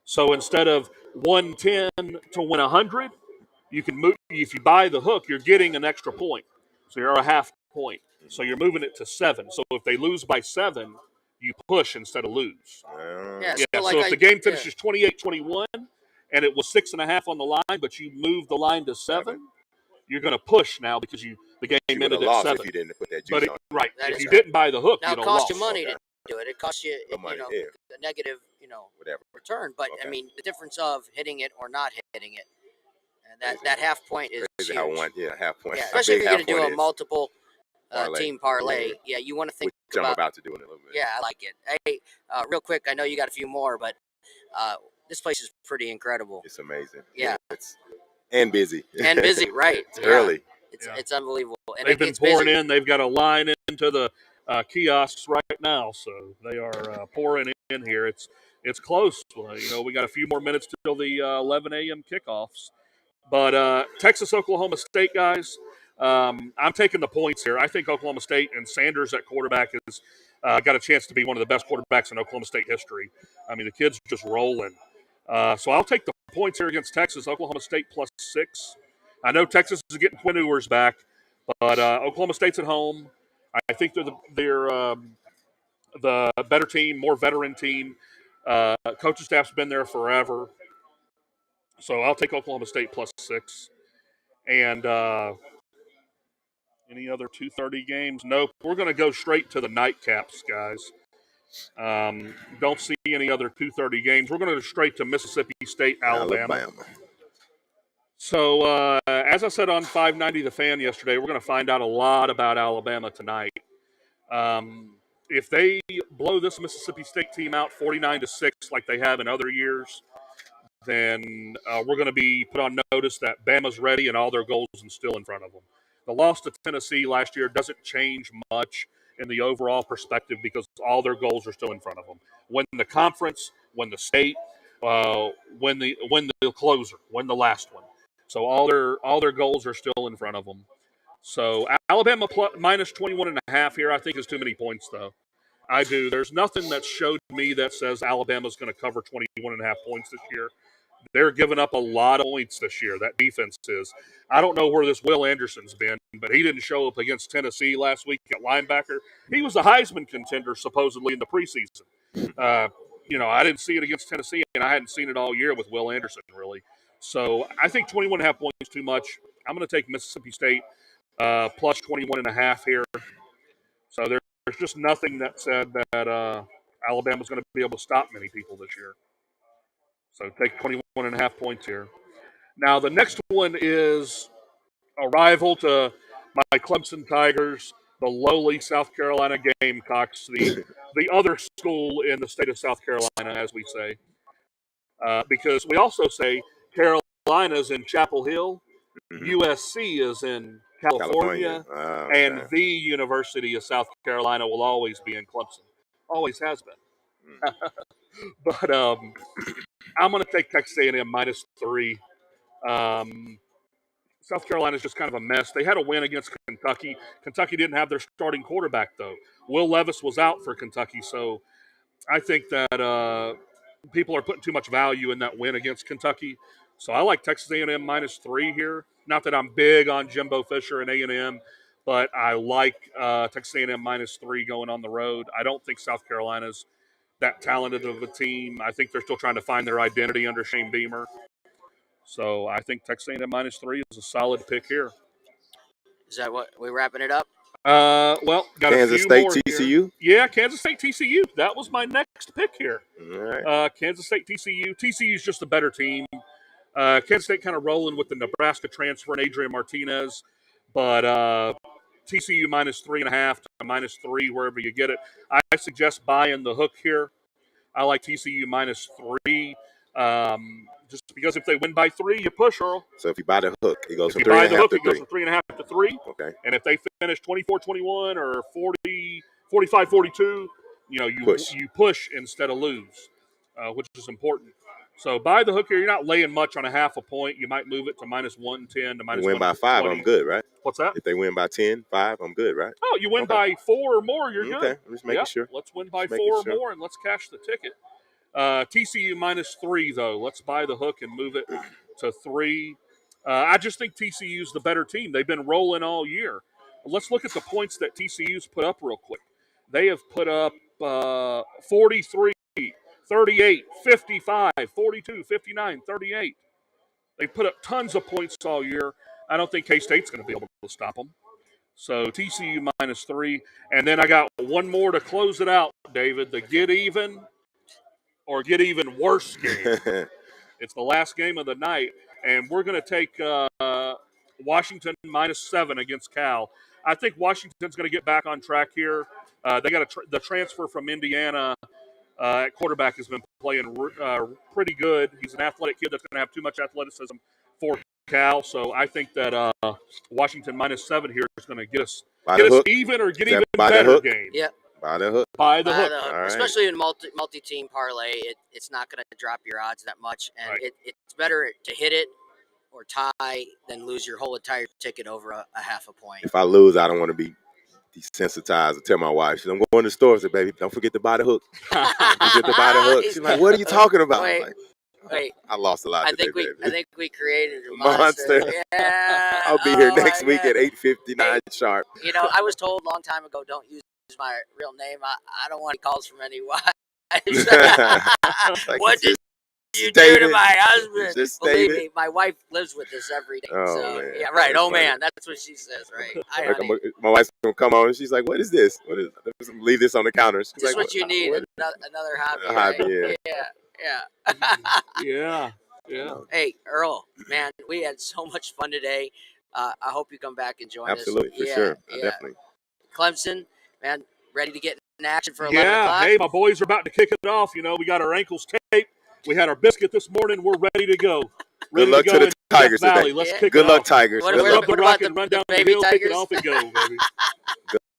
So instead of 110 to win 100, you can move. If you buy the hook, you're getting an extra point. So you're a half point. So you're moving it to 7. So if they lose by 7, you push instead of lose. Yeah, Yeah. like So if the game finishes 28-21 and it was 6.5 on the line, but you moved the line to 7, you're going to push now because the game You ended at lost 7. If you didn't put that juice on. Right. That If is you right. didn't buy the hook, Now you'd it have costs lost. you money to do it. It costs you, money, a negative, whatever return. But I Okay. mean, the difference of hitting it or not hitting it, and that half point is Crazy huge. how half point. Yeah, especially if you're going to do a is. multiple Parlay. team parlay. Yeah. Yeah, you want to think Which I'm about. about to do in a little bit. Yeah, I like it. Hey, real quick, I know you got a few more, but this place is pretty incredible. It's amazing. Yeah. And busy. And busy, right? It's early. It's unbelievable. And They've been it's pouring busy. in. They've got a line into the kiosks right now, so they are pouring in here. It's close. We got a few more minutes till the 11 a.m. kickoffs. But Texas, Oklahoma State, guys, I'm taking the points here. I think Oklahoma State and Sanders at quarterback has got a chance to be one of the best quarterbacks in Oklahoma State history. I mean, the kid's just rolling. So I'll take the points here against Texas, Oklahoma State +6. I know Texas is getting Quinn Ewers back, but Oklahoma State's at home. I think they're the better team, more veteran team. Coaching staff's been there forever. So I'll take Oklahoma State +6. And any other 2:30 games? Nope. We're going to go straight to the nightcaps, guys. Don't see any other 2:30 games. We're going to go straight to Mississippi State, Alabama. So as I said on 590 The Fan yesterday, we're going to find out a lot about Alabama tonight. If they blow this Mississippi State team out 49-6 like they have in other years, then we're going to be put on notice that Bama's ready and all their goals are still in front of them. The loss to Tennessee last year doesn't change much in the overall perspective because all their goals are still in front of them. Win the conference, win the state, win the closer, win the last one. So all their goals are still in front of them. So Alabama minus 21.5 here, I think is too many points though. I do. There's nothing that showed me that says Alabama's going to cover 21.5 points this year. They're giving up a lot of points this year. That defense is. I don't know where this Will Anderson's been, but he didn't show up against Tennessee last week at linebacker. He was a Heisman contender supposedly in the preseason. I didn't see it against Tennessee, and I hadn't seen it all year with Will Anderson, really. So I think 21.5 points is too much. I'm going to take Mississippi State plus 21.5 here. So there's just nothing that said that Alabama's going to be able to stop many people this year. So take 21.5 points here. Now, the next one is a rival to my Clemson Tigers, the lowly South Carolina Gamecocks, the other school in the state of South Carolina, as we say. Because we also say Carolina's in Chapel Hill, USC is in California. And the University of South Carolina will always be in Clemson. Always has been. But I'm going to take Texas A&M -3. South Carolina's just kind of a mess. They had a win against Kentucky. Kentucky didn't have their starting quarterback, though. Will Levis was out for Kentucky, so I think that people are putting too much value in that win against Kentucky. So I like Texas A&M -3 here. Not that I'm big on Jimbo Fisher and A&M, but I like Texas A&M -3 going on the road. I don't think South Carolina's that talented of a team. I think they're still trying to find their identity under Shane Beamer. So I think Texas A&M -3 is a solid pick here. Is that what we wrapping it up? Well, got Kansas a few State, more TCU? Here. Yeah, Kansas State, TCU. That was my next pick here. All right. Kansas State, TCU. TCU's just a better team. Kansas State kind of rolling with the Nebraska transfer and Adrian Martinez. But TCU -3.5 to -3, wherever you get it. I suggest buying the hook here. I like TCU -3. Just because if they win by 3, you push, Earl. So if you buy the hook, it goes from If you buy the 3.5 hook, to it goes 3. from 3.5 to 3. Okay. And if they finish 24-21 or 45-42, you push instead of lose, which is important. So buy the hook here. You're not laying much on a half a point. You might move it to -110 to -120. You win by 5, I'm good, right? What's that? If they win by 10, 5, I'm good, right? Oh, you win by 4 or more, you're good. Okay, I'm just making sure. Let's win by 4 or more, and let's cash the ticket. TCU -3, though. Let's buy the hook and move it to 3. I just think TCU's the better team. They've been rolling all year. Let's look at the points that TCU's put up real quick. They have put up 43, 38, 55, 42, 59, 38. They've put up tons of points all year. I don't think K-State's going to be able to stop them. So TCU -3. And then I got one more to close it out, David, the get even or get even worse game. It's the last game of the night, and we're going to take Washington -7 against Cal. I think Washington's going to get back on track here. They got the transfer from Indiana at quarterback has been playing pretty good. He's an athletic kid that's going to have too much athleticism for Cal. So I think that Washington -7 here is going to get us even or get even better game. Yeah. By the hook. By the hook. Right. Especially in multi-team parlay, it's not going to drop your odds that much, and Right. it's better to hit it or tie than lose your whole entire ticket over a half a point. If I lose, I don't want to be desensitized. I tell my wife, I'm going to the store. I say, baby, don't forget to buy the hook. Don't forget to buy the hook. She's like, what are you talking about? Wait. I lost a lot today, baby. I think we created a monster. Yeah. I'll be here next week at 8:59 sharp. You know, I was told a long time ago, don't use my real name. I don't want calls from any wives. Like, what did you do to my husband? Just Believe stated. me, my wife lives with us every day. Oh, so man. yeah, right. That's Oh funny. man, that's what she says, right? Hi, Like, honey. my wife's gonna come on and she's like, what is this? What is leave this on the counter. She's Just like, what you need, what? another hobby. A hobby, right? Yeah. Yeah. Hey, Earl, man, we had so much fun today. I hope you come back and join Absolutely, us. for sure. Definitely. Clemson, man, ready to get in action for 11 o'clock? Hey, my boys are about to kick it off. You know, we got our ankles taped. We had our biscuit this morning. We're ready to go. Good luck to the Tigers Death Valley. today. Let's Yeah. kick Good it luck, off. Tigers. What- Good what- luck. Up the what rock about and the- run the down the baby hill, kick Tigers? it off and go, baby.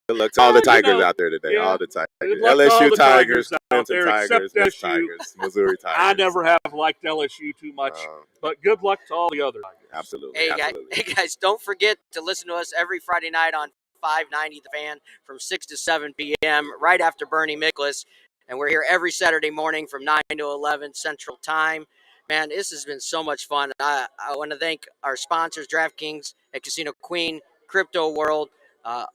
Good luck to all the you Tigers know, out there today. yeah. All the Tigers. Good luck to all LSU the Tigers, Tigers out Clemson there, Tigers, except Miss SU. Tigers, Missouri Tigers. I never have liked LSU too much, but good luck to all the others. Absolutely. Hey, absolutely. guys, don't forget to listen to us every Friday night on 590 The Fan from 6 to 7 p.m. right after Bernie Miklasz. And we're here every Saturday morning from 9 to 11 Central Time. Man, this has been so much fun. I want to thank our sponsors, DraftKings at Casino Queen, Crypto World.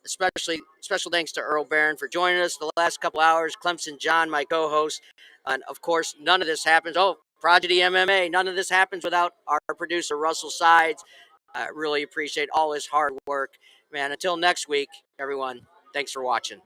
Especially special thanks to Earl Barron for joining us the last couple hours. Clemson John, my co-host. And, of course, none of this happens. Oh, Prodigy MMA. None of this happens without our producer, Russell Sides. I really appreciate all his hard work. Man, until next week, everyone, thanks for watching.